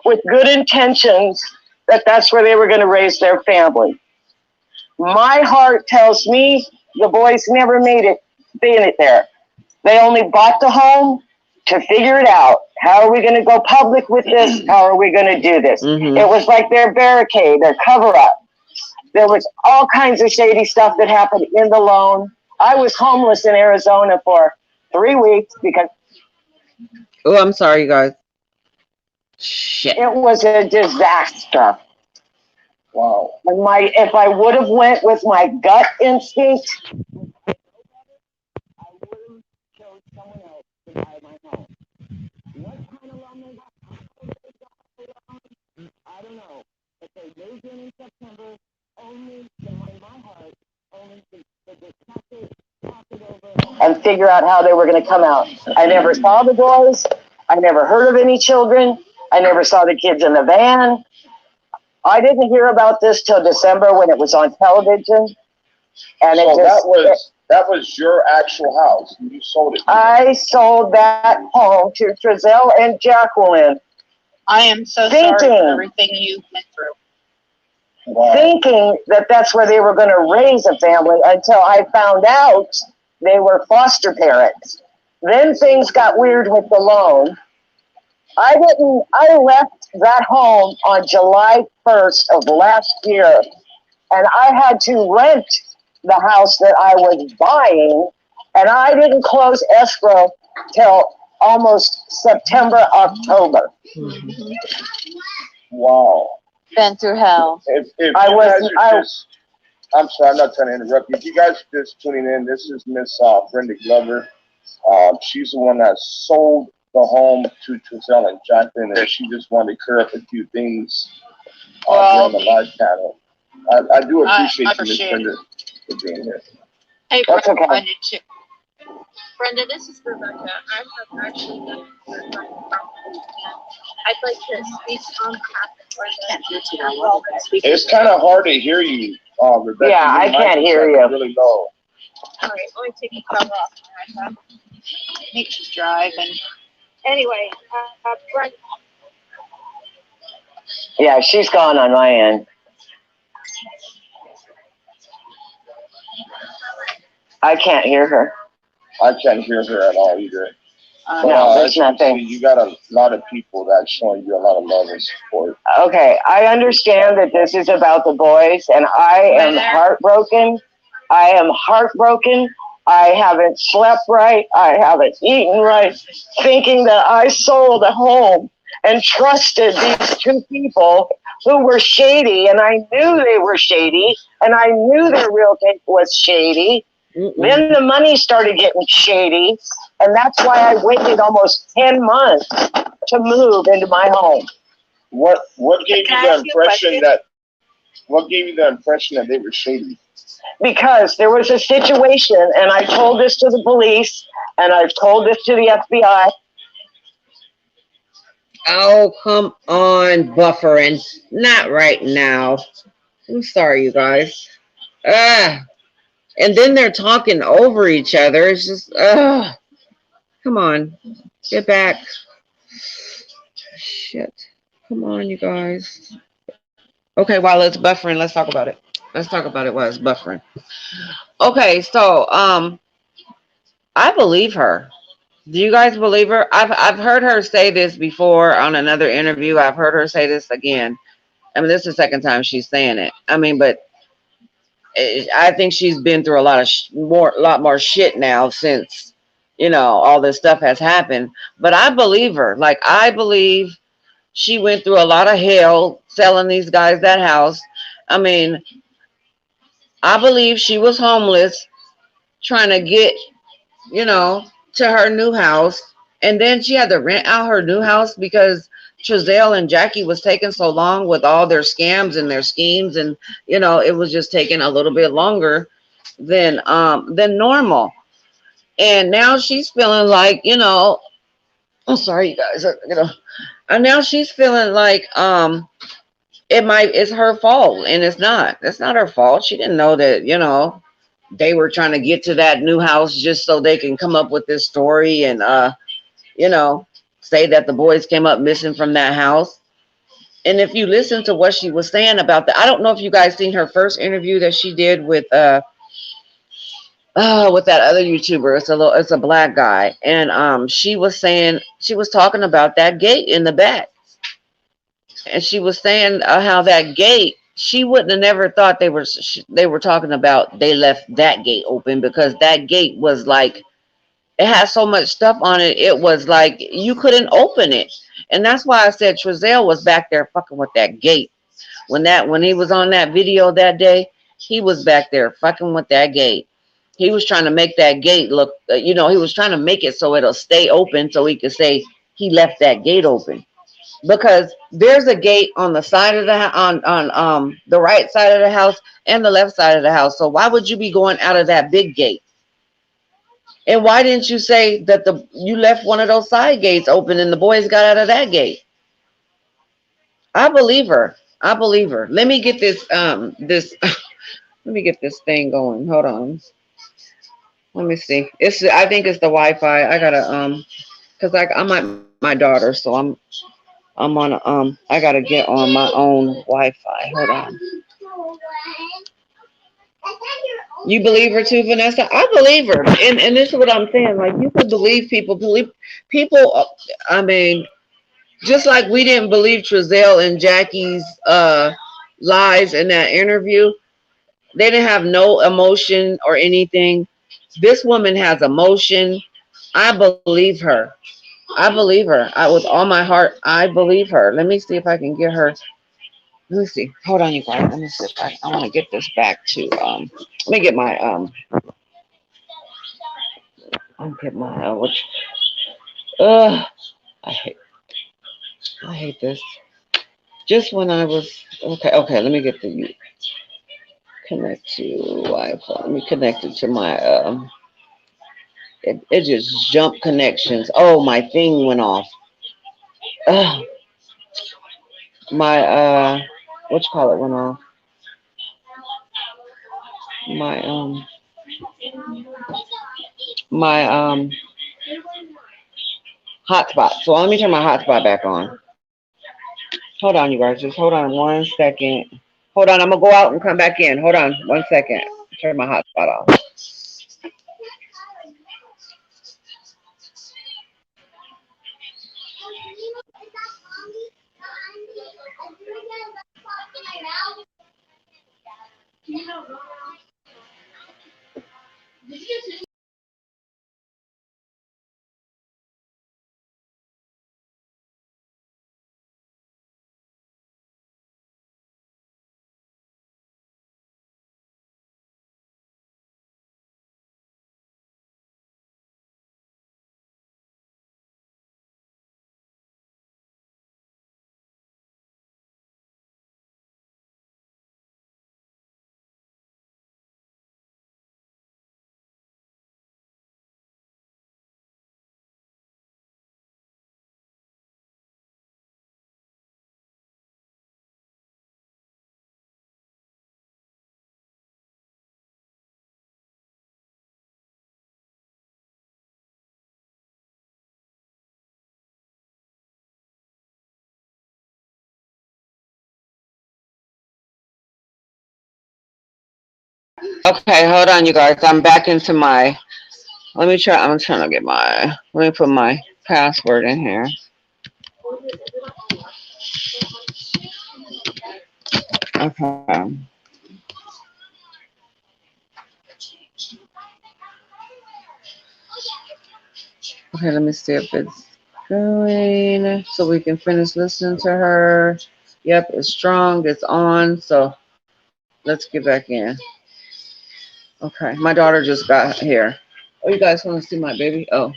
with good intentions that that's where they were going to raise their family. My heart tells me the boys never made it being it there. They only bought the home to figure it out. How are we going to go public with this? How are we going to do this? It was like their barricade, their cover up. There was all kinds of shady stuff that happened in the loan. I was homeless in Arizona for 3 weeks because. Oh, I'm sorry, you guys. Shit. It was a disaster. Wow. And if I would have went with my gut instinct, I would have chose someone else to buy my home. What kind of loan they got? I don't know. But they moved in September only to my heart, only to detective talk it over and figure out how they were going to come out. I never saw the boys. I never heard of any children. I never saw the kids in the van. I didn't hear about this till December when it was on television. And so that was your actual house. You sold it. I sold that home to Trezell and Jacqueline. I am so sorry for everything you went through. thinking that that's where they were going to raise a family until I found out they were foster parents. Then things got weird with the loan. I left that home on July 1st of last year, and I had to rent the house that I was buying, and I didn't close escrow till almost September, October. Wow. Been through hell. If I you wasn't- guys are just, I'm sorry, I'm not trying to interrupt you. If you guys are just tuning in, this is Miss Brenda Glover. She's the one that sold the home to Trizelle and Jacqueline, and she just wanted to clear up a few things during the live channel. I do appreciate you, Miss appreciate Brenda, for being here. Hey, That's Brenda, okay. I did too. Brenda, this is Rebecca. I have actually been through my problem, and I'd like to speak on behalf of Brenda. It's kind of hard to hear you, Rebecca. Yeah, Your I mic can't is, hear like, you. really low. All right, let me take the cover off. All right, I think she's driving. anyway, Brenda, Yeah, she's gone on my end. I can't hear her. I can't hear her at all either. No, there's as you can nothing. see, you got a lot of people that's showing you a lot of love and support. Okay, I understand that this is about the boys, and I am heartbroken. I am heartbroken. I haven't slept right. I haven't eaten right, thinking that I sold a home and trusted these two people who were shady, and I knew they were shady, and I knew their real estate was shady. Then the money started getting shady, and that's why I waited almost 10 months to move into my home. What gave Can I you the ask you a impression question? that what gave you the impression that they were shady? Because there was a situation, and I told this to the police, and I've told this to the FBI. Oh, come on, buffering. Not right now. I'm sorry, you guys. And then they're talking over each other. It's just, come on. Get back. Shit. Come on, you guys. Okay, while it's buffering, let's talk about it. Let's talk about it while it's buffering. Okay, so, I believe her. Do you guys believe her? I've heard her say this before on another interview. I've heard her say this again. I mean, this is the second time she's saying it. I mean, but I think she's been through a lot more shit now since, all this stuff has happened. But I believe her. Like, I believe she went through a lot of hell selling these guys that house. I mean, I believe she was homeless trying to get, to her new house. And then she had to rent out her new house because Trizelle and Jackie was taking so long with all their scams and their schemes, and it was just taking a little bit longer than normal. And now she's feeling like, I'm sorry, you guys, and now she's feeling like it's her fault, and it's not her fault. She didn't know that, they were trying to get to that new house just so they can come up with this story and say that the boys came up missing from that house. And if you listen to what she was saying about that, I don't know if you guys seen her first interview that she did with that other YouTuber. It's a black guy, and she was talking about that gate in the back, and she was saying how that gate, she wouldn't have never thought they were talking about they left that gate open, because that gate was like, it had so much stuff on it. It was like you couldn't open it. And that's why I said Trizelle was back there fucking with that gate. When he was on that video that day, he was back there fucking with that gate. He was trying to make that gate look, he was trying to make it so it'll stay open so he could say he left that gate open. Because there's a gate on the side of on the right side of the house and the left side of the house. So why would you be going out of that big gate? And why didn't you say that you left one of those side gates open and the boys got out of that gate? I believe her. Let me get this let me get this thing going. Hold on. Let me see. I think it's the Wi-Fi. I gotta because I'm at my daughter, so I'm on I gotta get on my own Wi-Fi. Hold on. You believe her too, Vanessa? I believe her, and this is what I'm saying. Like, you could believe people. Believe people. I mean, just like we didn't believe Trezelle and Jackie's lies in that interview. They didn't have no emotion or anything. This woman has emotion. I believe her. I believe her. With all my heart, I believe her. Let me see if I can get her. Let me see. Hold on, you guys. Let me see if I want to get this back to let me get my I'll get my which I hate this. Just when I was okay, let me get the connect to Wi-Fi. Let me connect it to my it just jumped connections. Oh, my thing went off. My what you call it went off. My hotspot. So let me turn my hotspot back on. Hold on, you guys. Just hold on 1 second. Hold on. I'm gonna go out and come back in. Hold on 1 second. Turn my hotspot off. Okay, hold on, you guys. I'm back into my. Let me try. I'm trying to get my. Let me put my password in here. Okay. Okay, let me see if it's going so we can finish listening to her. Yep, it's strong. It's on. So let's get back in. Okay, my daughter just got here. Oh, you guys want to see my baby? Oh,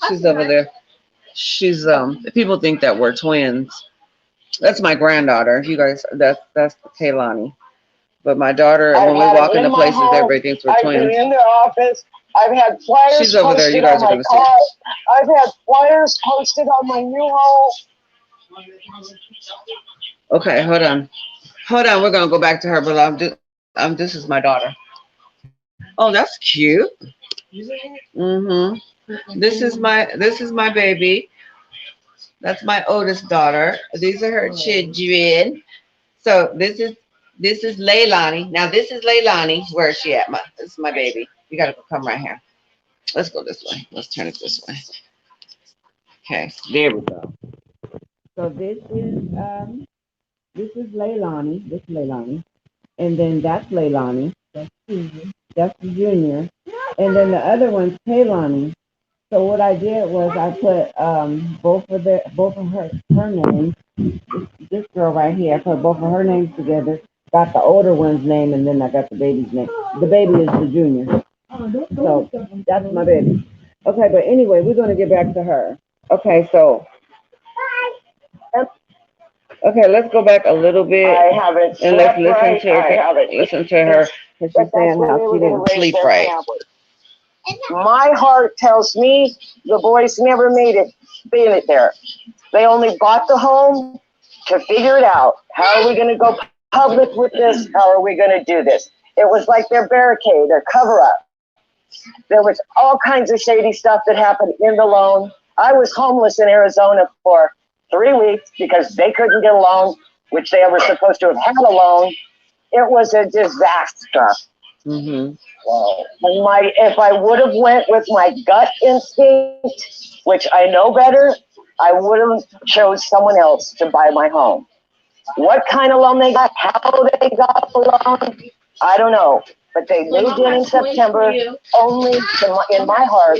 she's over there. She's people think that we're twins. That's my granddaughter. You guys, that's Kaylani. But my daughter, when we walk into places, everybody thinks we're twins. I've been in the office. I've had flyers. She's over there. You guys are gonna see. I've had flyers posted on my new home. Okay, hold on. Hold on. We're gonna go back to her, but this is my daughter. Oh, that's cute. This is my baby. That's my oldest daughter. These are her children. So this is Leilani. Now this is Leilani. Where is she at? This is my baby. You gotta come right here. Let's go this way. Let's turn it this way. Okay, there we go. So this is Leilani. This is Leilani. And then that's Leilani. That's the junior. And then the other one's Kaylani. So what I did was I put both of her names. This girl right here, I put both of her names together. Got the older one's name, and then I got the baby's name. The baby is the junior. So that's my baby. Okay, but anyway, we're gonna get back to her. Okay, so. Okay, let's go back a little bit. I haven't and let's listen right. to her. Listen to her because she's saying how she didn't sleep right. My heart tells me the boys never made it there. They only bought the home to figure it out. How are we going to go public with this? How are we going to do this? It was like their barricade, their cover up. There was all kinds of shady stuff that happened in the loan. I was homeless in Arizona for 3 weeks because they couldn't get a loan, which they were supposed to have had a loan. it was a disaster. Mm-hmm. Wow. And if I would have went with my gut instinct, which I know better, I would have chose someone else to buy my home. What kind of loan they got, how they got the loan, I don't know. But they moved in September only, in my heart,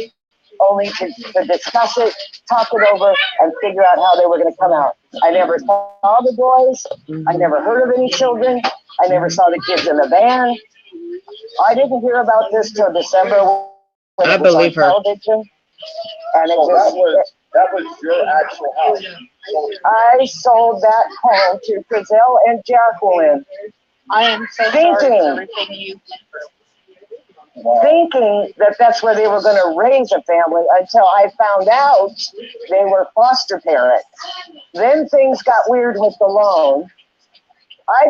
only to discuss it, talk it over, and figure out how they were going to come out. I never saw the boys. I never heard of any children. I never saw the kids in the van. I didn't hear about this till December when I it was on believe her. television. And it So that was your actual house. I sold that home to Griselle and Jacqueline, I am so sorry for Thinking. everything you thinking that that's where they were going to raise a family until I found out they were foster parents. Then things got weird with the loan. I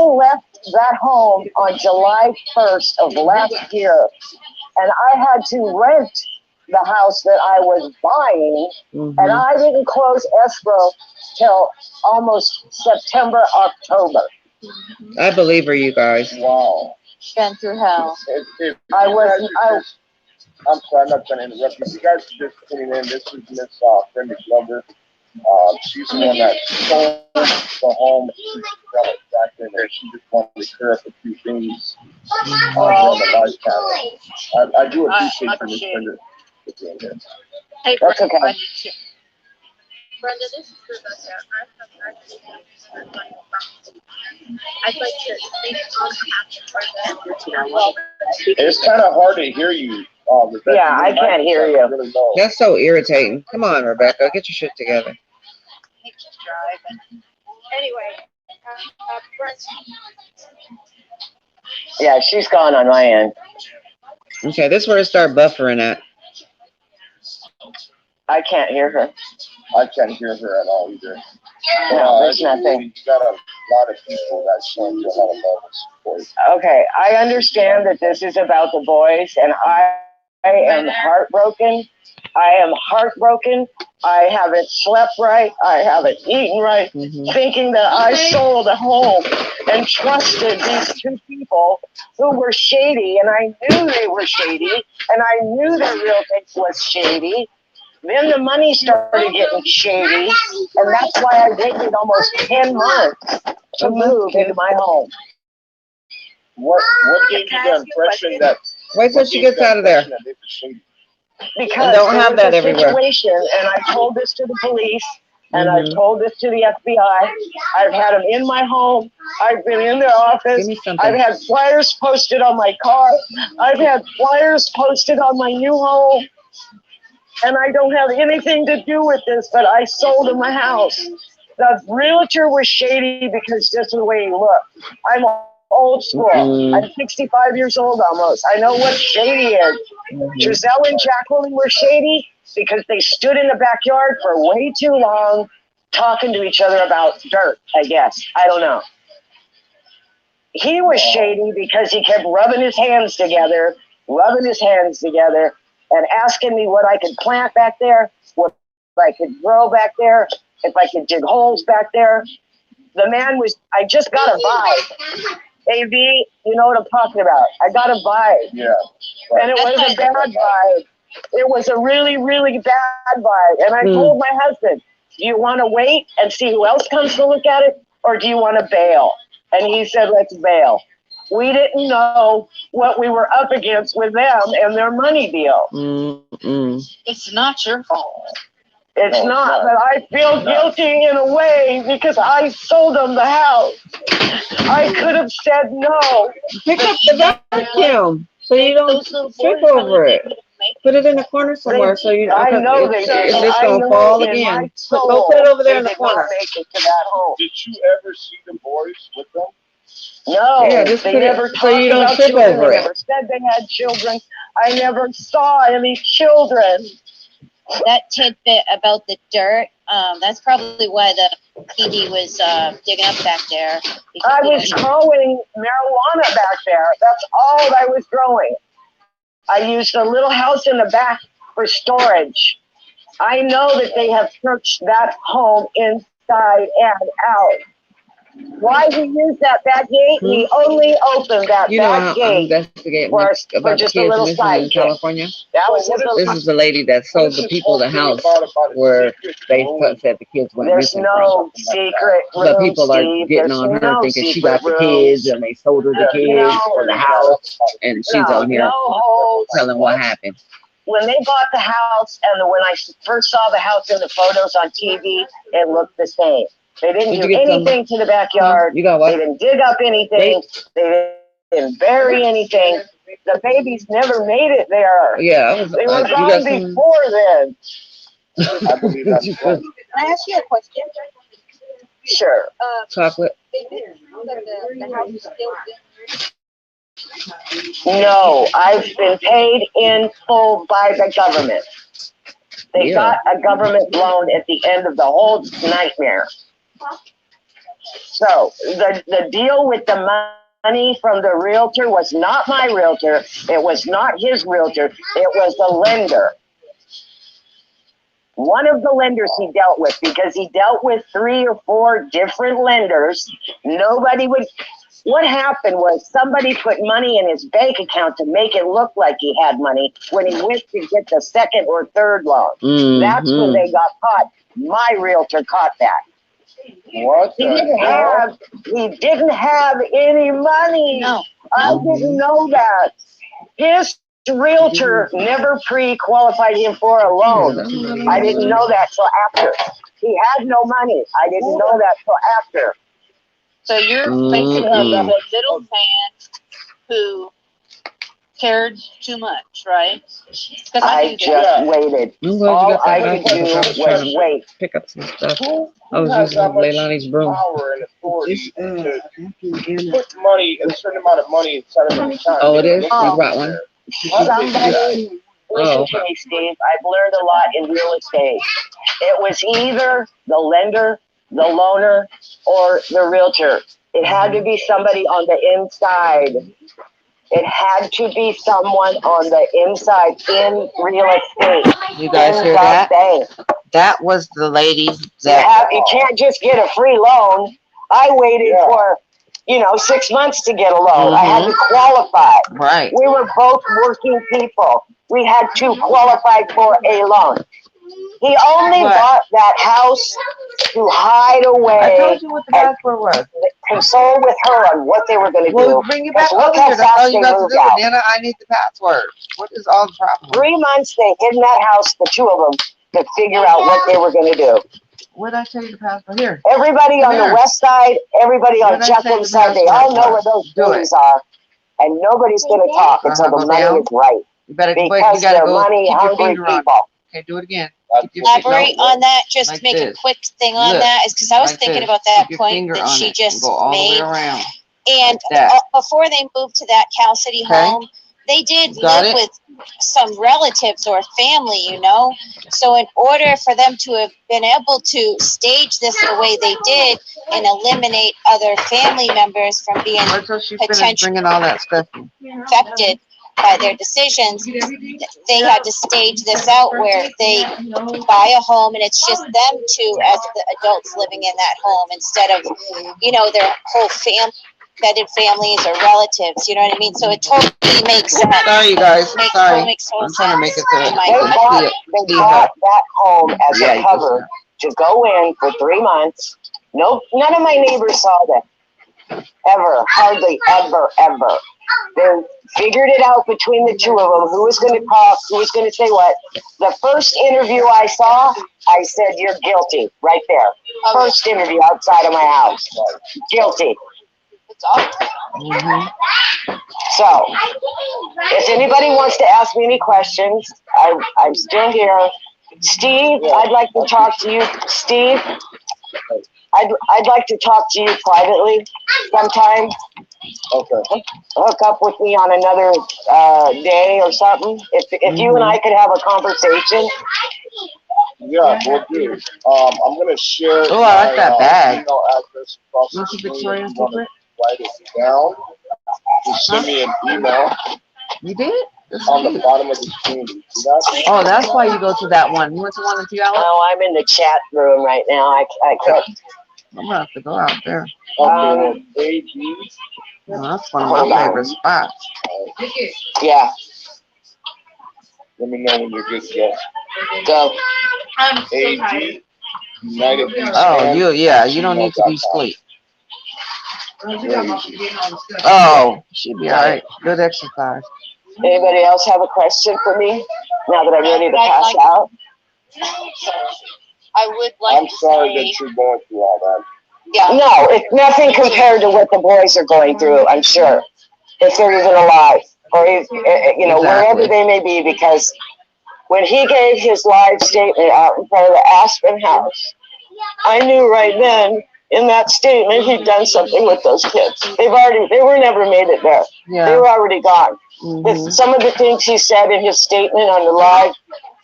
left that home on July 1st of last year, and I had to rent the house that I was buying, and Mm-hmm. I didn't close escrow till almost September, October. I believe her, you guys. Wow. Been through hell. I'm sorry, I'm not trying to interrupt you. If you guys are just tuning in, this is Miss Brenda Glover. She's the one that sold the home back then, and she just wanted to clear up a few things on the life path. I do appreciate you, Miss Brenda, for being here. Hey, That's okay. I need to. Brenda, this is Rebecca. I'd like to speak on behalf of It's kind of hard to hear you, Rebecca. Yeah, I can't hear you. Really low. That's so irritating. Come on, Rebecca, get your shit together. Anyway, Brenda, Yeah, she's gone on my end. Okay, this is where it start buffering at. I can't hear her. I can't hear her at all either. No, there's nothing. You got a lot of people that showing you a lot of love and support. Okay, I understand that this is about the boys, and I am heartbroken. I am heartbroken. I haven't slept right. I haven't eaten right, Mm-hmm. thinking that I sold a home and trusted these two people who were shady, and I knew they were shady, and I knew their real estate was shady. Then the money started getting shady, and that's why I waited almost 10 months to move into my home. What gave you the impression that? Wait till she gets out of there. Because Don't there have was that a everywhere. situation, and I told this to the police, and Mhm. I've told this to the FBI. I've had them in my home. I've been in their office. Give me something. I've had flyers posted on my car. I've had flyers posted on my new home. And I don't have anything to do with this, but I sold him a house. The realtor was shady because just the way he looked. I'm old school. Mm. I'm 65 years old almost. I know what shady is. Mhm. Giselle and Jacqueline were shady because they stood in the backyard for way too long talking to each other about dirt, I guess. I don't know. He was shady because he kept rubbing his hands together, and asking me what I could plant back there, what I could grow back there, if I could dig holes back there. The man was, I just got a vibe. AV, you know what I'm talking about. I got a vibe. Yeah. And it was a bad vibe. It was a really, really bad vibe. And I told my husband, do you want to wait and see who else comes to look at it? Or do you want to bail? And he said, let's bail. We didn't know what we were up against with them and their money deal. Mm-mm. It's not your fault. It's No, not, it's but I feel guilty in a way because I sold them the house. I could have said no. Pick up the vacuum so you don't trip over it. Put it in the corner somewhere so you. I know they did. It's just I gonna know fall in again. my soul Go put it over there in they the did not corner. make it to that home. Did you ever see the boys with them? No, Yeah, just they put it never so talked you don't about trip children. over They it. never said they had children. I never saw any children. That tidbit about the dirt, that's probably why the PD was digging up back there. I was growing marijuana back there. That's all I was growing. I used a little house in the back for storage. I know that they have searched that home inside and out. Why he used that back gate? He only opened that You know, back I'm gate investigating for, about the just a kids little missing in sidekick. California. That was his This little. is the lady that sold the people the house where they said the kids went There's missing no from. secret room, But people are Steve. getting There's on her no thinking she secret got the room. kids and they sold her the kids for the house, and she's No, on here no holds. telling what happened. When they bought the house and when I first saw the house in the photos on TV, it looked the same. They didn't Did do you get some- anything to the backyard. You got They what? didn't dig up anything. They didn't bury anything. The babies never made it there. Yeah, I was. They were You gone got some before then. I believe that's right. Can I ask you a question? Sure. chocolate. The house is still No, I've been paid in full by the government. They Yeah. got a government loan at the end of the whole nightmare. So the deal with the money from the realtor was not my realtor. It was not his realtor. It was the lender. One of the lenders he dealt with, because he dealt with 3 or 4 different lenders. Nobody would. What happened was somebody put money in his bank account to make it look like he had money when he went to get the second or third loan. That's when they got caught. My realtor caught that. What? He didn't have any money. No. I didn't know that. His realtor never pre-qualified him for a loan. I didn't know that till after. He had no money. I didn't know that till after. So you're basically the middleman who cared too much, right? 'Cause I do that. just waited. I'm glad you All got that I back could do because I was trying was to wait. pick up some stuff. Who I was has using that much Leilani's broom. power and authority to put money, a certain amount of money inside of an account? Oh, it is? You brought one? Somebody, listen to me, Steve. I've learned a lot in real estate. It was either the lender, the loaner, or the realtor. It had to be somebody on the inside. It had to be someone on the inside in real estate. You guys in hear the that? bank. That was the lady You can't just get a free loan. I waited for, 6 months to get a loan. I had to qualify. Right. We were both working people. We had to qualify for a loan. He only bought that house to hide away. I told you what the password was. Console with her on what they were going to do. Well, bring it back Look over how here. That's all fast you they got to moved do. out. Nana, I need the password. What is all the problem? 3 months they hid in that house, the 2 of them, to figure out what they were going to do. What did I tell you the password? Here. Everybody on the west side, everybody on What did I say Chatham the side, they password all know where was? those Do it. buildings are. And nobody's going to talk until the go money down. is right. You better you Because gotta they're go money keep your hungry finger on it. people. Okay, do it again. Keep your Elaborate on that, just Like to make a this. quick thing on Look, that, is because I was like thinking this. about that Keep your point finger that on she it and just go all the way made. around. And that. before they moved to that Cal City Okay. home, they did Got live it? with some relatives or family, So in order for them to have been able to stage this the way they did and eliminate other family members from being Wait till she finished potential bringing all that stuff. affected by their decisions, they had to stage this out where they buy a home and it's just them two as the adults living in that home instead of, their whole extended families or relatives, you know what I mean? So it totally makes sense. Sorry, you guys. Sorry. Makes total I'm trying to make it sense so in my They mind. bought that home as Yeah, a you cover to go in for 3 months. No, none of my neighbors saw them. Ever. Hardly ever, ever. They figured it out between the 2 of them, who was going to talk, who was going to say what. The first interview I saw, I said, "You're guilty," right there. First interview outside of my house. Guilty. It's awesome. So, if anybody wants to ask me any questions, I'm still here. Steve, I'd like to talk to you. Steve, I'd like to talk to you privately sometime. Okay. Hook up with me on another day or something. If you and I could have a conversation. Yeah, we'll do. I'm gonna share. Oh, I like that bag. Email address across the What's the screen. Victoria's If you wanna Secret? write it down. Just send me an email You did? That's on the cute. bottom of the screen. Do you see that? Oh, that's why you go to that one. You went to one with you, Alex? Oh, I'm in the chat room right now. I can't. I'm gonna have to go out there. Okay, AD. That's one of Hold my on. favorite spots. Yeah, Let me know when you're good to go. go. AD. United Beach Oh, Fans you don't need to be @gmail.com. asleep. Oh, she'll be all right. Good exercise. Anybody else have a question for me? Now that I'm ready to pass out? I would like I'm to sorry say, that you're going through all that. yeah, No, it's nothing compared to what the boys are going through, I'm sure. If they're even alive, or, you know, wherever Exactly. they may be, because when he gave his live statement out in front of the Aspen House, I knew right then in that statement he'd done something with those kids. They were never made it there. They Yeah. were already gone. With Mhm. some of the things he said in his statement on the live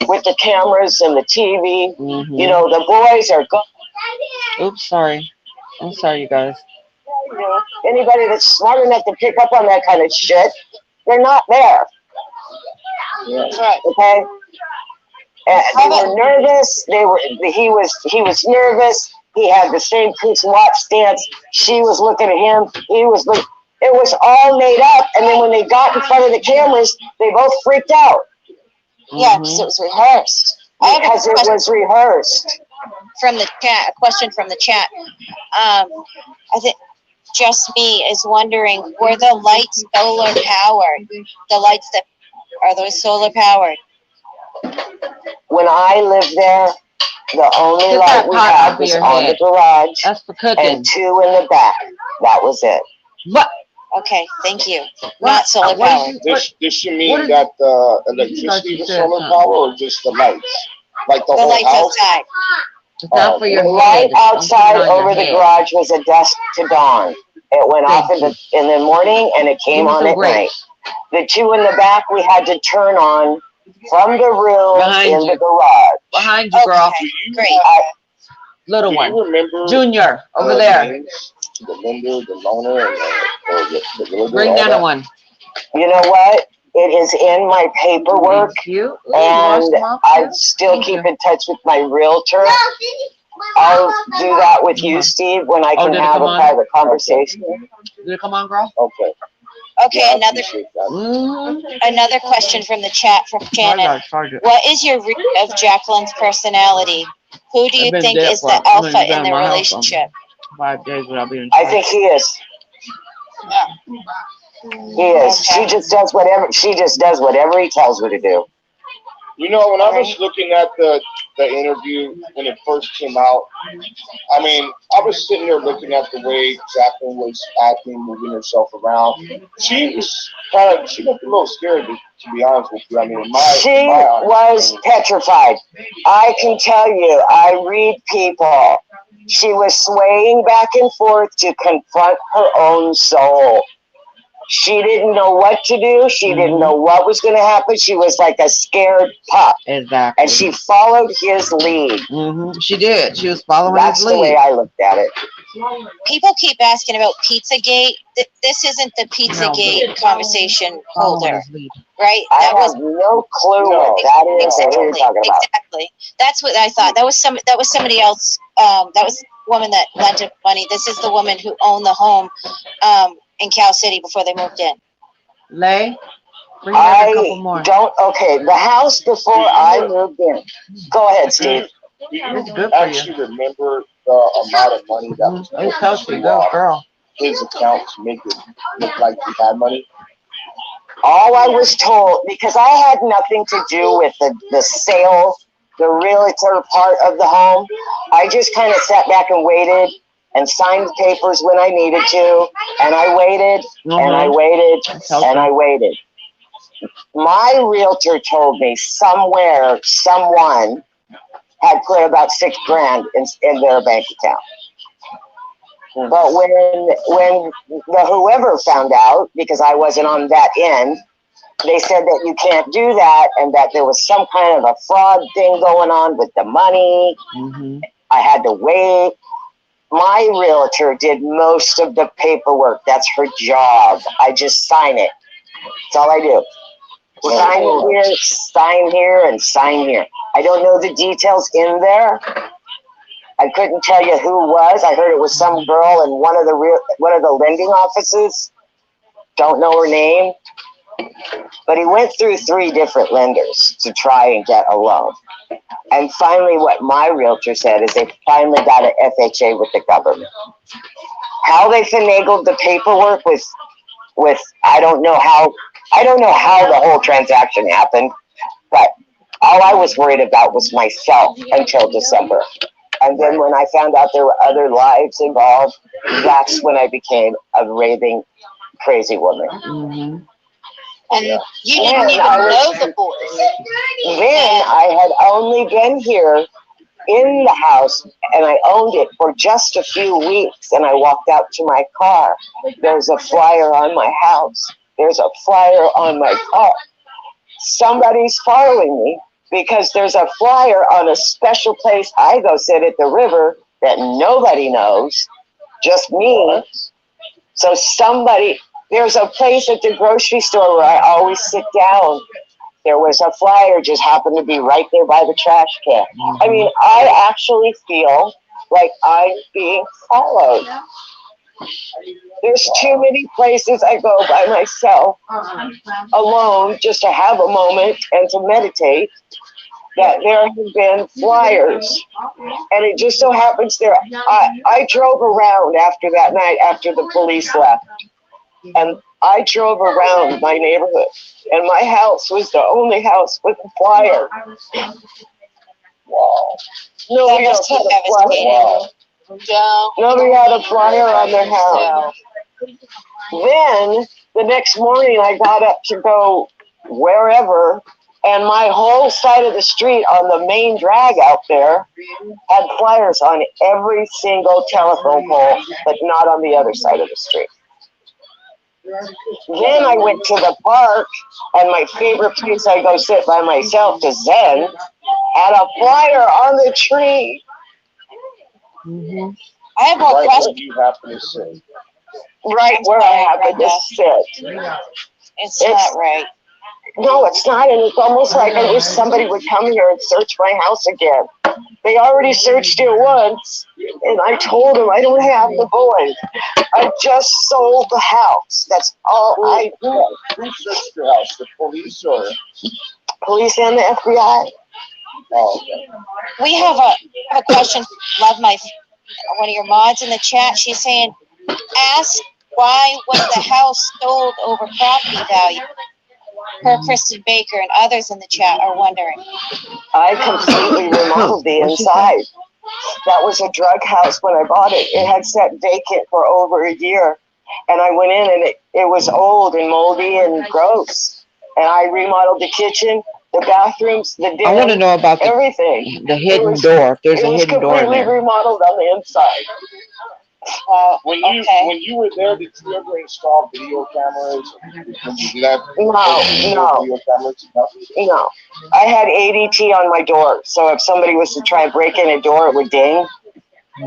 with the cameras and the TV, Mhm. you know, the boys are gone. Oops, sorry. I'm sorry, you guys. You know, anybody that's smart enough to pick up on that kind of shit, they're not there. that's right. Okay? They were nervous. He was nervous. He had the same Chris Watts stance. She was looking at him. He was looking. It was all made up. And then when they got in front of the cameras, they both freaked out Yeah, because it was rehearsed. I have because a it question was rehearsed. from the chat, a question from the chat. I think Just Me is wondering, were the lights solar powered? The lights that, are those solar powered? When I lived there, the only Get light that we pot had off of was your on the head. garage That's for cooking. and 2 in the back. That was it. What? Okay, thank you. What? Not solar What powered. did you- This should What mean is- that the thought electricity you was said solar something. power or just the lights? Like the The whole lights house? outside. It's not for The your head. light Don't put it outside on your over the head. garage was a dusk to dawn. It went off Thank in the morning and it came Give me on some at grapes. night. The 2 in the back we had to turn on from the room Behind in you. the garage. Behind you, girl. Okay, great. Little Do one. you remember Junior, over the there. names? The lender, the loaner, and the realtor, Bring all down that? a one. You know what? It is in my paperwork Thank you. Ooh, you and washed them off I too? still Thank keep you. in touch with my realtor. I'll do that with you, Mhm. Steve, when I Oh, can did it have come a on? private conversation. Did it come on, girl? Okay. Okay, Yeah, I another appreciate that. another question from the chat from Shannon. What is your read of Jacqueline's personality? Who do you I've been think dead is for- the I've been alpha in down the my house relationship? 5 days without being. I think he is. He is. She just does whatever he tells her to do. You know, when I was looking at the interview when it first came out, I mean, I was sitting there looking at the way Jacqueline was acting, moving herself around. She looked a little scared, to be honest with you. I mean, She was petrified. I can tell you, I read people. She was swaying back and forth to confront her own soul. She didn't know what to do. She didn't know what was going to happen. She was like a scared pup. Exactly. And she followed his lead. She did. She was following That's his the way lead. I looked at it. People keep asking about Pizzagate. This isn't the Pizzagate conversation Following holder, his lead. right? I That was have no clue what that is or what you're talking about. exactly. That's what I thought. That was somebody else. That was the woman that lent him money. This is the woman who owned the home in Cal City before they moved in. Lay. Bring down a couple more. Okay, the house before I moved in. Go ahead, Steve. Do you It's good for actually remember the amount of money that was It's healthy. put Good girl. his account to make it look like he had money? All I was told, because I had nothing to do with the sale, the realtor part of the home, I just kind of sat back and waited and signed papers when I needed to, and I waited, and I waited, and I waited. My realtor told me somewhere, someone had put about $6 grand in their bank account. But when the whoever found out, because I wasn't on that end, they said that you can't do that and that there was some kind of a fraud thing going on with the money. I had to wait. My realtor did most of the paperwork. That's her job. I just sign it. That's all I do. Sign here, and sign here. I don't know the details in there. I couldn't tell you who it was. I heard it was some girl in one of the lending offices. Don't know her name. But he went through 3 different lenders to try and get a loan. And finally, what my realtor said is they finally got an FHA with the government. How they finagled the paperwork with I don't know how the whole transaction happened, but all I was worried about was myself until December. And then when I found out there were other lives involved, that's when I became a raving crazy woman. Mm-hmm. And you didn't even know the boys. Then I had only been here in the house, and I owned it for just a few weeks, and I walked out to my car. There's a flyer on my house. There's a flyer on my car. Somebody's following me because there's a flyer on a special place I go sit at the river that nobody knows, just me. So there's a place at the grocery store where I always sit down. There was a flyer, just happened to be right there by the trash can. I mean, I actually feel like I'm being followed. There's too many places I go by myself, alone, just to have a moment and to meditate, that there have been flyers. And it just so happens I drove around after that night, after the police left. And I drove around my neighborhood, and my house was the only house with a flyer. Wow. Nobody else had a flyer. Nobody had a flyer on their house. Then, the next morning, I got up to go wherever, and my whole side of the street on the main drag out there had flyers on every single telephone pole, but not on the other side of the street. Then I went to the park, and my favorite place I go sit by myself, to Zen, had a flyer on the tree. Mm-hmm. I have more questions. You happen to sit. Right where I happen to sit. It's not right. No, it's not, and it's almost like I wish somebody would come here and search my house again. They already searched it once, and I told them I don't have the boys. I just sold the house. That's all I did. Who searched your house? The police or? Police and the FBI. Oh, okay. We have a question. Love one of your mods in the chat. She's saying, ask why was the house sold over property value? Her Kristen Baker and others in the chat are wondering. I completely remodeled the inside. That was a drug house when I bought it. It had sat vacant for over a year. And I went in, and it was old and moldy and gross. And I remodeled the kitchen, the bathrooms, the den, I want to know about everything. the hidden door. If there's a hidden door in It was completely there. remodeled on the inside. When you were there, did you ever install video cameras? When you did that? No. Video cameras? No. I had ADT on my door, so if somebody was to try and break in a door, it would ding.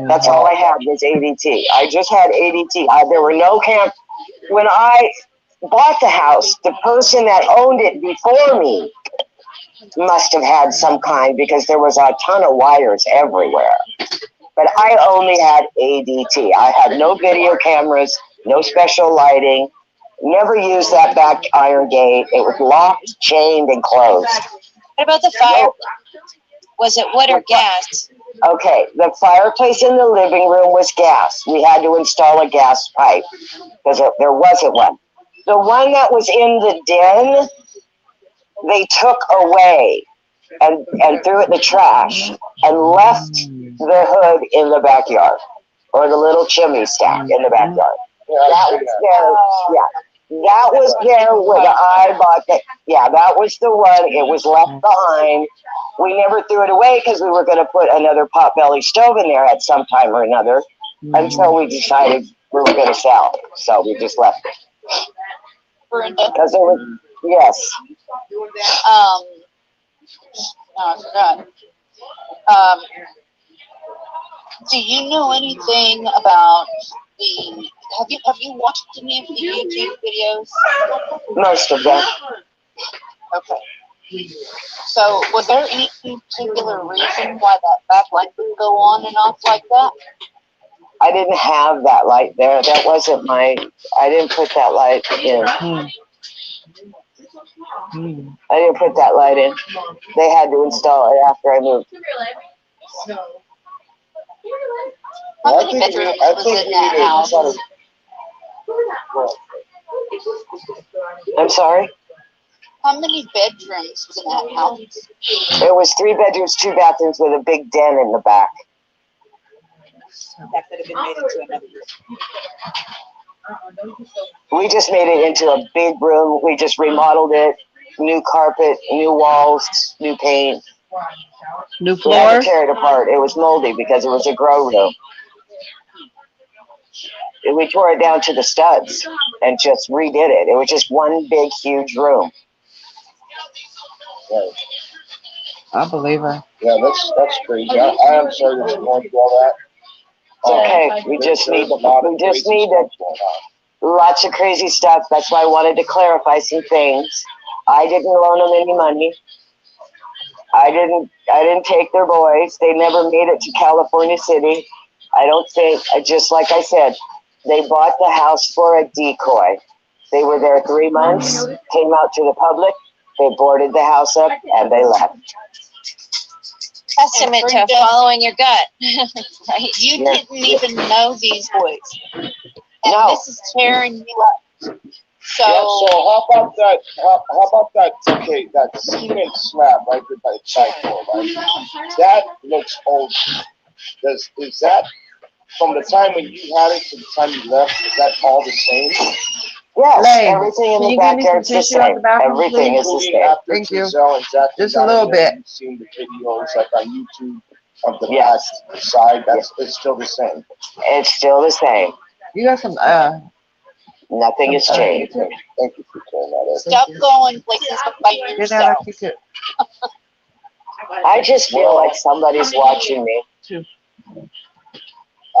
That's all I had was ADT. I just had ADT. There were no When I bought the house, the person that owned it before me must have had some kind, because there was a ton of wires everywhere. But I only had ADT. I had no video cameras, no special lighting, never used that back iron gate. It was locked, chained, and closed. What about the fire? Was it wood or gas? Okay, the fireplace in the living room was gas. We had to install a gas pipe because there wasn't one. The one that was in the den, they took away and threw it in the trash and left the hood in the backyard, or the little chimney stack in the backyard. That was there. Yeah, that was there when I bought that. Yeah, that was the one. It was left behind. We never threw it away because we were going to put another potbelly stove in there at some time or another, until we decided we were going to sell. So we just left it. Because it was, yes. I forgot. Do you know anything about have you watched any of the YouTube videos? Most of them. Okay. So was there any particular reason why that back light would go on and off like that? I didn't have that light there. That wasn't I didn't put that light in. I didn't put that light in. They had to install it after I moved. How many bedrooms was in that house? I'm sorry? How many bedrooms was in that house? It was 3 bedrooms, 2 bathrooms with a big den in the back. That could have been made into another room. We just made it into a big room. We just remodeled it. New carpet, new walls, new paint. New We had floors? to tear it apart. It was moldy because it was a grow room. And we tore it down to the studs and just redid it. It was just one big, huge room. Right. I believe her. Yeah, that's crazy. I am sorry that you're going through all that. It's okay. We just need lots of crazy stuff. That's why I wanted to clarify some things. I didn't loan them any money. I didn't take their boys. They never made it to California City. I don't think, just like I said, they bought the house for a decoy. They were there 3 months, came out to the public, they boarded the house up, and they left. Testament to following your gut. Right? You didn't even know these boys. And No. this is tearing you up. So, Yeah, so how about that? How about that? Okay, that cement slab right there by the side door, right? That looks old. Is that from the time when you had it to the time you left? Is that all the same? Yes, Lane, everything in can the you give me some backyard's the tissue out same. the bathroom, Everything is the Including same. after Thank you. Giselle and Jackie Just a got in little there, bit. You've seen the videos like on YouTube of the Yes. back side. It's still the same. It's still the same. You got some, Nothing has changed. Thank you for clearing that up. stop going places by get that yourself. out you could. I just feel like somebody's watching me.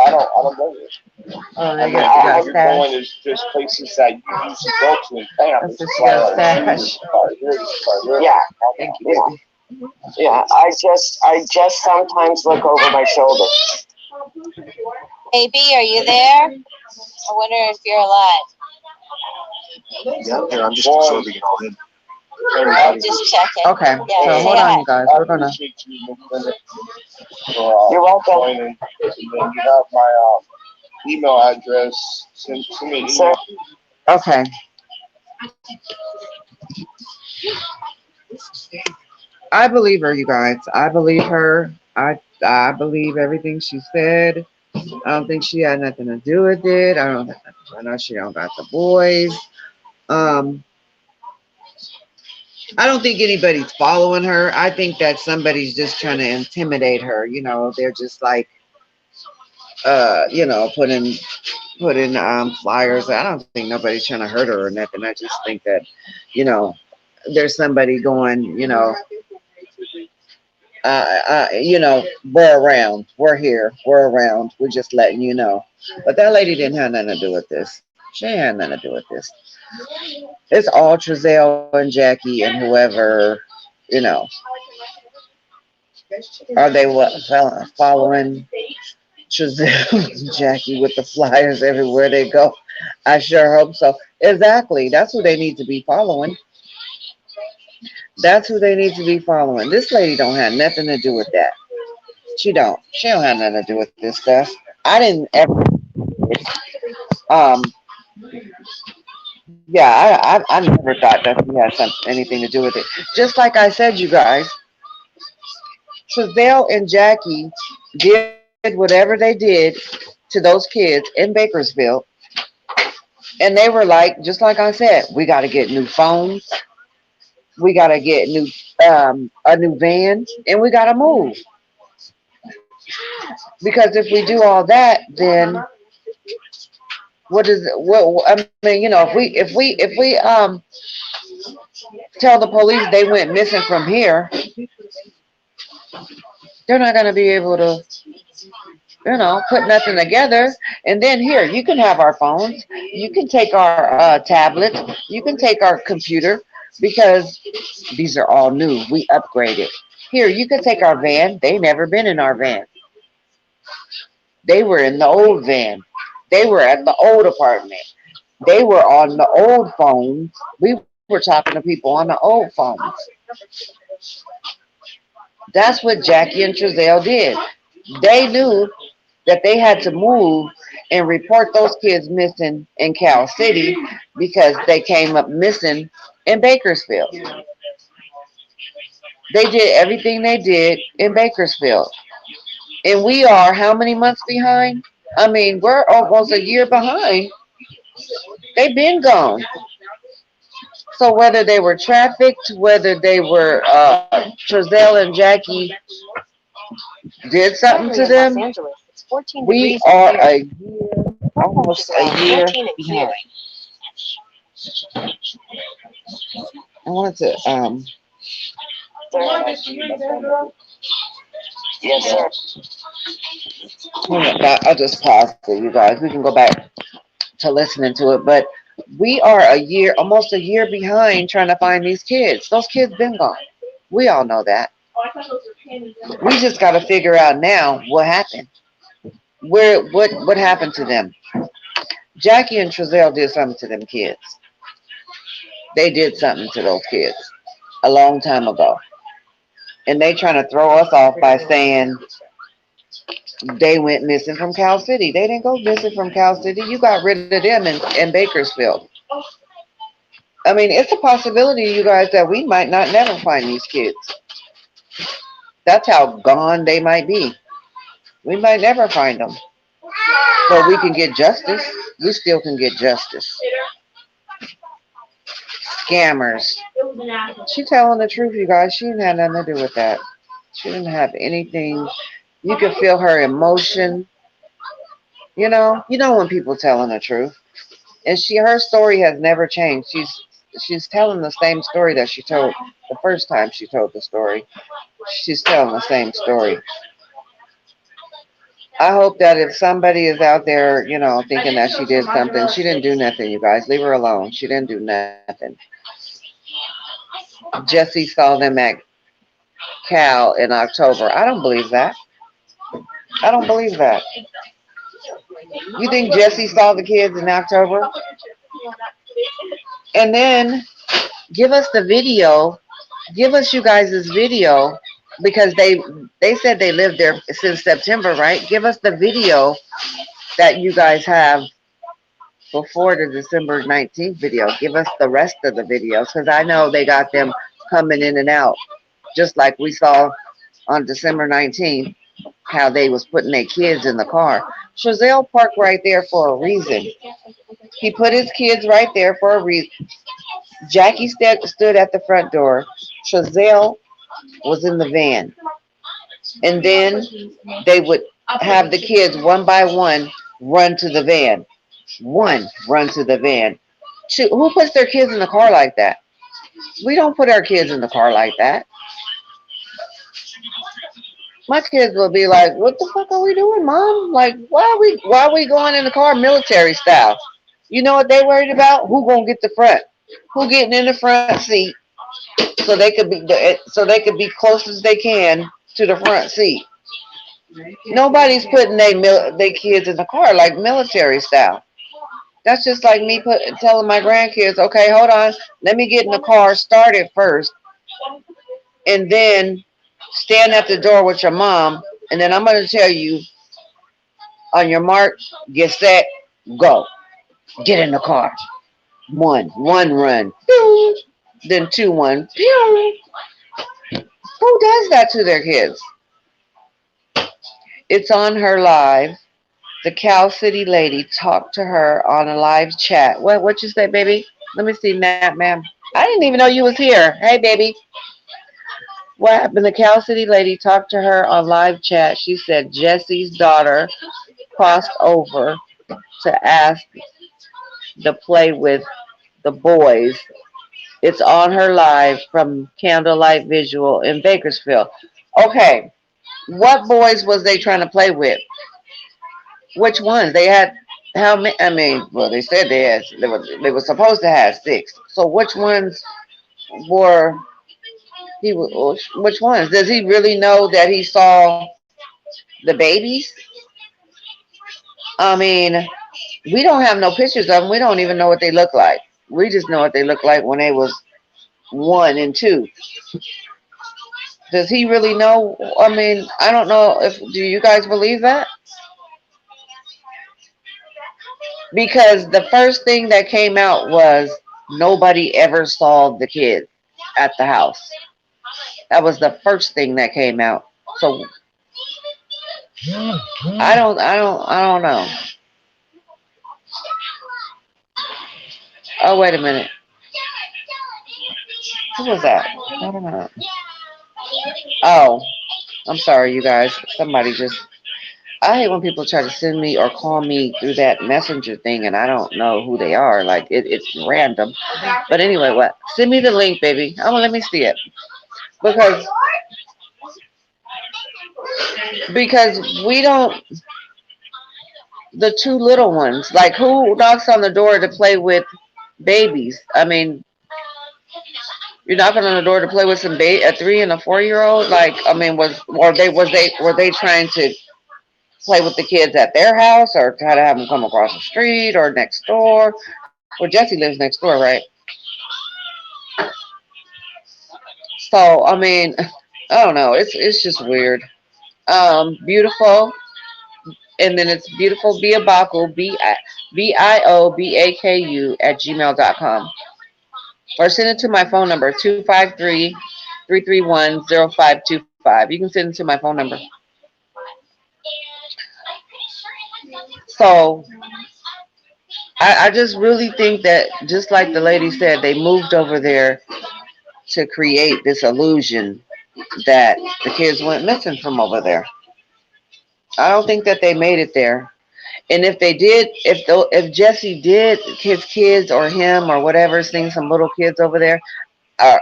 I don't know you. Oh, they I mean, got, all you got you're going stash. is just places that you usually go to and bam, That's it's just like, your oh, stash. this car here, this car there. Yeah, Thank you, baby. yeah. I just sometimes look over my shoulder. AB, are you there? I wonder if you're alive. Yeah, I'm just absorbing it all in. I'm just checking. Okay, Yeah, so say hold hi. on, you guys. I We're gonna, appreciate you, Linda, for, You're welcome. joining. And then you have my email address. Send me an Sir. email. okay. I believe her, you guys. I believe her. I believe everything she said. I don't think she had nothing to do with it. I know she don't got the boys. I don't think anybody's following her. I think that somebody's just trying to intimidate her. You know, they're just like, you know, putting flyers. I don't think nobody's trying to hurt her or nothing. I just think that, you know, there's somebody going, you know, we're around, we're here, we're around, we're just letting you know. But that lady didn't have nothing to do with this. She ain't had nothing to do with this. It's all Trezell and Jackie and whoever, you know. Are they following Trezell and Jackie with the flyers everywhere they go? I sure hope so. Exactly. That's who they need to be following. That's who they need to be following. This lady don't have nothing to do with that. She don't have nothing to do with this stuff. I didn't ever. Yeah, I never thought that she had anything to do with it. Just like I said, you guys, Trezell and Jackie did whatever they did to those kids in Bakersfield. And they were like, just like I said, we got to get new phones. We got to get a new van, and we got to move. Because if we do all that, then what I mean, you know, if we tell the police they went missing from here, they're not going to be able to, you know, put nothing together. And then here, you can have our phones, you can take our tablets, you can take our computer, because these are all new. We upgraded. Here, you can take our van. They never been in our van. They were in the old van. They were at the old apartment. They were on the old phones. We were talking to people on the old phones. That's what Jackie and Trezelle did. They knew that they had to move and report those kids missing in Cal City because they came up missing in Bakersfield. They did everything they did in Bakersfield. And we are how many months behind? I mean, we're almost a year behind. They've been gone. So whether they were trafficked, whether they were Trezelle and Jackie did something to them, It's 14 we degrees are in here. a year, almost a year 14 in here. behind. I wanted to Yes, sir. hold on, I'll just pause it, you guys. We can go back to listening to it, but we are a year, almost a year behind trying to find these kids. Those kids been gone. We all know that. We just got to figure out now what happened. What happened to them? Jackie and Trezelle did something to them kids. They did something to those kids a long time ago. And they trying to throw us off by saying they went missing from Cal City. They didn't go missing from Cal City. You got rid of them in Bakersfield. I mean, it's a possibility, you guys, that we might not never find these kids. That's how gone they might be. We might never find them. But we can get justice. We still can get justice. Scammers. She telling the truth, you guys. She didn't have nothing to do with that. She didn't have anything. You can feel her emotion. You know when people telling the truth. And her story has never changed. She's telling the same story that she told the first time she told the story. She's telling the same story. I hope that if somebody is out there, thinking that she did something, she didn't do nothing, you guys. Leave her alone. She didn't do nothing. Jesse saw them at Cal in October. I don't believe that. I don't believe that. You think Jesse saw the kids in October? And then give us the video. Give us you guys' video, because they said they lived there since September, right? Give us the video that you guys have before the December 19th video. Give us the rest of the videos, because I know they got them coming in and out, just like we saw on December 19th, how they was putting their kids in the car. Trezelle parked right there for a reason. He put his kids right there for a reason. Jackie stood at the front door. Trezelle was in the van. And then they would have the kids one by one run to the van. One, run to the van. Two, who puts their kids in the car like that? We don't put our kids in the car like that. My kids will be like, what the fuck are we doing, Mom? Like, why are we going in the car military style? You know what they worried about? Who gonna get the front? Who getting in the front seat so they could be close as they can to the front seat. Nobody's putting their kids in the car like military style. That's just like me telling my grandkids, okay, hold on, let me get in the car, start it first, and then stand at the door with your mom, and then I'm going to tell you, on your mark, get set, go. Get in the car. One run. Pew. Then 2, 1. Pew. Who does that to their kids? It's on her live. The Cal City lady talked to her on a live chat. What you say, baby? Let me see, ma'am. I didn't even know you was here. Hey, baby. What happened? The Cal City lady talked to her on live chat. She said Jesse's daughter crossed over to ask to play with the boys. It's on her live from Candlelight Visual in Bakersfield. Okay, what boys was they trying to play with? Which ones? They had how many? I mean, well, they said they were supposed to have 6. So which ones were which ones? Does he really know that he saw the babies? I mean, we don't have no pictures of them. We don't even know what they look like. We just know what they look like when they was 1 and 2. Does he really know? I mean, I don't know if, do you guys believe that? Because the first thing that came out was nobody ever saw the kids at the house. That was the first thing that came out. So I don't know. Oh, wait a minute. Who was that? I don't know. Oh, I'm sorry, you guys. Somebody just, I hate when people try to send me or call me through that messenger thing and I don't know who they are. Like, it's random. But anyway, what? Send me the link, baby. Oh, well, let me see it. Because we don't, the 2 little ones, like, who knocks on the door to play with babies? I mean, you're knocking on the door to play with some a 3 and a 4-year-old. Like, I mean, were they trying to play with the kids at their house, or try to have them come across the street or next door? Well, Jesse lives next door, right? So, I mean, I don't know. It's just weird. Beautiful, and then it's beautiful Biobaku, BIOBAKU @gmail.com. Or send it to my phone number, 253-331-0525. You can send it to my phone number. So I just really think that, just like the lady said, they moved over there to create this illusion that the kids went missing from over there. I don't think that they made it there. And if they did, if Jesse did, his kids or him or whatever, seeing some little kids over there,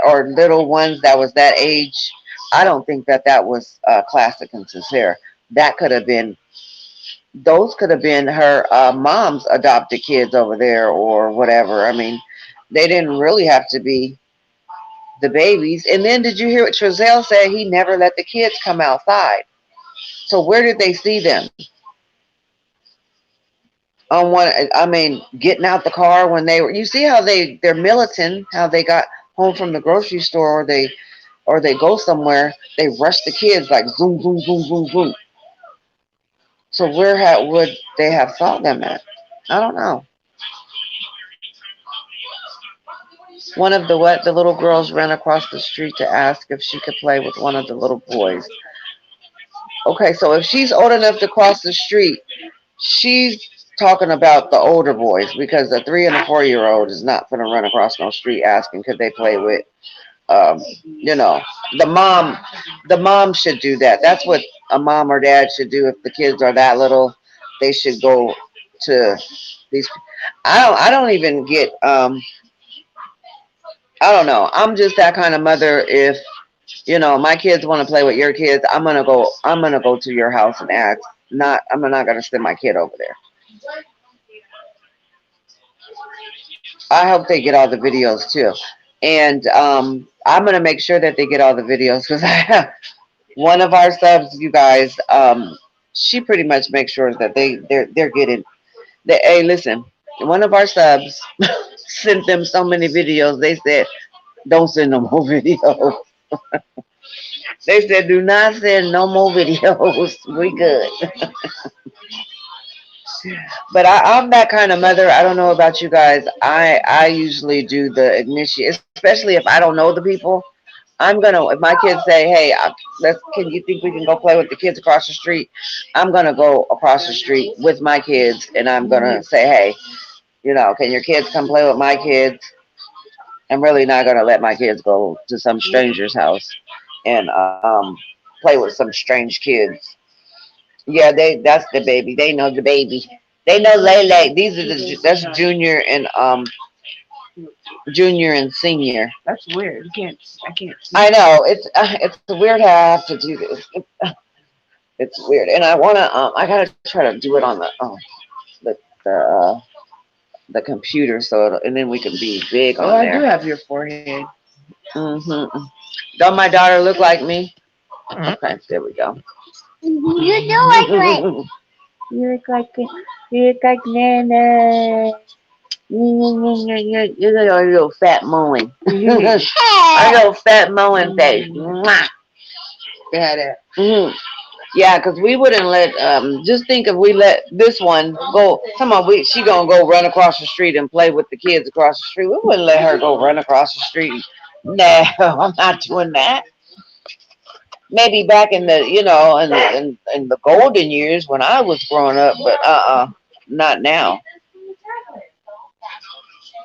or little ones that was that age, I don't think that was Classic and Sincere. That could have been, those could have been her mom's adopted kids over there or whatever. I mean, they didn't really have to be the babies. And then did you hear what Trezell said? He never let the kids come outside. So where did they see them? Getting out the car when they were, you see how they're militant, how they got home from the grocery store, or they go somewhere, they rush the kids like zoom, zoom, zoom, zoom, zoom. So where would they have saw them at? I don't know. One of the little girls ran across the street to ask if she could play with one of the little boys. Okay, so if she's old enough to cross the street, she's talking about the older boys, because the 3 and the 4-year-old is not going to run across no street asking could they play with, the mom. The mom should do that. That's what a mom or dad should do. If the kids are that little, they should go to these. I don't even get. I don't know. I'm just that kind of mother. If my kids want to play with your kids, I'm gonna go to your house and ask. I'm not gonna send my kid over there. I hope they get all the videos too, and I'm gonna make sure that they get all the videos, because I have one of our subs, you guys. She pretty much makes sure that they're getting. Hey, listen, one of our subs sent them so many videos. They said, "Don't send no more videos." They said, "Do not send no more videos. We good." But I'm that kind of mother. I don't know about you guys. I usually do the initiate, especially if I don't know the people. If my kids say, "Hey, can you think we can go play with the kids across the street?" I'm gonna go across the street with my kids, and I'm gonna say, "Hey, can your kids come play with my kids?" I'm really not gonna let my kids go to some stranger's house and play with some strange kids. Yeah, that's the baby. They know the baby. They know Lele. That's junior and senior. That's weird. I can't see. I know it's weird how I have to do this. It's weird, and I gotta try to do it on the computer, and then we can be big on there. I do have your forehead. Mm-hmm. Don't my daughter look like me? Okay, there we go. You do look like. You look like Nana. You got a little fat mowing. A little fat mowing face. Mwah. Yeah, that. Mhm. Yeah, because we wouldn't let. Just think if we let this one go. Come on, she gonna go run across the street and play with the kids across the street. We wouldn't let her go run across the street. No, I'm not doing that. Maybe back in the, in the golden years when I was growing up, but not now.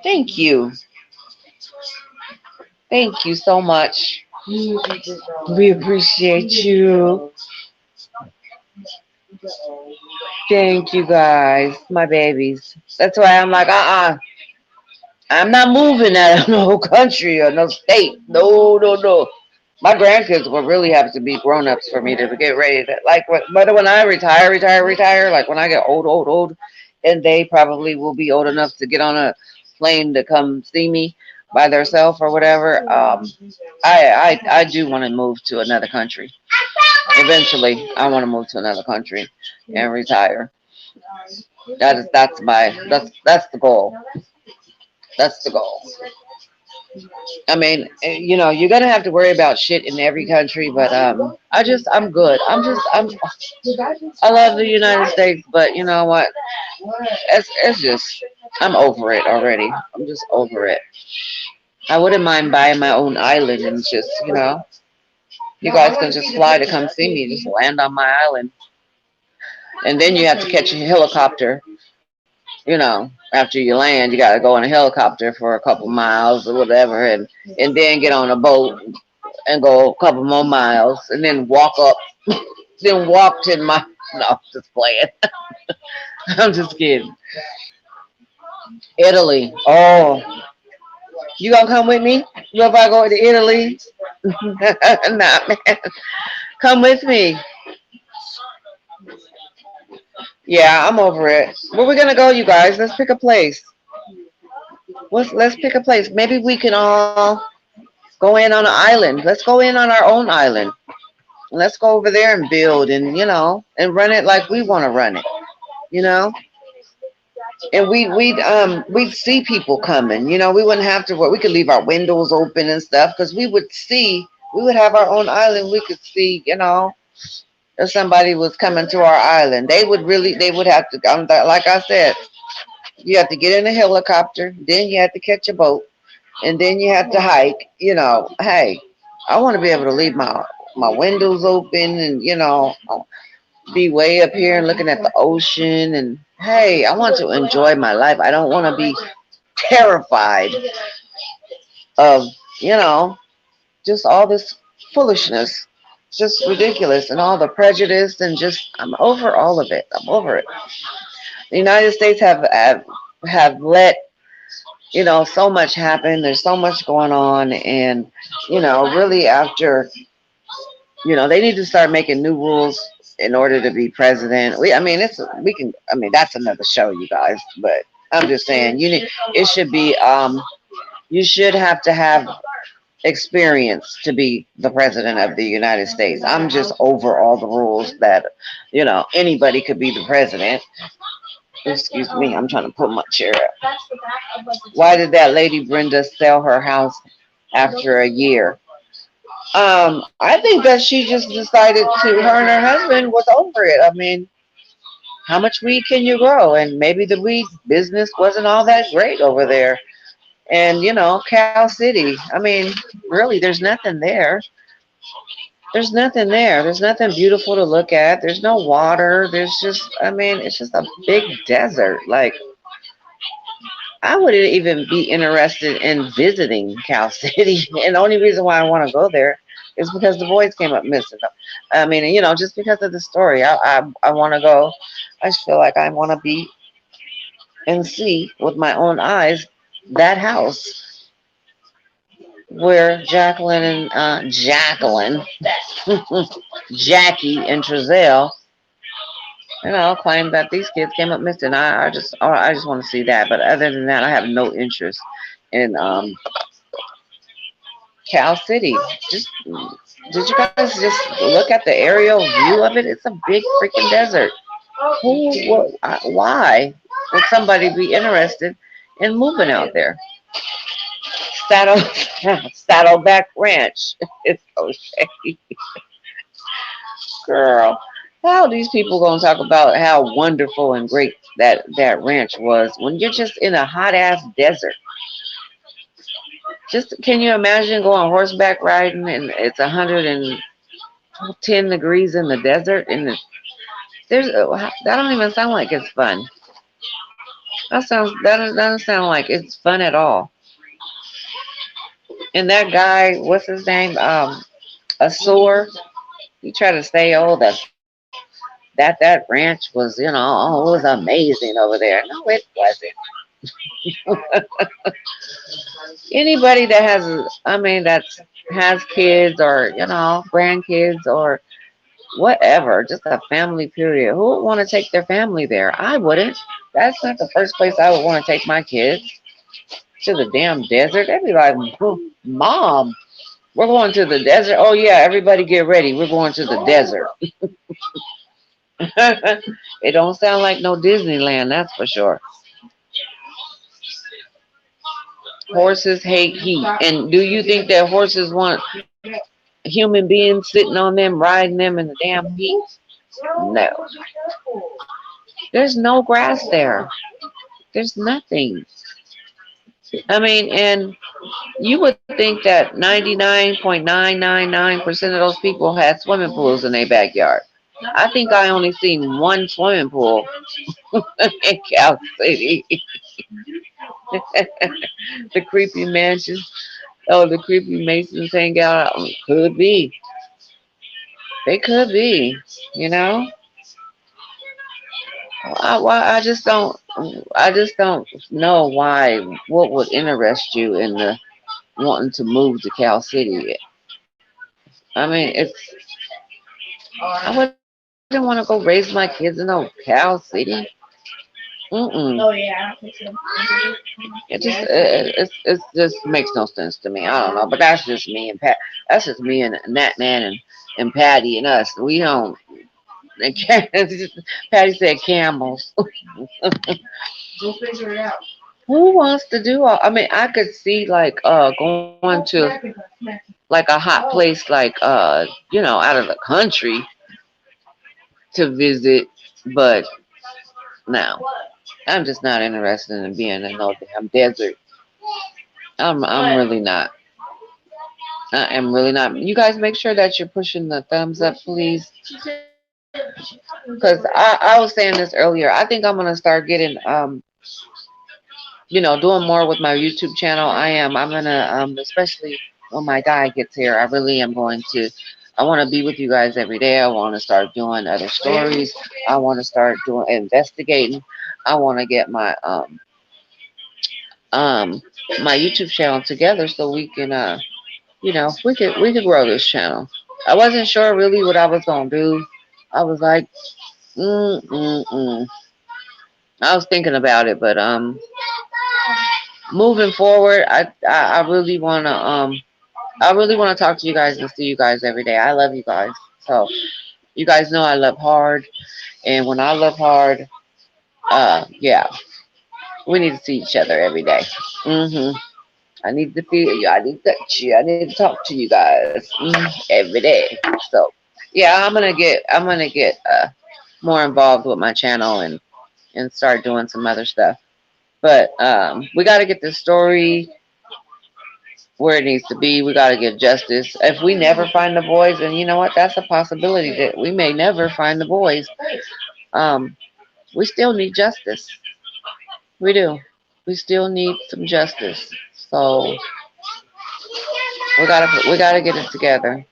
Thank you. Thank you so much. We appreciate you. Thank you guys, my babies. That's why I'm like, I'm not moving out of no country or no state. No, no, no. My grandkids will really have to be grown-ups for me to get ready to, like, whether when I retire, like when I get old, and they probably will be old enough to get on a plane to come see me by themselves or whatever. I do want to move to another country. Eventually, I want to move to another country and retire. That's the goal. That's the goal. I mean, you're gonna have to worry about shit in every country, but I'm good. I love the United States, but you know what? It's just, I'm over it already. I'm just over it. I wouldn't mind buying my own island and just, you guys can just fly to come see me, just land on my island, and then you have to catch a helicopter. After you land, you got to go on a helicopter for a couple miles or whatever, and then get on a boat and go a couple more miles, and then walk up, then walk to my. No, just playing. I'm just kidding. Italy. Oh, you gonna come with me? If I go to Italy? Nah, man. Come with me. Yeah, I'm over it. Where we gonna go, you guys? Let's pick a place. Let's pick a place. Maybe we can all go in on an island. Let's go in on our own island. Let's go over there and build and and run it like we want to run it. You know? And we'd see people coming. We wouldn't have to work. We could leave our windows open and stuff because we would have our own island. We could see, if somebody was coming to our island. They would have to, like I said, you have to get in a helicopter, then you have to catch a boat, and then you have to hike. Hey, I want to be able to leave my windows open and, be way up here and looking at the ocean. And hey, I want to enjoy my life. I don't want to be terrified of, just all this foolishness. It's just ridiculous, and all the prejudice, and just, I'm over all of it. I'm over it. The United States have let, so much happen. There's so much going on, and, really after, they need to start making new rules in order to be president. That's another show, you guys, but I'm just saying, it should be, you should have to have experience to be the president of the United States. I'm just over all the rules that, anybody could be the president. Excuse me, I'm trying to pull my chair up. Why did that lady Brenda sell her house after a year? I think that she just decided her and her husband was over it. I mean, how much weed can you grow? And maybe the weed business wasn't all that great over there. And, Cal City, I mean, really, there's nothing there. There's nothing there. There's nothing beautiful to look at. There's no water. It's just a big desert. Like, I wouldn't even be interested in visiting Cal City. And the only reason why I want to go there is because the boys came up missing. I mean, just because of the story. I want to go. I just feel like I want to be and see with my own eyes that house where Jackie and Trezell, claim that these kids came up missing. I just want to see that. But other than that, I have no interest in Cal City. Just did you guys just look at the aerial view of it? It's a big freaking desert. Why would somebody be interested in moving out there? Saddle, Saddleback Ranch. It's so shady. Girl, how these people gonna talk about how wonderful and great that ranch was when you're just in a hot ass desert? Just can you imagine going horseback riding and it's 110 degrees in the desert and that don't even sound like it's fun. That doesn't sound like it's fun at all. And that guy, what's his name? Asur. He tried to say, oh, that ranch was, it was amazing over there. No, it wasn't. Anybody that has kids or, grandkids or whatever, just a family period, who would want to take their family there? I wouldn't. That's not the first place I would want to take my kids, to the damn desert. They'd be like, Mom, we're going to the desert. Oh yeah, everybody get ready. We're going to the desert. It don't sound like no Disneyland, that's for sure. Horses hate heat. And do you think that horses want human beings sitting on them, riding them in the damn heat? No. There's no grass there. There's nothing. And you would think that 99.999% of those people had swimming pools in their backyard. I think I only seen one swimming pool in Cal City. The creepy mansions. Oh, the creepy Masons hang out. Could be. They could be, I just don't know why. What would interest you in the wanting to move to Cal City? I wouldn't want to go raise my kids in Cal City. Oh yeah. It just makes no sense to me. I don't know, but that's just me and Pat. That's just me and that man and Patty and us. We don't. Patty said camels. We'll figure it out. Who wants to do all? I could see like going to like a hot place like out of the country to visit, but no, I'm just not interested in being in no damn desert. I'm really not. I am really not. You guys make sure that you're pushing the thumbs up, please. Because I was saying this earlier. I think I'm gonna start getting doing more with my YouTube channel. I'm gonna especially when my guy gets here, I really am going to. I want to be with you guys every day. I want to start doing other stories. I want to start doing investigating. I want to get my my YouTube channel together so we can we could grow this channel. I wasn't sure really what I was gonna do. I was like, I was thinking about it, but moving forward, I really wanna talk to you guys and see you guys every day. I love you guys. So you guys know I love hard, and when I love hard, yeah, we need to see each other every day. I need to feel you. I need to touch you. I need to talk to you guys every day. So yeah, I'm gonna get more involved with my channel and start doing some other stuff. But we got to get this story where it needs to be. We got to get justice. If we never find the boys, and you know what, that's a possibility that we may never find the boys. We still need justice. We do. We still need some justice. So we gotta get it together.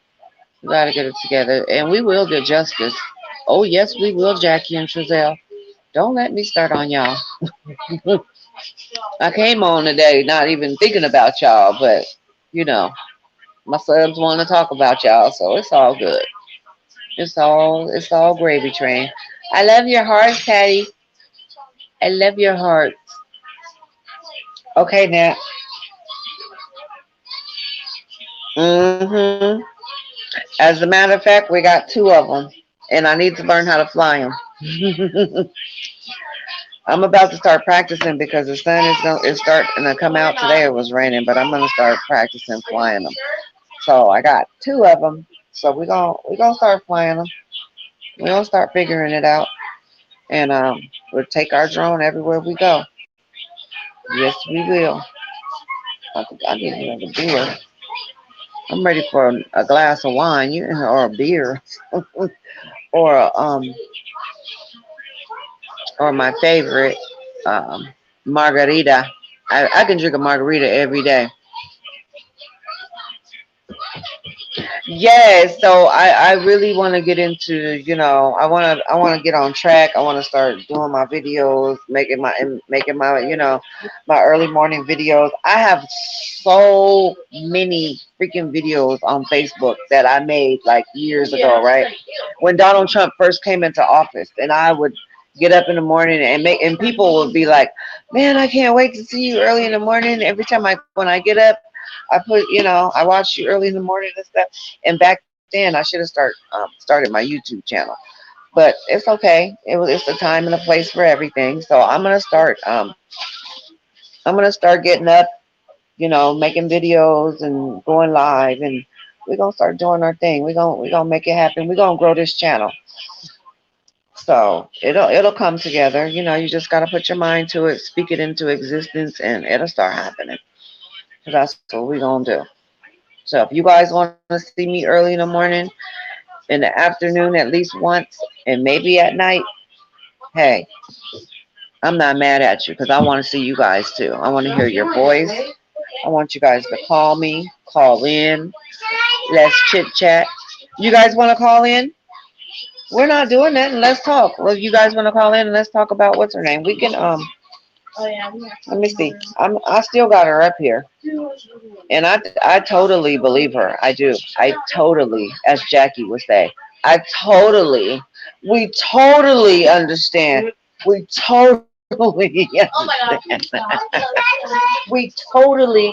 We gotta get it together, and we will get justice. Oh yes, we will, Jackie and Trezelle. Don't let me start on y'all. I came on today not even thinking about y'all, but my subs want to talk about y'all, so it's all good. It's all gravy train. I love your heart, Patty. I love your heart. Okay, Nat. Mm-hmm. As a matter of fact, we got 2 of them, and I need to learn how to fly them. I'm about to start practicing because the sun is starting to come out today. It was raining, but I'm gonna start practicing flying them. So I got 2 of them. So we gonna start flying them. We're gonna start figuring it out, and we'll take our drone everywhere we go. Yes, we will. I need another beer. I'm ready for a glass of wine, or a beer, or or my favorite, margarita. I can drink a margarita every day. Yes, so I really want to get into, I want to get on track. I want to start doing my videos, making my my early morning videos. I have so many freaking videos on Facebook that I made like years ago, right? When Donald Trump first came into office, and I would get up in the morning and people would be like, "Man, I can't wait to see you early in the morning." Every time when I get up, I put, I watch you early in the morning and stuff. And back then, I should have started my YouTube channel, but it's okay. It's the time and a place for everything. So I'm gonna start getting up, making videos and going live, and we're gonna start doing our thing. We're gonna make it happen. We're gonna grow this channel. So it'll come together. You just gotta put your mind to it, speak it into existence, and it'll start happening. That's what we're gonna do. So if you guys want to see me early in the morning, in the afternoon at least once, and maybe at night, hey, I'm not mad at you because I want to see you guys too. I want to hear your voice. I want you guys to call me, call in. Let's chit chat. You guys want to call in? We're not doing that. Let's talk. Well, if you guys want to call in and let's talk about what's her name. We can let me see. I still got her up here. And I totally believe her. I do. I totally, as Jackie would say, we totally understand. We totally understand. We totally,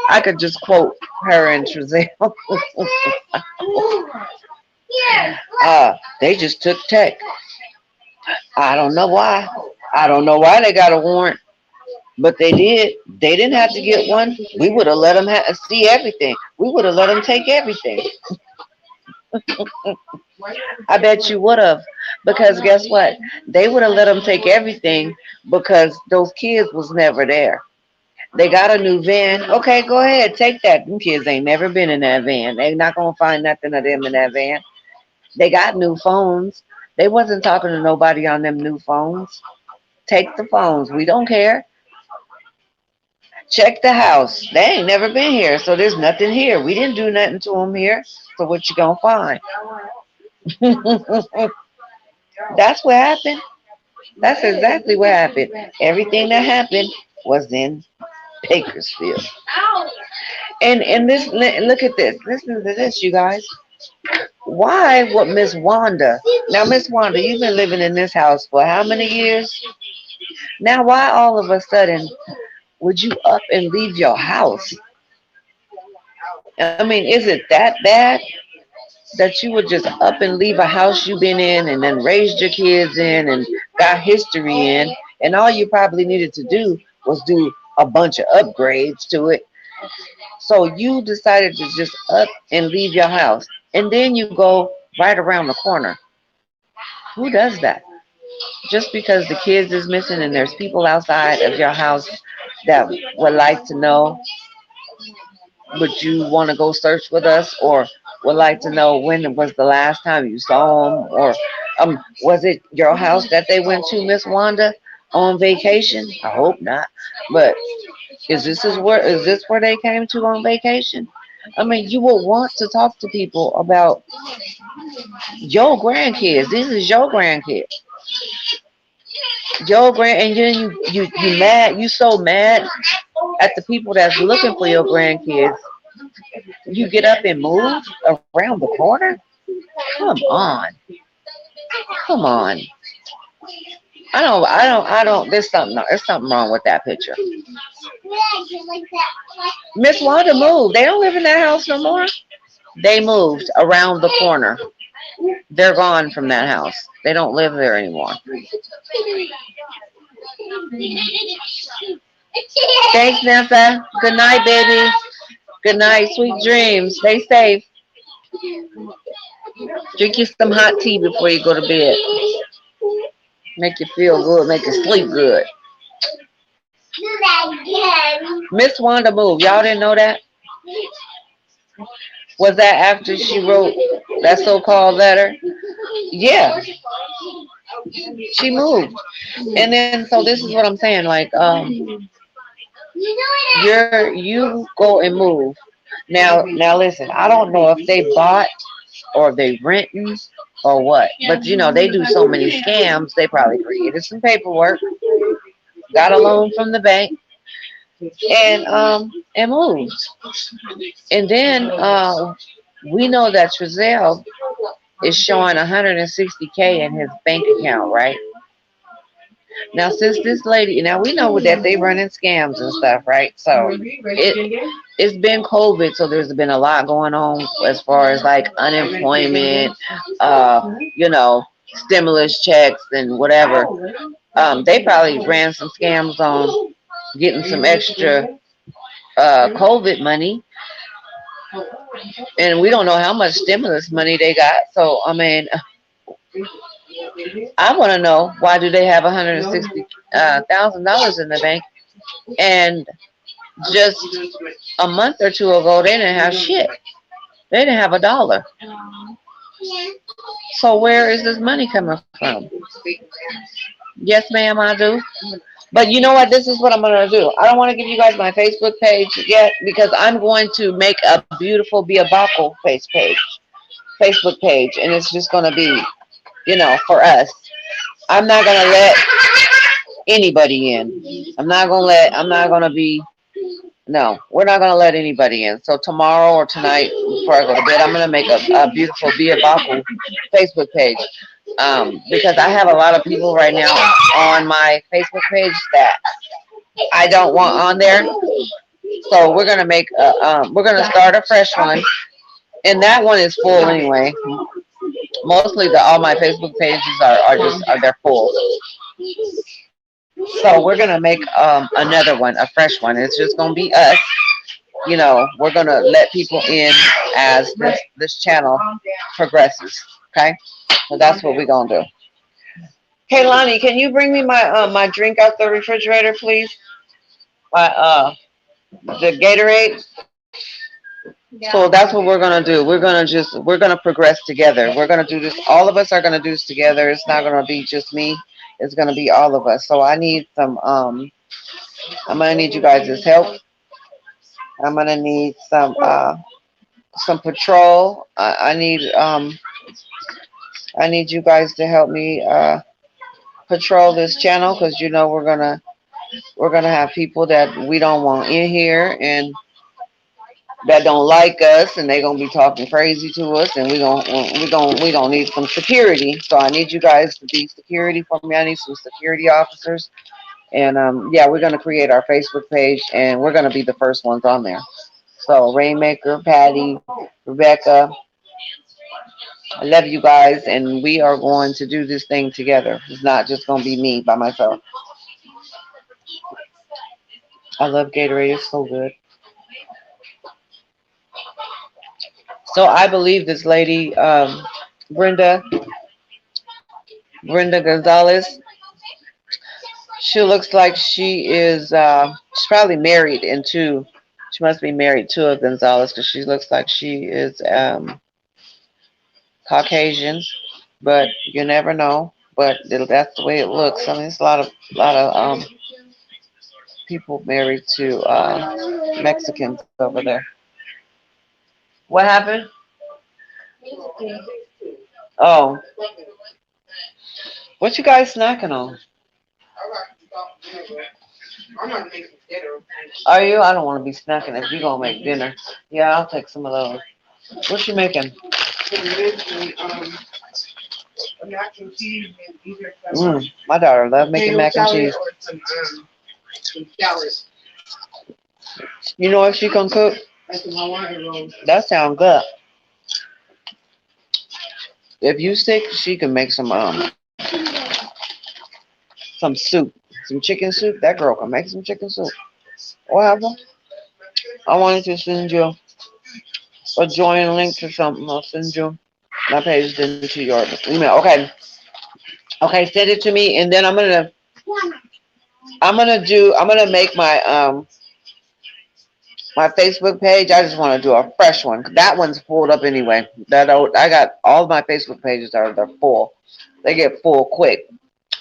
I could just quote her and Trezelle. They just took tech. I don't know why. I don't know why they got a warrant. But they did. They didn't have to get one. We would have let them see everything. We would have let them take everything. I bet you would have. Because guess what? They would have let them take everything because those kids was never there. They got a new van. Okay, go ahead. Take that. Them kids ain't never been in that van. They not going to find nothing of them in that van. They got new phones. They wasn't talking to nobody on them new phones. Take the phones. We don't care. Check the house. They ain't never been here, so there's nothing here. We didn't do nothing to them here. So what you gonna find? That's what happened. That's exactly what happened. Everything that happened was in Bakersfield. And this, look at this. Listen to this, you guys. Why would Miss Wanda? Now, Miss Wanda, you've been living in this house for how many years? Now, why all of a sudden would you up and leave your house? I mean, is it that bad that you would just up and leave a house you've been in and then raised your kids in and got history in, and all you probably needed to do was do a bunch of upgrades to it? So you decided to just up and leave your house, and then you go right around the corner. Who does that? Just because the kids is missing and there's people outside of your house that would like to know, would you want to go search with us, or would like to know when was the last time you saw them, or was it your house that they went to, Miss Wanda, on vacation? I hope not. But is this where they came to on vacation? I mean, you would want to talk to people about your grandkids. This is your grandkids. And then you mad. You so mad at the people that's looking for your grandkids. You get up and move around the corner. Come on. I don't. There's something wrong with that picture. Miss Wanda moved. They don't live in that house no more. They moved around the corner. They're gone from that house. They don't live there anymore. Thanks, Nessa. Good night, baby. Good night. Sweet dreams. Stay safe. Drink you some hot tea before you go to bed. Make you feel good. Make you sleep good. Miss Wanda moved. Y'all didn't know that? Was that after she wrote that so-called letter? Yeah, she moved. And then, so this is what I'm saying. Like, you go and move. Now listen. I don't know if they bought or they renting or what. But you know, they do so many scams. They probably created some paperwork, got a loan from the bank, and moved. And then we know that Trezell is showing 160K in his bank account, right? Now, since this lady, now we know that they running scams and stuff, right? So it's been COVID, so there's been a lot going on as far as like unemployment, you know, stimulus checks and whatever. They probably ran some scams on getting some extra COVID money, and we don't know how much stimulus money they got. So I mean, I want to know, why do they have $160,000 in the bank, and just a month or two ago they didn't have shit. They didn't have $1. So where is this money coming from? Yes, ma'am, I do. But you know what? This is what I'm going to do. I don't want to give you guys my Facebook page yet, because I'm going to make a beautiful Biabako Facebook page, and it's just going to be, you know, for us. I'm not going to let anybody in. We're not going to let anybody in. So tomorrow or tonight, before I go to bed, I'm going to make a beautiful Biabako Facebook page. Because I have a lot of people right now on my Facebook page that I don't want on there. So we're going to we're going to start a fresh one. And that one is full anyway. Mostly all my Facebook pages they're full. So we're gonna make another one, a fresh one. It's just gonna be us. You know, we're gonna let people in as this channel progresses. Okay, so that's what we're gonna do. Hey, Lonnie, can you bring me my drink out the refrigerator, please? The Gatorade. So that's what we're gonna do. We're gonna progress together. We're gonna do this. All of us are gonna do this together. It's not gonna be just me. It's gonna be all of us. So I need some. I'm gonna need you guys' help. I'm gonna need some patrol. I need you guys to help me patrol this channel, because you know we're gonna have people that we don't want in here and that don't like us, and they're gonna be talking crazy to us, and we gonna need some security. So I need you guys to be security for me. I need some security officers, and yeah, we're gonna create our Facebook page, and we're gonna be the first ones on there. So Rainmaker, Patty, Rebecca, I love you guys, and we are going to do this thing together. It's not just gonna be me by myself. I love Gatorade. It's so good. So I believe this lady, Brenda Gonzalez, she looks like she is, she's probably married she must be married to a Gonzalez, because she looks like she is Caucasian, but you never know. But that's the way it looks. I mean, it's a lot of people married to Mexicans over there. What happened? Oh. What you guys snacking on? Are you? I don't want to be snacking if you're going to make dinner. Yeah, I'll take some of those. What you making? mac and cheese and either My daughter loves making mac and cheese. or some salad, You know if she can cook? like some Hawaiian rolls. That sounds good. If you sick, she can make some soup, some chicken soup. That girl can make some chicken soup. Whatever. I wanted to send you a join link to something. I'll send you my page into your email. Okay. Okay, send it to me, and then I'm gonna make my my Facebook page. I just want to do a fresh one. That one's pulled up anyway. I got all of my Facebook pages they're full. They get full quick.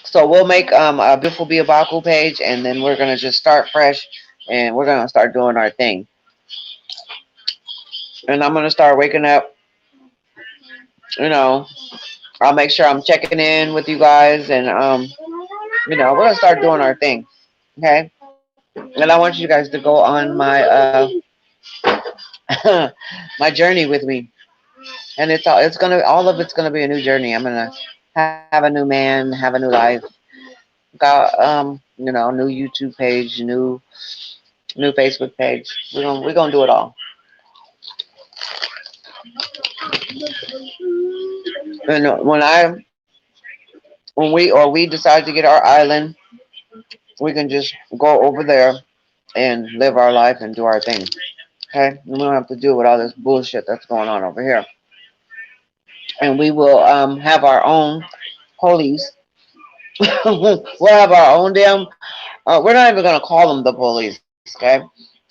So we'll make a Beautiful Biabaku page, and then we're gonna just start fresh, and we're gonna start doing our thing. And I'm gonna start waking up. You know, I'll make sure I'm checking in with you guys, and you know, we're gonna start doing our thing. Okay. And I want you guys to go on my my journey with me, and all of it's gonna be a new journey. I'm gonna have a new man, have a new life, got you know, new YouTube page, new Facebook page. We're gonna do it all. And when we decide to get our island, we can just go over there and live our life and do our thing. Okay? We don't have to deal with all this bullshit that's going on over here. And we will have our own police. We'll have our own damn we're not even gonna call them the police, okay?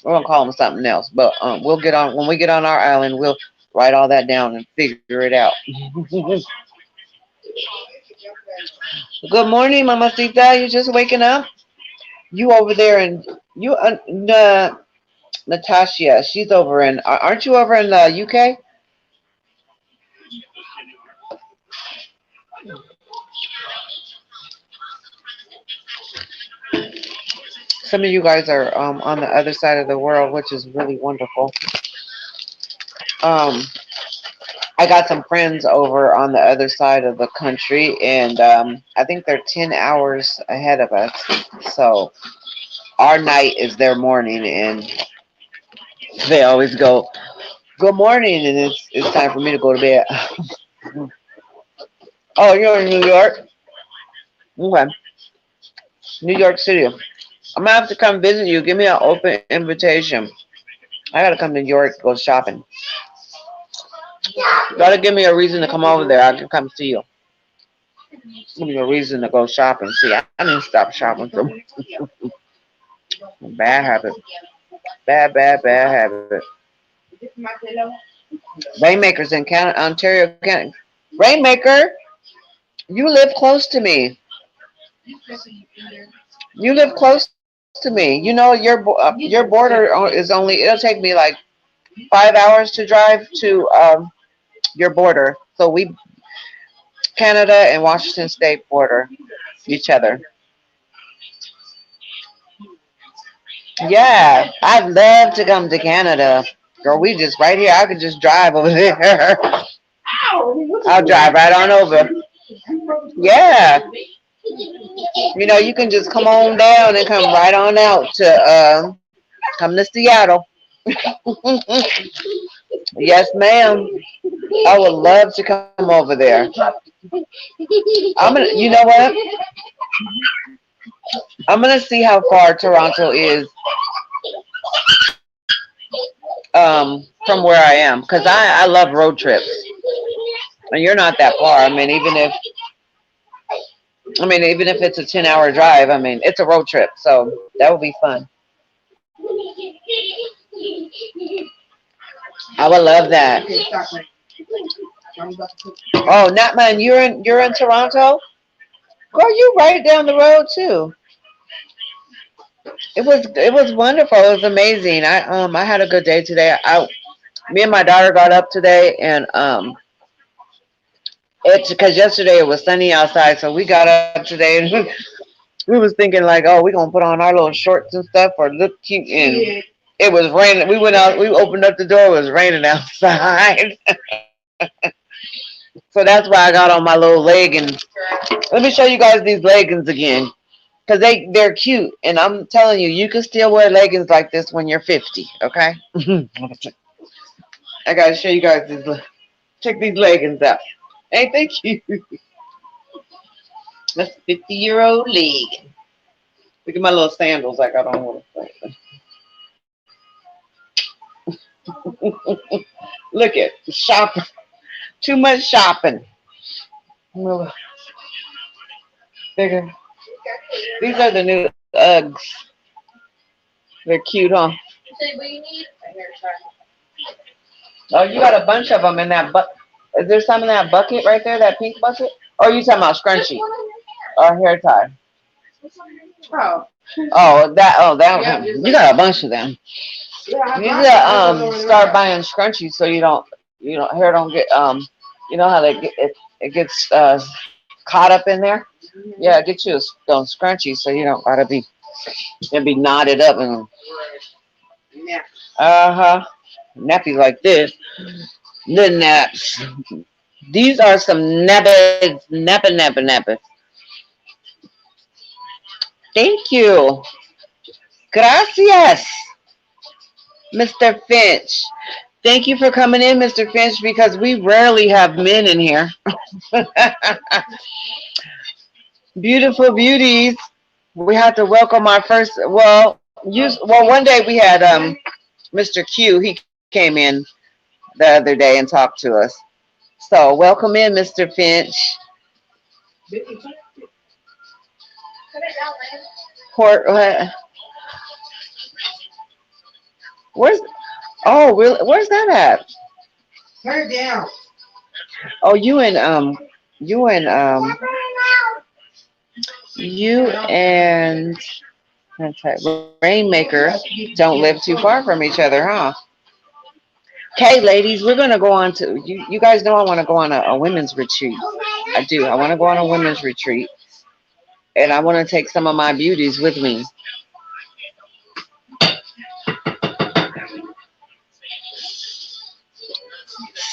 We're gonna call them something else. But we'll get on when we get on our island, we'll write all that down and figure it out. Good morning, Mamacita. You just waking up? You over there, and you, Natasha, she's over in, aren't you over in the UK? Some of you guys are on the other side of the world, which is really wonderful. I got some friends over on the other side of the country, and I think they're 10 hours ahead of us. So our night is their morning, and they always go, good morning, and it's time for me to go to bed. Oh, you're in New York? Okay. New York City. I'm going to have to come visit you. Give me an open invitation. I got to come to New York to go shopping. You got to give me a reason to come over there. I can come see you. Give me a reason to go shopping. See, I need to stop shopping from bad habit. Bad habit. Rainmakers in Canada, Ontario, Canada. Rainmaker, you live close to me. You live close to me. You know, your border is only, it'll take me like 5 hours to drive to your border. So Canada and Washington State border each other. Yeah, I'd love to come to Canada. Girl, we just right here. I could just drive over there. I'll drive right on over. Yeah. You know, you can just come on down and come right on out to come to Seattle. Yes, ma'am. I would love to come over there. You know what? I'm gonna see how far Toronto is from where I am, because I love road trips, and you're not that far. I mean, even if it's a 10-hour drive, I mean, it's a road trip, so that would be fun. I would love that. Oh, not mine. You're in Toronto? Girl, you right down the road too. It was wonderful. It was amazing. I had a good day today. Me and my daughter got up today, and it's because yesterday it was sunny outside, so we got up today and we was thinking like, oh, we're gonna put on our little shorts and stuff or look cute, and it was raining. We went out, we opened up the door, it was raining outside. So that's why I got on my little leggings. Let me show you guys these leggings again. Because they're cute. And I'm telling you, you can still wear leggings like this when you're 50. Okay? I got to show you guys these. Check these leggings out. Ain't they cute? That's a 50-year-old leg. Look at my little sandals I got on with it. Look at shopping. Too much shopping. Bigger. These are the new Uggs. They're cute, huh? Oh, you got a bunch of them in that Is there some in that bucket right there, that pink bucket? Or are you talking about scrunchie or hair tie? That one. You got a bunch of them. You need to start buying scrunchies so hair don't get you know how it gets caught up in there. Yeah, get you those scrunchies so you don't gotta be knotted up and nappies like this. The naps. These are some napping. Thank you. Gracias, Mr. Finch. Thank you for coming in, Mr. Finch, because we rarely have men in here. Beautiful beauties. We had to welcome our first. One day we had Mr. Q. He came in the other day and talked to us. So welcome in, Mr. Finch. Where's that at? Turn it down. Oh, you and Rainmaker don't live too far from each other, huh? Okay, ladies, we're gonna go on to you guys know I want to go on a women's retreat. I do. I want to go on a women's retreat, and I want to take some of my beauties with me.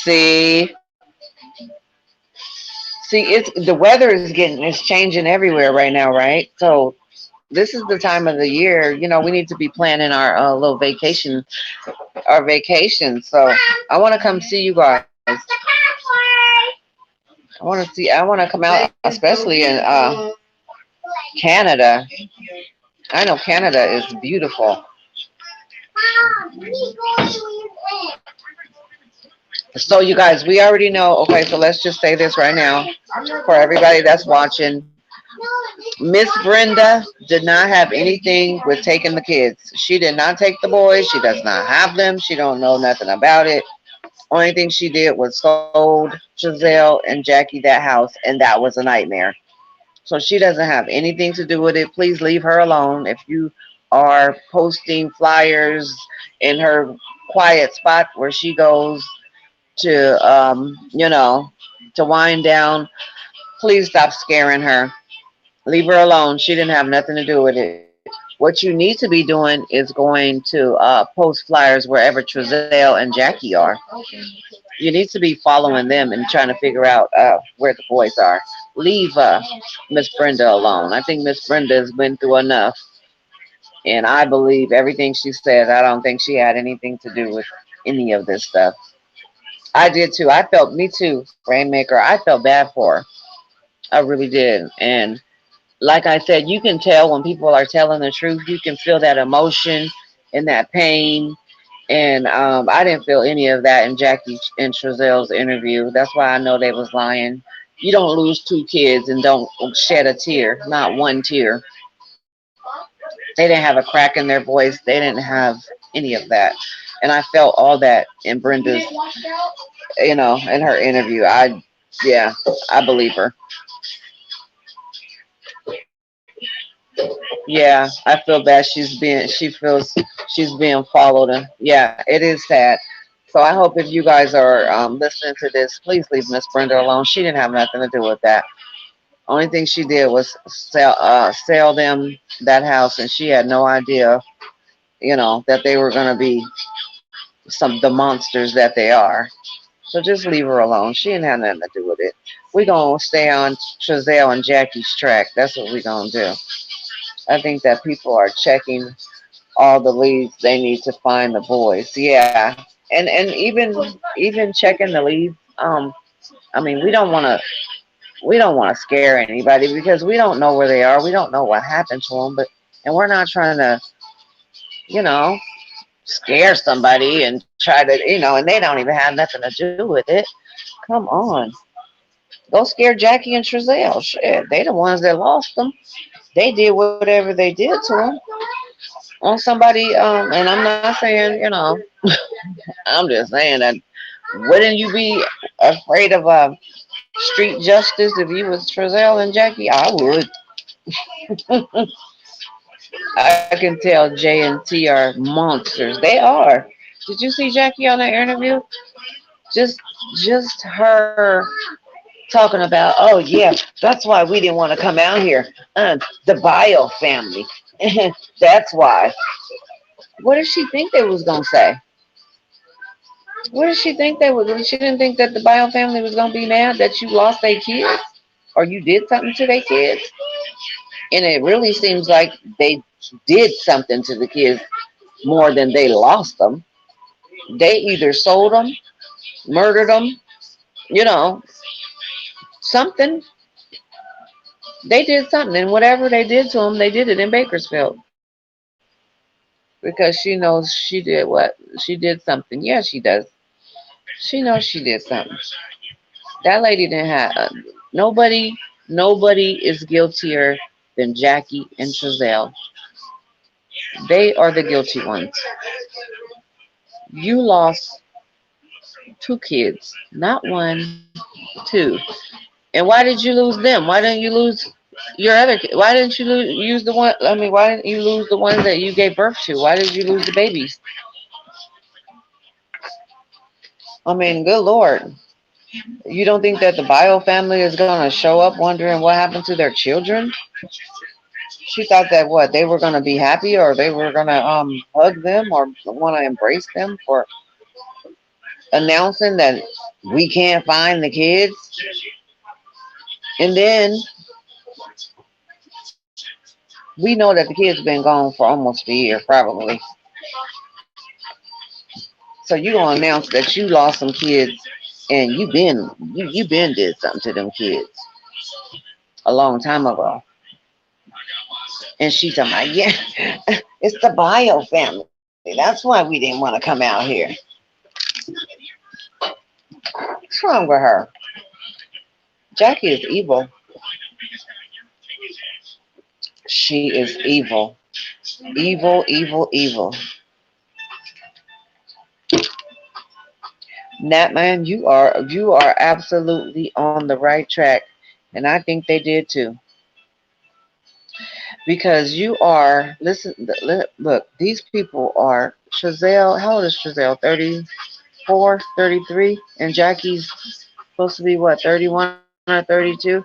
See, it's the weather is changing everywhere right now, right? So this is the time of the year, we need to be planning our little vacation, So I want to come see you guys. I want to come out, especially in Canada. I know Canada is beautiful. So you guys, we already know. Okay, so let's just say this right now for everybody that's watching. Miss Brenda did not have anything with taking the kids. She did not take the boys. She does not have them. She don't know nothing about it. Only thing she did was sold Giselle and Jackie that house, and that was a nightmare. So she doesn't have anything to do with it. Please leave her alone. If you are posting flyers in her quiet spot where she goes to, to wind down, please stop scaring her. Leave her alone. She didn't have nothing to do with it. What you need to be doing is going to post flyers wherever Trezelle and Jackie are. You need to be following them and trying to figure out where the boys are. Leave Miss Brenda alone. I think Miss Brenda has been through enough. And I believe everything she said. I don't think she had anything to do with any of this stuff. I did too. Me too, Rainmaker. I felt bad for her. I really did. And like I said, you can tell when people are telling the truth. You can feel that emotion and that pain. And I didn't feel any of that in Jackie and Trezelle's interview. That's why I know they was lying. You don't lose 2 kids and don't shed a tear. Not one tear. They didn't have a crack in their voice. They didn't have any of that. And I felt all that in Brenda's, in her interview. I believe her. Yeah, I feel bad. She feels she's being followed. And yeah, it is sad. So I hope if you guys are listening to this, please leave Miss Brenda alone. She didn't have nothing to do with that. Only thing she did was sell them that house, and she had no idea, that they were gonna be the monsters that they are. So just leave her alone. She ain't had nothing to do with it. We gonna stay on Trezelle and Jackie's track. That's what we gonna do. I think that people are checking all the leads they need to find the boys. Yeah, and even checking the leads. I mean, we don't want to scare anybody because we don't know where they are. We don't know what happened to them. And we're not trying to, you know, scare somebody and try to, and they don't even have nothing to do with it. Come on. Go scare Jackie and Trezelle. Shit, they the ones that lost them. They did whatever they did to them. On somebody, and I'm not saying, I'm just saying that wouldn't you be afraid of street justice if you was Trezelle and Jackie? I would. I can tell J and T are monsters. They are. Did you see Jackie on that interview? Just her talking about, oh yeah, that's why we didn't want to come out here. The Bio family. That's why. What did she think they was gonna say? What did she think they was? She didn't think that the Bio family was gonna be mad that you lost their kids or you did something to their kids. And it really seems like they did something to the kids more than they lost them. They either sold them, murdered them, something. They did something, and whatever they did to them, they did it in Bakersfield. Because she knows she did what? She did something. Yeah, she does. She knows she did something. That lady didn't have nobody is guiltier than Jackie and Trezelle. They are the guilty ones. You lost 2 kids, not 1, 2. And why did you lose them? Why didn't you lose your other kid? Why didn't you use the one? I mean, why didn't you lose the ones that you gave birth to? Why did you lose the babies? I mean, good Lord. You don't think that the Bio family is going to show up wondering what happened to their children? She thought that what? They were going to be happy or they were going to hug them or want to embrace them for announcing that we can't find the kids. And then we know that the kids been gone for almost a year, probably. So you gonna announce that you lost some kids and you been did something to them kids a long time ago. And she's talking about, yeah, it's the Bio family. That's why we didn't want to come out here. What's wrong with her? Jackie is evil. She is evil. Evil, evil, evil. Natman, you are absolutely on the right track. And I think they did too. Because you are, look, these people are, Trezelle, how old is Trezelle? 34, 33? And Jackie's supposed to be what, 31 or 32?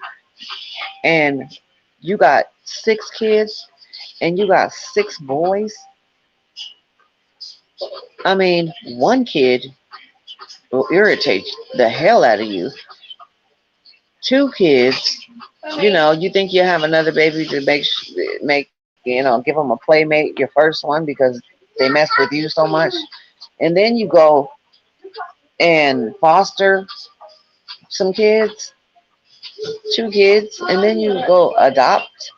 And you got 6 kids and you got 6 boys. I mean, one kid will irritate the hell out of you. 2 kids, you think you have another baby to make give them a playmate, your first one, because they mess with you so much. And then you go and foster some kids, 2 kids, and then you go adopt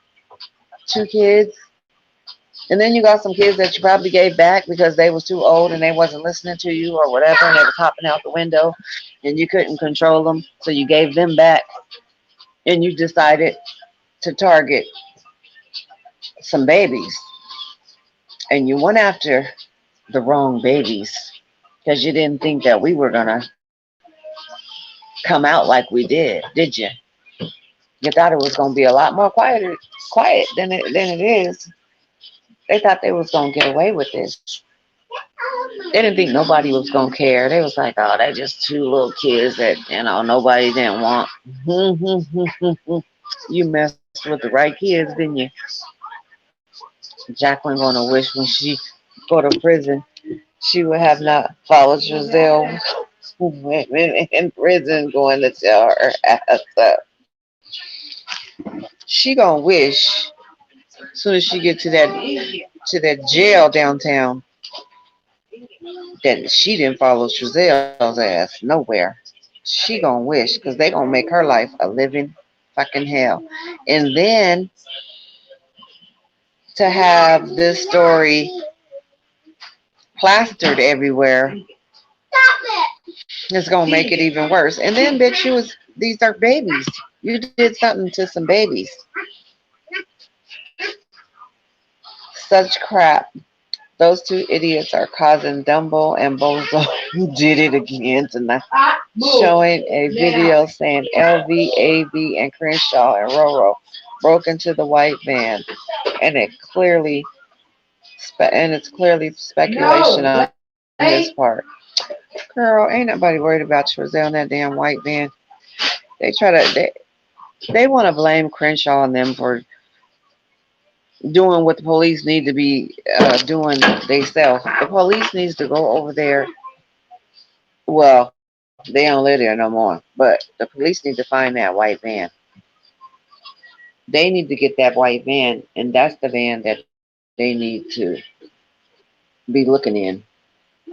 2 kids. And then you got some kids that you probably gave back because they was too old and they wasn't listening to you or whatever, and they was hopping out the window and you couldn't control them, so you gave them back. And you decided to target some babies. And you went after the wrong babies because you didn't think that we were going to come out like we did you? You thought it was going to be a lot more quiet than it is. They thought they was going to get away with this. They didn't think nobody was going to care. They was like, oh, they're just 2 little kids that, nobody didn't want. You messed with the right kids, didn't you? Jacqueline going to wish when she go to prison, she would have not followed Trezelle women in prison going to tell her ass up. She gonna wish as soon as she get to that jail downtown that she didn't follow Trazelle's ass nowhere. She gonna wish because they gonna make her life a living fucking hell. And then to have this story plastered everywhere, it's gonna make it even worse. And then, bitch, these are babies. You did something to some babies. Such crap. Those two idiots are causing Dumbo and Bozo who did it again tonight. Showing a video saying LV, AV, and Crenshaw and Roro broke into the white van, and it's clearly speculation on his part. Girl, ain't nobody worried about Trezelle in that damn white van. They want to blame Crenshaw and them for doing what the police need to be doing themselves. The police needs to go over there. Well, they don't live there no more, but the police need to find that white van. They need to get that white van, and that's the van that they need to be looking in.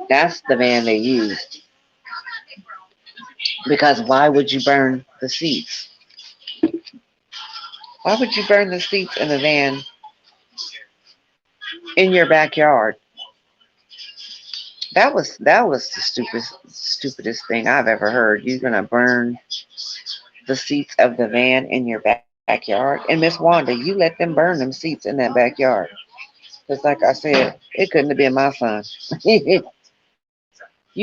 That's the van they used. Because why would you burn the seats? Why would you burn the seats in the van in your backyard? That was the stupidest thing I've ever heard. You're gonna burn the seats of the van in your backyard. And Miss Wanda, you let them burn them seats in that backyard. Because like I said, it couldn't have been my son. You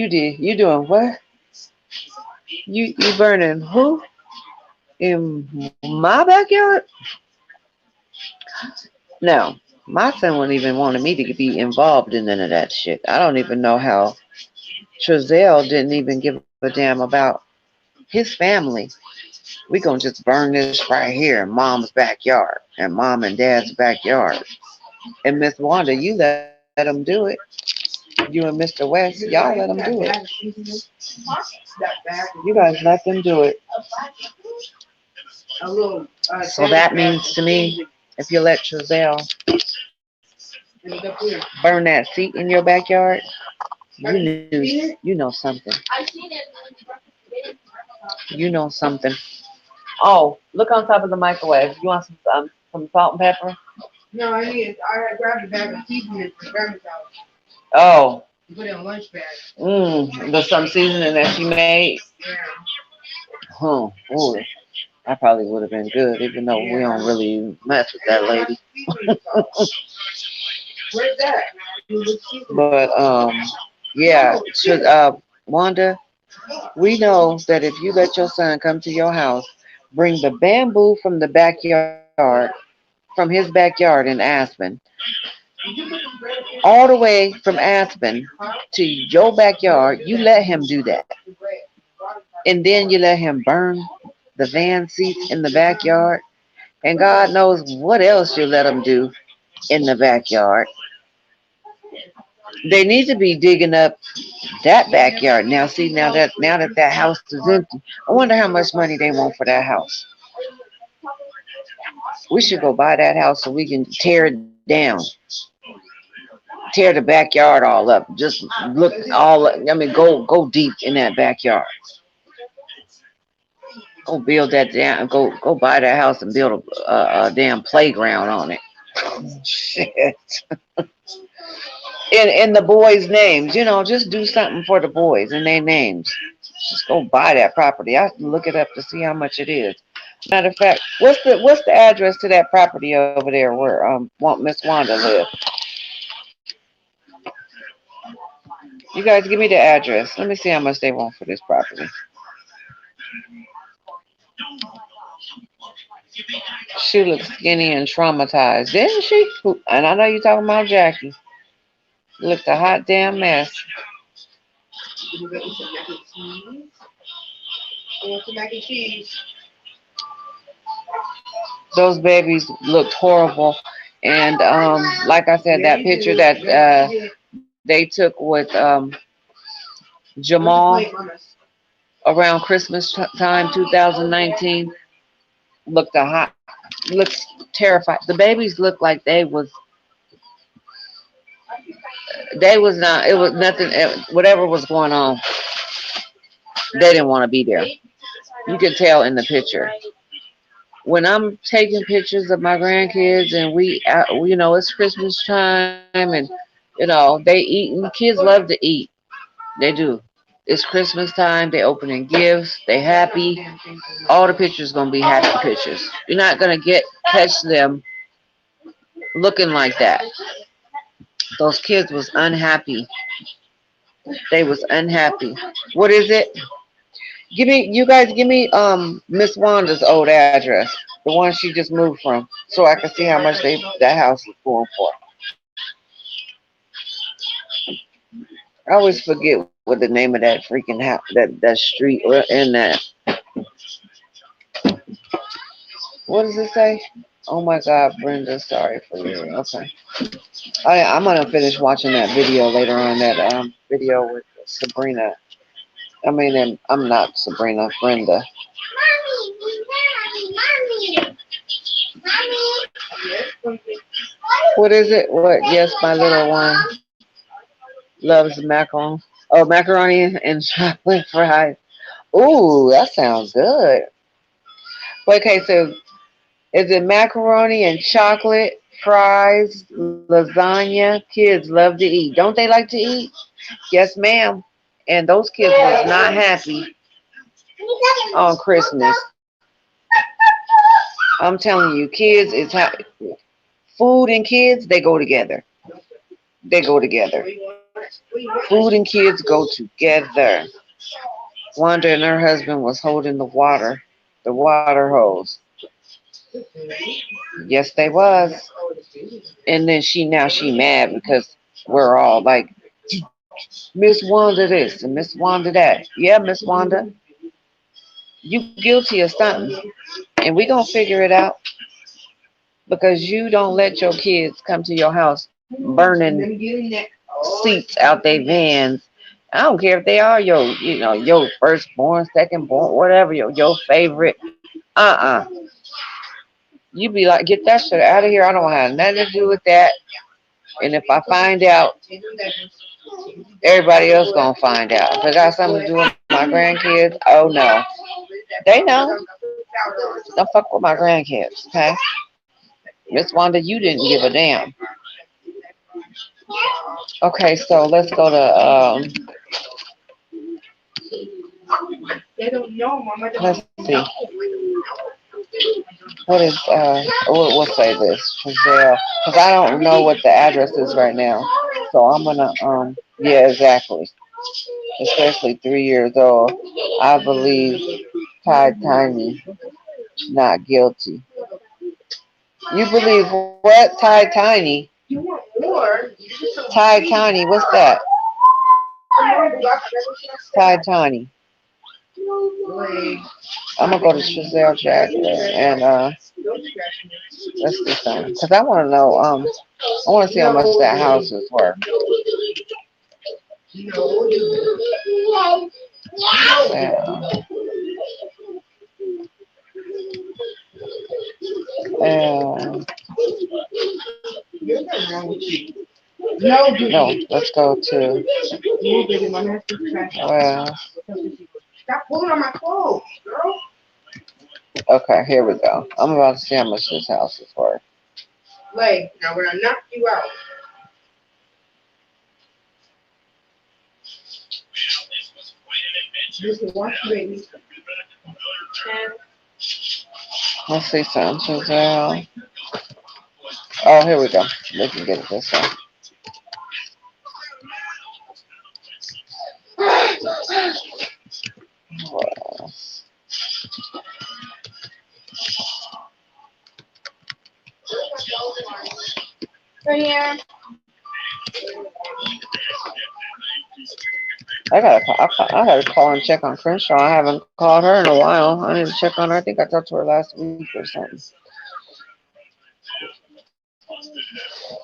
did. You doing what? You burning who? In my backyard? No. My son wouldn't even wanted me to be involved in none of that shit. I don't even know how Trezelle didn't even give a damn about his family. We gonna just burn this right here in mom's backyard and mom and dad's backyard. And Miss Wanda, you let them do it. You and Mr. West, y'all let them do it. You guys let them do it. So that means to me, if you let Trezelle burn that seat in your backyard, you know something. You know something. Oh, look on top of the microwave. You want some salt and pepper? No, I grabbed a bag of seasoning from grandma's house. Oh. You put it in a lunch bag. There's some seasoning that she made. Yeah. Ooh, that probably would have been good, even though we don't really mess with that lady. Where's that? But yeah, Wanda, we know that if you let your son come to your house, bring the bamboo from the backyard, from his backyard in Aspen, all the way from Aspen to your backyard, you let him do that. And then you let him burn the van seats in the backyard. And God knows what else you let him do in the backyard. They need to be digging up that backyard. Now, see, now that house is empty, I wonder how much money they want for that house. We should go buy that house so we can tear it down. Tear the backyard all up. Just look go deep in that backyard. Go build that down. Go buy that house and build a damn playground on it. Shit. In the boys' names, just do something for the boys and their names. Just go buy that property. I have to look it up to see how much it is. Matter of fact, what's the address to that property over there where Miss Wanda live? You guys give me the address. Let me see how much they want for this property. She looks skinny and traumatized, didn't she? And I know you're talking about Jackie. Looked a hot damn mess. Mac and cheese. Those babies looked horrible. And like I said, that picture that they took with Jamal, around Christmas time, 2019, looked looks terrified. The babies looked like they was not. It was nothing. Whatever was going on, they didn't want to be there. You can tell in the picture. When I'm taking pictures of my grandkids and you know, it's Christmas time and, you know, they eating. Kids love to eat. They do. It's Christmas time. They opening gifts. They happy. All the pictures gonna be happy pictures. You're not gonna catch them looking like that. Those kids was unhappy. They was unhappy. What is it? Give me Miss Wanda's old address, the one she just moved from, so I can see how much that house is going for. I always forget what the name of that freaking house, that street in that. What does it say? Oh my God, Brenda, sorry for you. Okay, I'm gonna finish watching that video later on. That video with Sabrina. I mean, I'm not Sabrina, Brenda. What is it? What? Yes, my little one loves macaroni. Oh, macaroni and chocolate fries. Ooh, that sounds good. Okay, so is it macaroni and chocolate fries, lasagna? Kids love to eat. Don't they like to eat? Yes, ma'am. And those kids was not happy on Christmas. I'm telling you, kids is food and kids, they go together. They go together. Food and kids go together. Wanda and her husband was holding the water hose. Yes, they was. And then she mad because we're all like, Miss Wanda this and Miss Wanda that. Yeah, Miss Wanda, you guilty of something. And we gonna figure it out. Because you don't let your kids come to your house burning seats out their vans. I don't care if they are your firstborn, secondborn, whatever, your favorite. You be like, get that shit out of here. I don't have nothing to do with that. And if I find out, everybody else gonna find out. If it got something to do with my grandkids, oh no. They know. Don't fuck with my grandkids, okay? Miss Wanda, you didn't give a damn. Okay, so let's go to let's see. What is we'll say this, Giselle, because I don't know what the address is right now. So I'm gonna yeah, exactly. Especially 3 years old. I believe Tiny not guilty. You believe what? Tiny? Tiny, what's that? Tiny. I'm gonna go to Giselle Jackson and let's do something. Because I wanna know, I wanna see how much that house is worth. No, let's go to, well, Stop pulling on my clothes, girl. okay, here we go. I'm about to see how much this house is worth. Like, now when I knock you out. Let's see something, Giselle. Oh, here we go. We can get it this way. Right here. I gotta call and check on Crenshaw. I haven't called her in a while. I need to check on her. I think I talked to her last week or something.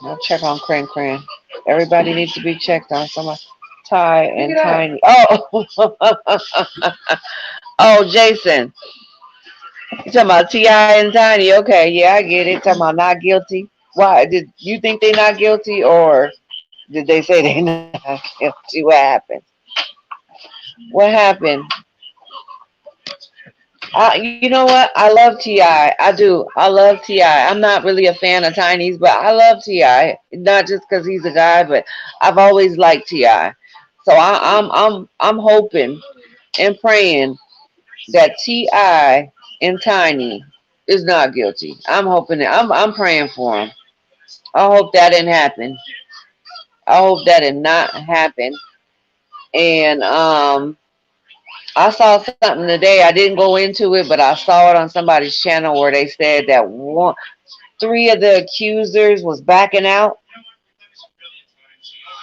I'll check on Cran. Everybody needs to be checked on. Ty and Look it up. Tiny. Oh, oh, Jason. You talking about T.I. and Tiny? Okay, yeah, I get it. Talking about not guilty. Why did you think they not guilty, or did they say they not guilty? What happened? What happened? You know what? I love Ti. I do. I love Ti. I'm not really a fan of Tiny's, but I love Ti. Not just because he's a guy, but I've always liked Ti. So I'm hoping and praying that Ti and Tiny is not guilty. I'm hoping that I'm praying for him. I hope that didn't happen. I hope that did not happen. And I saw something today. I didn't go into it, but I saw it on somebody's channel where they said that three of the accusers was backing out.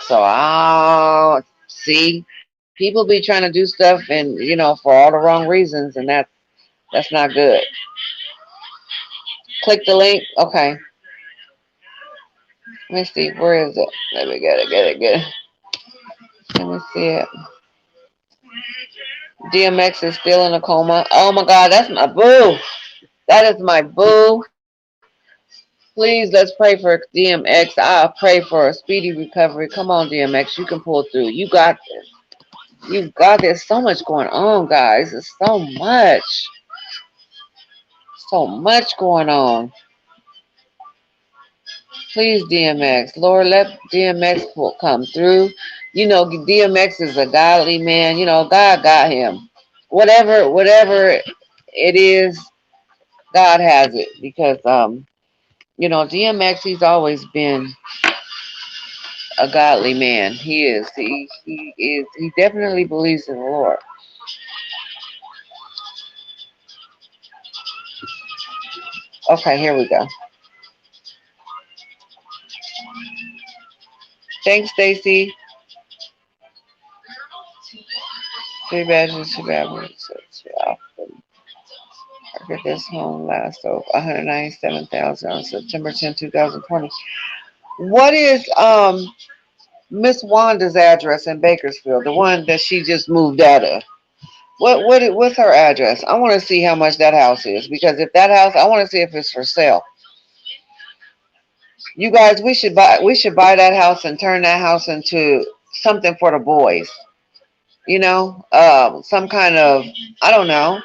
So see, people be trying to do stuff and for all the wrong reasons, and that's not good. Click the link. Okay. Let me see. Where is it? Let me get it. Let me see it. DMX is still in a coma. Oh my God, that's my boo. That is my boo. Please, let's pray for DMX. I pray for a speedy recovery. Come on, DMX. You can pull through. You got this. You got this. So much going on, guys. It's so much. So much going on. Please, DMX. Lord, let DMX come through. DMX is a godly man. God got him. Whatever it is, God has it. Because, DMX, he's always been a godly man. He is. He is. He definitely believes in the Lord. Okay, here we go. Thanks, Stacy. 3 badges, 2 badges. I got this home last of 197,000 on September 10, 2020. What is Miss Wanda's address in Bakersfield? The one that she just moved out of. What's her address? I want to see how much that house is, because if that house, I want to see if it's for sale. You guys, we should buy that house and turn that house into something for the boys. Some kind of, I don't know,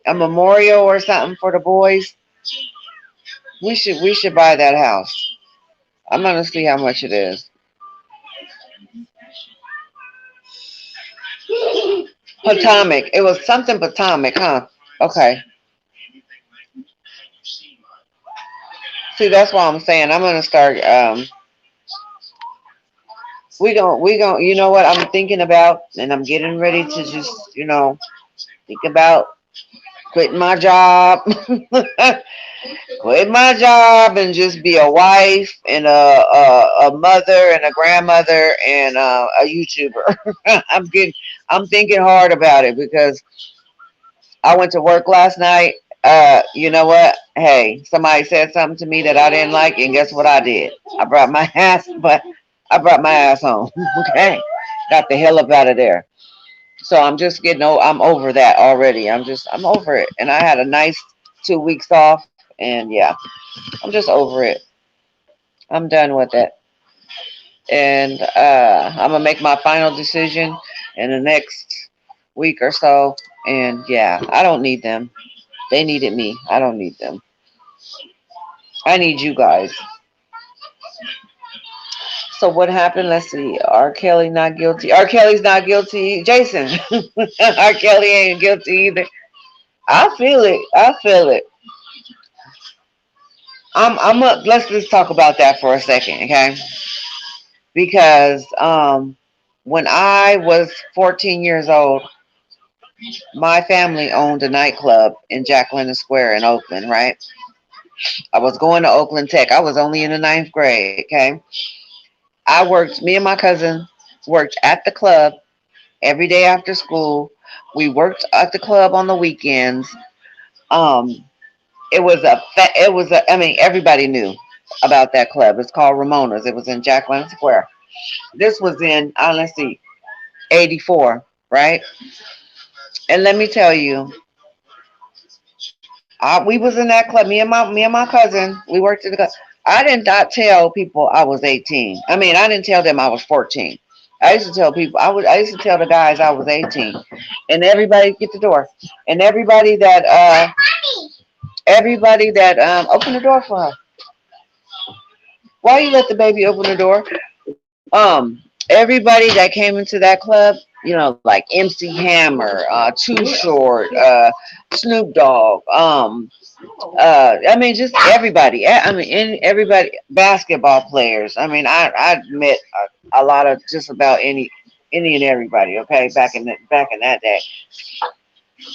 a memorial or something for the boys. We should buy that house. I'm gonna see how much it is. Potomac. It was something Potomac, huh? Okay. See, that's why I'm saying I'm gonna start. We gon' you know what I'm thinking about, and I'm getting ready to just think about quitting my job. Quit my job and just be a wife and a mother and a grandmother and a YouTuber. I'm thinking hard about it, because I went to work last night. You know what? Hey, somebody said something to me that I didn't like, and guess what I did? I brought my ass home. Okay, got the hell up out of there. So I'm just I'm over that already. I'm over it. And I had a nice 2 weeks off, and yeah, I'm just over it. I'm done with it. And I'm gonna make my final decision in the next week or so. And yeah, I don't need them. They needed me. I don't need them. I need you guys. So what happened? Let's see. R. Kelly not guilty. R. Kelly's not guilty. Jason. R. Kelly ain't guilty either. I feel it. Let's just talk about that for a second, okay? Because when I was 14 years old, my family owned a nightclub in Jack London Square in Oakland, right? I was going to Oakland Tech. I was only in the 9th grade, okay? Me and my cousin worked at the club every day after school. We worked at the club on the weekends. Everybody knew about that club. It's called Ramona's. It was in Jack London Square. This was in, let's see, '84, right? And let me tell you, we was in that club. Me and my cousin. We worked at the club. I did not tell people I was 18. I mean, I didn't tell them I was 14. I used to tell people I used to tell the guys I was 18, and everybody get the door, and everybody that open the door for her. Why you let the baby open the door? Everybody that came into that club, like MC Hammer, Too Short, Snoop Dogg, I mean, just everybody. I mean, everybody, basketball players. I mean, I met a lot of just about any and everybody. Okay, back in that day,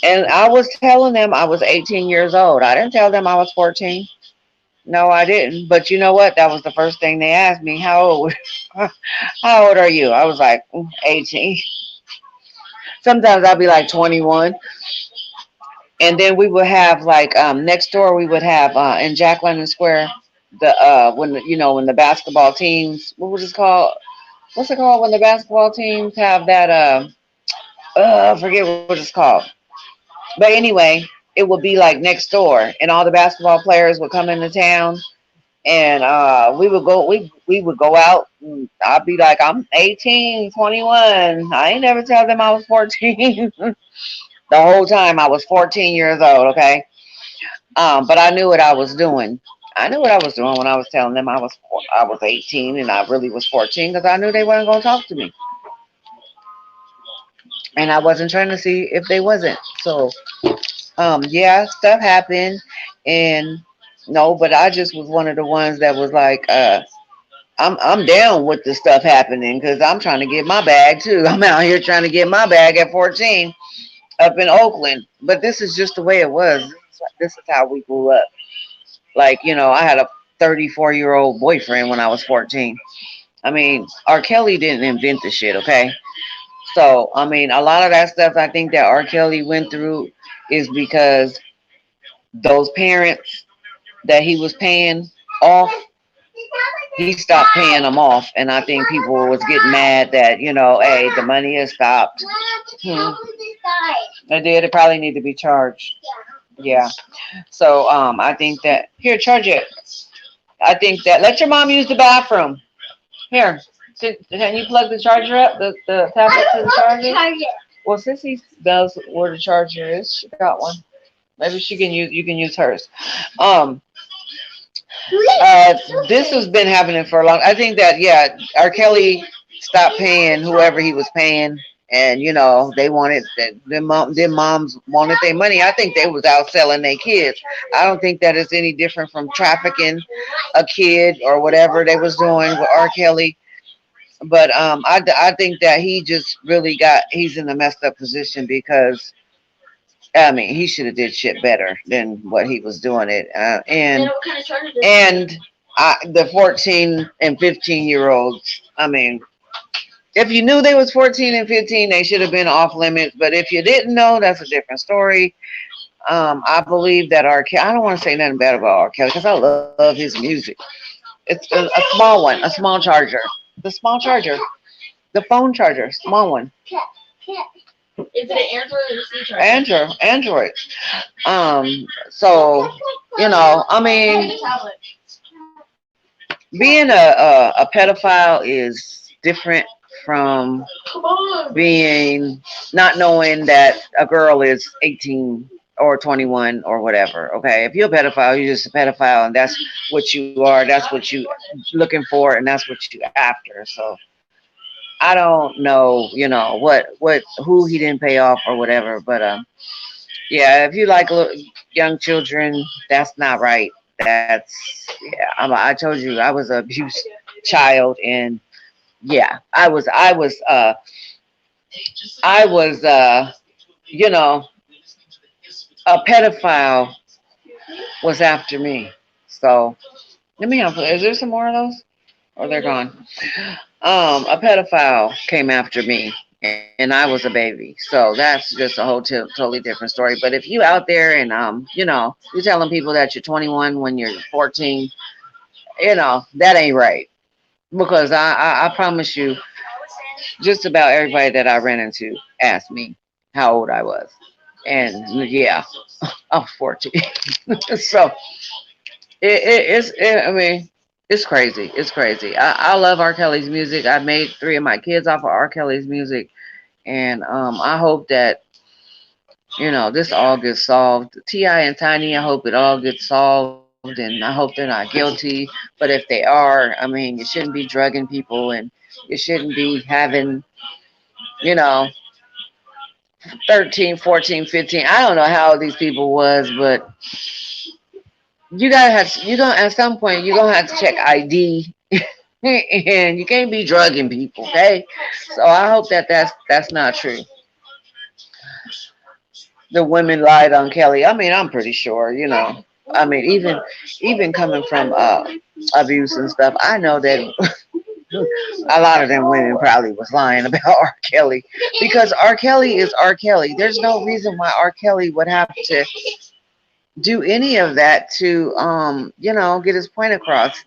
and I was telling them I was 18 years old. I didn't tell them I was 14. No, I didn't. But you know what? That was the first thing they asked me. How old? How old are you? I was like 18. Sometimes I'd be like 21. And then we would have like next door we would have in Jack London Square when the basketball teams, what was it called? What's it called when the basketball teams have that I forget what it's called. But anyway, it would be like next door, and all the basketball players would come into town, and we would go out, and I'd be like, I'm 18, 21. I ain't never tell them I was 14. The whole time I was 14 years old, okay? But I knew what I was doing. I knew what I was doing when I was telling them I was 18 and I really was 14, because I knew they weren't going to talk to me. And I wasn't trying to see if they wasn't. So, yeah, stuff happened. And no, but I just was one of the ones that was like, I'm down with the stuff happening because I'm trying to get my bag too. I'm out here trying to get my bag at 14 up in Oakland. But this is just the way it was. This is how we grew up. Like, I had a 34-year-old boyfriend when I was 14. I mean, R. Kelly didn't invent the shit, okay? So, I mean, a lot of that stuff I think that R. Kelly went through is because those parents that he was paying off, he stopped paying them off. And I think people was getting mad that, hey, the money has stopped. It did. It probably need to be charged. Yeah. So, I think that, here, charge it. I think that, let your mom use the bathroom. Here. Can you plug the charger up? The tablet to the charger? Well, Sissy knows where the charger is. She got one. Maybe you can use hers. This has been happening for a long. I think that R. Kelly stopped paying whoever he was paying, and they wanted that. Their moms wanted their money. I think they was out selling their kids. I don't think that is any different from trafficking a kid or whatever they was doing with R. Kelly. But I think that he just really he's in a messed up position because, I mean, he should have did shit better than what he was doing it. And the 14 and 15-year-olds, I mean, if you knew they was 14 and 15, they should have been off limits. But if you didn't know, that's a different story. I believe that R. Kelly, I don't want to say nothing bad about R. Kelly because I love his music. It's a small one, a small charger. The small charger. The phone charger, small one. Is it an Android or a C charger? Android. So, I mean, being a pedophile is different from being not knowing that a girl is 18 or 21 or whatever. Okay, if you're a pedophile, you're just a pedophile, and that's what you are. That's what you looking for, and that's what you after. So I don't know, who he didn't pay off or whatever. But yeah, if you like young children, that's not right. I told you I was an abused child, and yeah, I was a pedophile was after me. So let me have. Is there some more of those? Or they're gone. A pedophile came after me, and I was a baby. So that's just a whole totally different story. But if you out there and you're telling people that you're 21 when you're 14, that ain't right. Because I promise you, Just about everybody that I ran into asked me how old I was. And yeah, I'm 14. So I mean, it's crazy. It's crazy. I love R. Kelly's music. I made 3 of my kids off of R. Kelly's music. And I hope that, this all gets solved. T.I. and Tiny, I hope it all gets solved. And I hope they're not guilty. But if they are, I mean, you shouldn't be drugging people, and you shouldn't be having, you know, 13, 14, 15. I don't know how old these people was, but you're gonna at some point you're gonna have to check ID, and you can't be drugging people, okay? So I hope that that's not true. The women lied on Kelly. I mean, I'm pretty sure, I mean, even coming from abuse and stuff, I know that a lot of them women probably was lying about R. Kelly, because R. Kelly is R. Kelly. There's no reason why R. Kelly would have to do any of that to get his point across.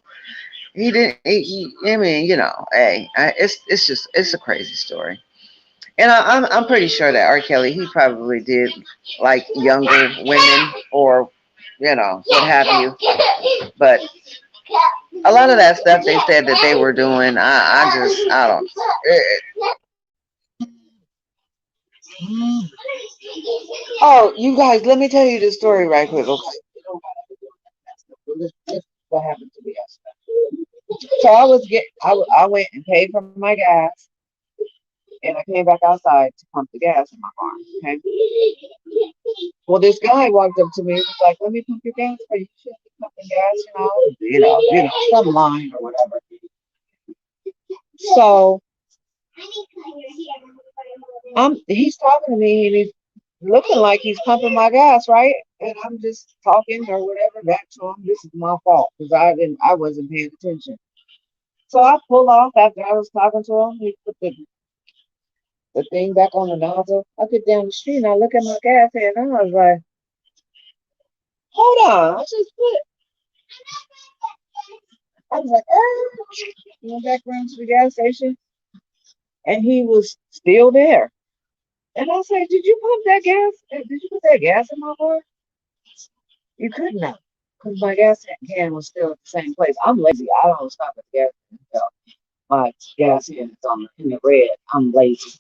He didn't. I mean, hey, it's a crazy story. And I'm pretty sure that R. Kelly, he probably did like younger women, or what have you. But a lot of that stuff they said that they were doing, I don't. Oh, you guys, let me tell you this story right quick. Okay. This is what happened to me yesterday. So I went and paid for my gas, and I came back outside to pump the gas in my car. Okay. Well, this guy walked up to me and was like, "Let me pump your gas for you. You should be pumping gas, some line or whatever." So he's talking to me, and he's looking like he's pumping my gas, right? And I'm just talking or whatever back to him. This is my fault because I wasn't paying attention. So I pull off after I was talking to him. He put the thing back on the nozzle. I get down the street and I look at my gas head, and I was like, "Hold on, I was like, went back around to the gas station, and he was still there. And I was like, "Did you pump that gas? Did you put that gas in my car?" You couldn't have, because my gas can was still at the same place. I'm lazy. I don't stop at the gas station until my gas can is in the red. I'm lazy.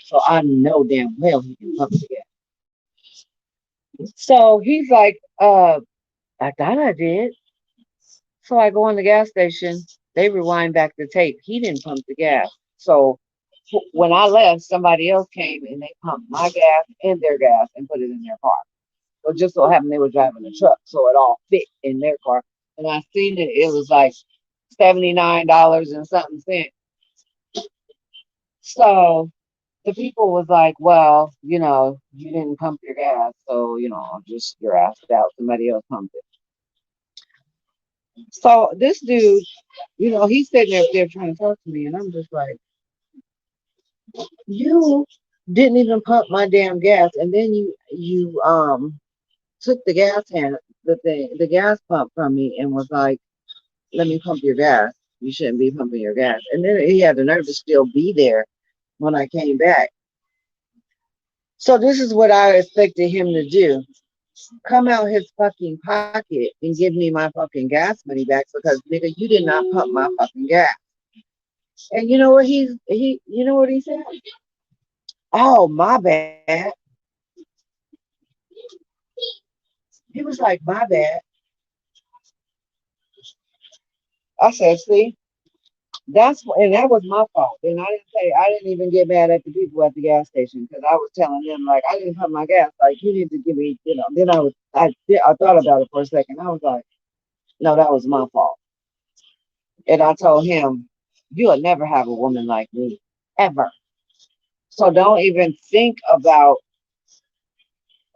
So I know damn well he can pump the gas. So he's like, I thought I did. So I go on the gas station. They rewind back the tape. He didn't pump the gas. So when I left, somebody else came and they pumped my gas and their gas and put it in their car. So just so happened they were driving a truck, so it all fit in their car. And I seen it. It was like $79 and something cents. So the people was like, "Well, you didn't pump your gas, so just you're asked out. Somebody else pumped it." So this dude, he's sitting there trying to talk to me, and I'm just like, "You didn't even pump my damn gas, and then you took the gas hand, the gas pump from me, and was like, 'Let me pump your gas. You shouldn't be pumping your gas.'" And then he had the nerve to still be there when I came back. So this is what I expected him to do. Come out his fucking pocket and give me my fucking gas money back, because nigga, you did not pump my fucking gas. And you know what he said? "Oh, my bad." He was like, "My bad." I said, "See, and that was my fault." And I didn't even get mad at the people at the gas station, because I was telling them, like, I didn't pump my gas. Like, you need to give me, Then I thought about it for a second. I was like, no, that was my fault. And I told him, "You'll never have a woman like me, ever. So don't even think about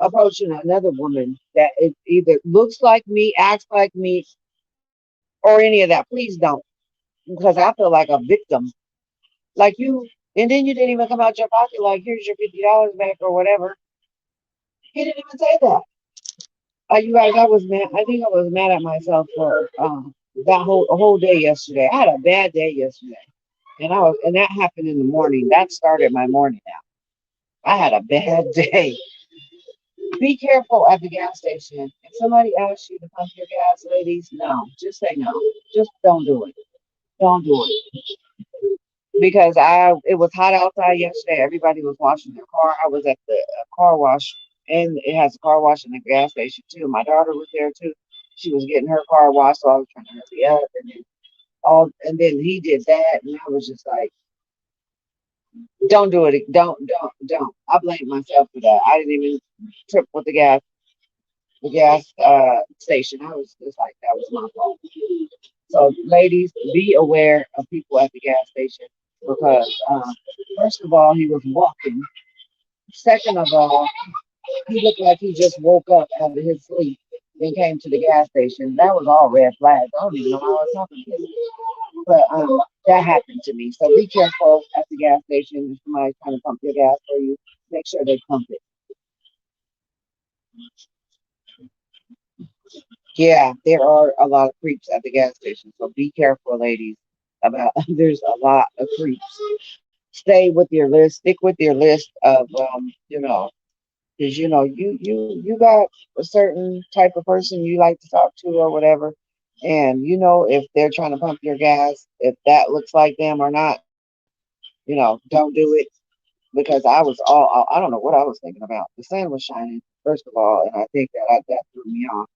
approaching another woman that it either looks like me, acts like me, or any of that. Please don't, because I feel like a victim. Like you, and then you didn't even come out your pocket like, 'Here's your $50 back,' or whatever." He didn't even say that. You guys, I was mad. I think I was mad at myself for that whole day yesterday. I had a bad day yesterday, and that happened in the morning. That started my morning out. I had a bad day. Be careful at the gas station. If somebody asks you to pump your gas, ladies, no, just say no. Just don't do it. Don't do it. Because it was hot outside yesterday. Everybody was washing their car. I was at the car wash, and it has a car wash in the gas station too. My daughter was there too. She was getting her car washed, so I was trying to hurry up, and then he did that, and I was just like, don't do it. Don't. I blame myself for that. I didn't even trip with the gas station. I was just like, that was my fault. So, ladies, be aware of people at the gas station because, first of all, he was walking. Second of all, he looked like he just woke up out of his sleep and came to the gas station. That was all red flags. I don't even know how I was talking to him. But that happened to me. So be careful at the gas station if somebody's trying to pump your gas for you. Make sure they pump it. Yeah, there are a lot of creeps at the gas station. So be careful, ladies. About there's a lot of creeps. Stay with your list. Stick with your list of because you got a certain type of person you like to talk to or whatever, and if they're trying to pump your gas, if that looks like them or not, don't do it because I don't know what I was thinking about. The sun was shining first of all, and I think that threw me off.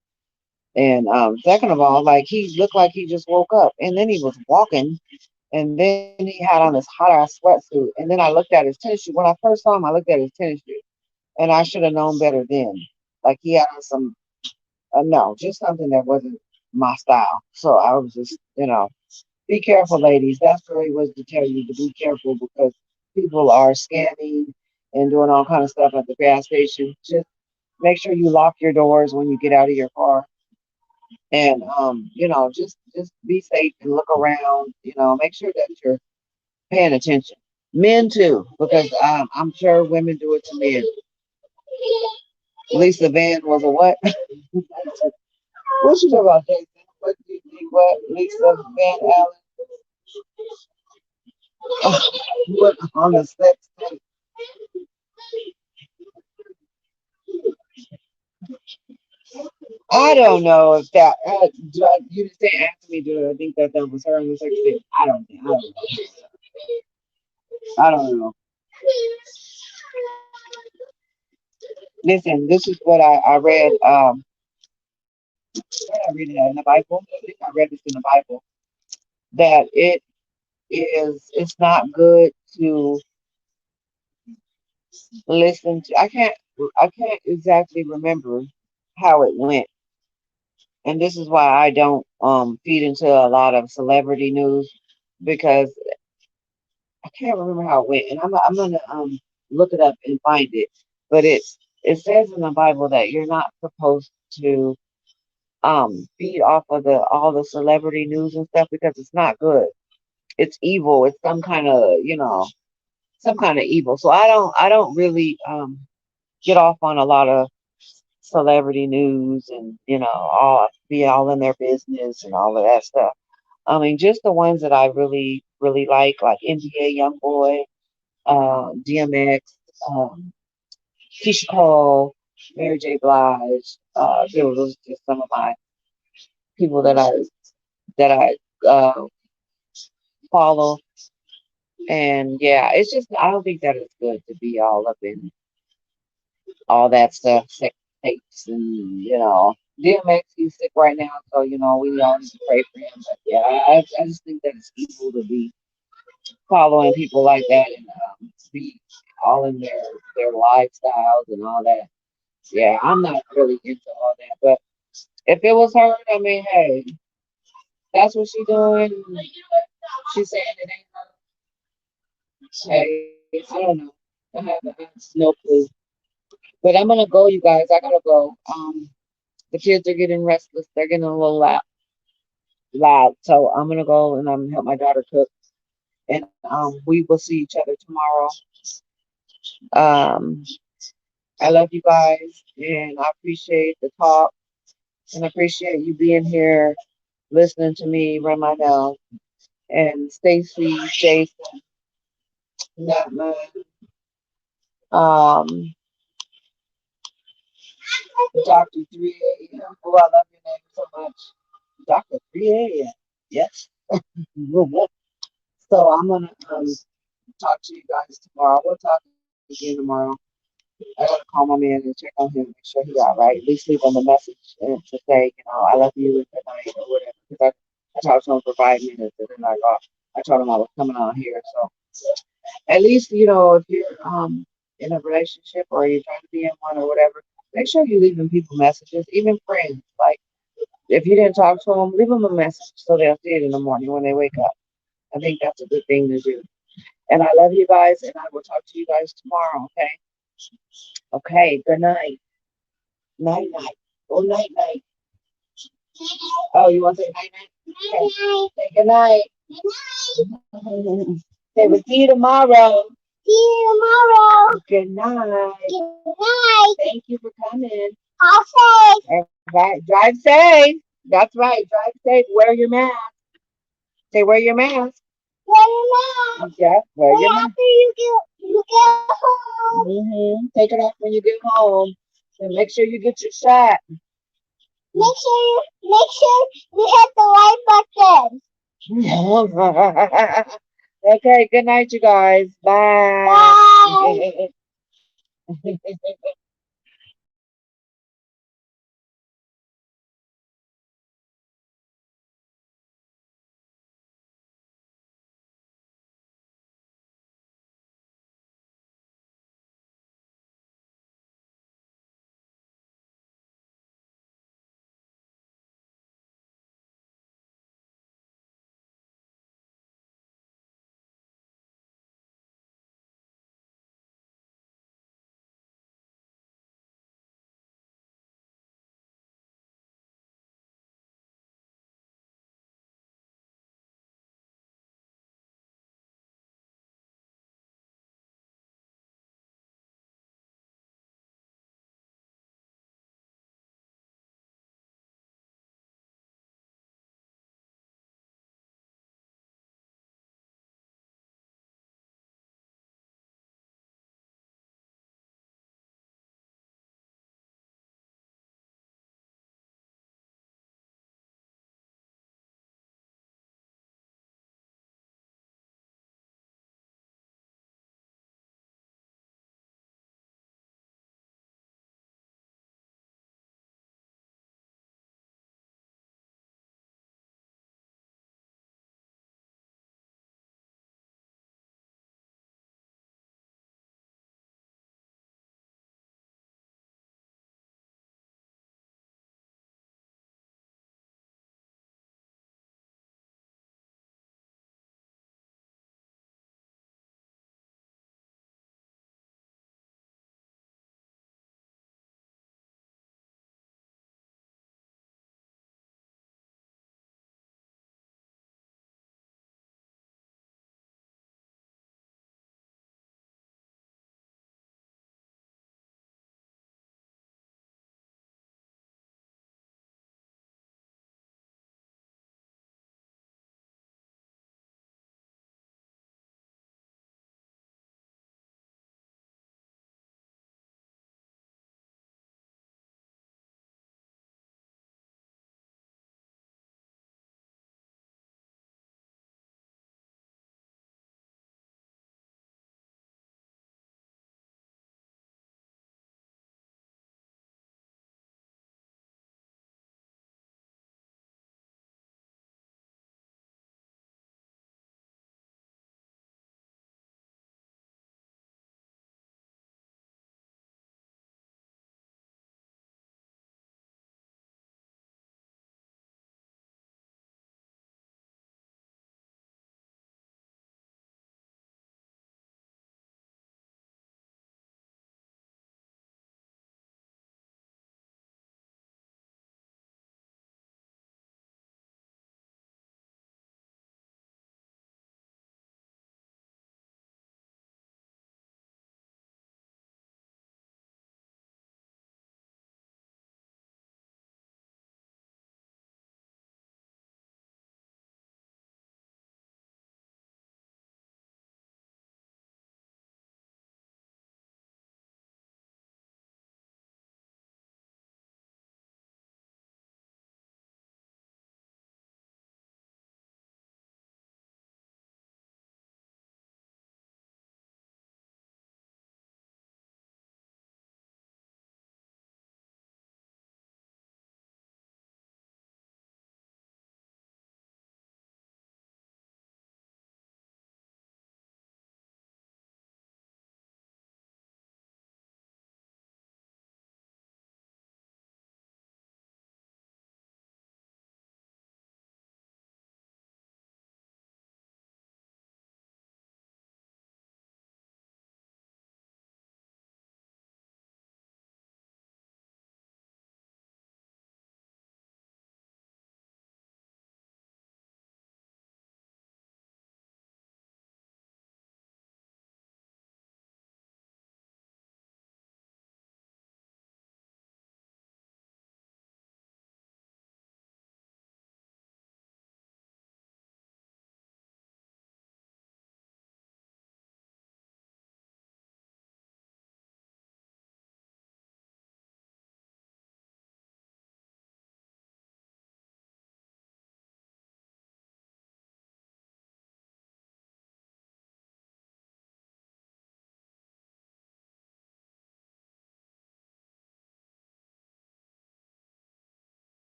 And second of all, like he looked like he just woke up, and then he was walking, and then he had on this hot ass sweatsuit, and then I looked at his tennis shoe. When I first saw him, I looked at his tennis shoe, and I should have known better then. Like he had on some no, just something that wasn't my style. So I was just, be careful, ladies. That's really was to tell you to be careful because people are scamming and doing all kind of stuff at the gas station. Just make sure you lock your doors when you get out of your car, and just be safe and look around. Make sure that you're paying attention. Men too, because I'm sure women do it to men. Lisa Van was a what? What you talking about, Jason? What do you think? What Lisa Van Allen? What on the sex tape? I don't know if that. You didn't say ask me. Do I think that was her on the sex tape? I don't think. I don't know. Listen, this is what I read. Where did I read it in the Bible? I think I read this in the Bible that it's not good to listen to. I can't exactly remember how it went, and this is why I don't feed into a lot of celebrity news because I can't remember how it went, and I'm gonna look it up and find it. But it says in the Bible that you're not supposed to feed off of the all the celebrity news and stuff because it's not good. It's evil. It's some kind of evil. So I don't really get off on a lot of celebrity news and all be all in their business and all of that stuff. I mean, just the ones that I really really like NBA YoungBoy, DMX, um, Keisha Cole, Mary J. Blige. Those are just some of my people that I follow. And yeah, it's just I don't think that it's good to be all up in all that stuff, sex tapes, and DMX, he's sick right now, so we all need to pray for him. But yeah, I just think that it's evil to be following people like that and be all in their lifestyles and all that. Yeah, I'm not really into all that. But if it was her, I mean, hey, that's what she doing. She's saying it ain't her. Hey, I don't know. I have no clue. But I'm gonna go, you guys. I gotta go. The kids are getting restless. They're getting a little loud. So I'm gonna go and I'm gonna help my daughter cook. And we will see each other tomorrow. Um, I love you guys, and I appreciate the talk, and I appreciate you being here, listening to me run my mouth. and Stacy, Jason, Natman, Dr. 3 a.m. Oh, I love your name so much. Dr. 3 a.m. Yes. So I'm gonna talk to you guys tomorrow. We'll talk again tomorrow. I gotta call my man and check on him, make sure he all right. At least leave him a message and to say, I love you and good night or whatever. Because I talked to him for 5 minutes and then I told him I was coming on here. So at least, if you're in a relationship or you're trying to be in one or whatever, make sure you're leaving people messages, even friends. Like if you didn't talk to them, leave them a message so they'll see it in the morning when they wake up. I think that's a good thing to do. And I love you guys, and I will talk to you guys tomorrow, okay? Okay, good night. Night, night. Oh, night, night. Oh, you want to say night, night? Okay. Say good night. Say we'll see you tomorrow. See you tomorrow. Good night. Good night. Thank you for coming. Drive safe. Right. Drive safe. That's right. Drive safe. Wear your mask. Say wear your mask. Wear your mask. Yeah, wear your mask. After you get home. Take it off when you get home. And make sure you get your shot. Make sure you hit the right button. Okay, good night, you guys. Bye. Bye.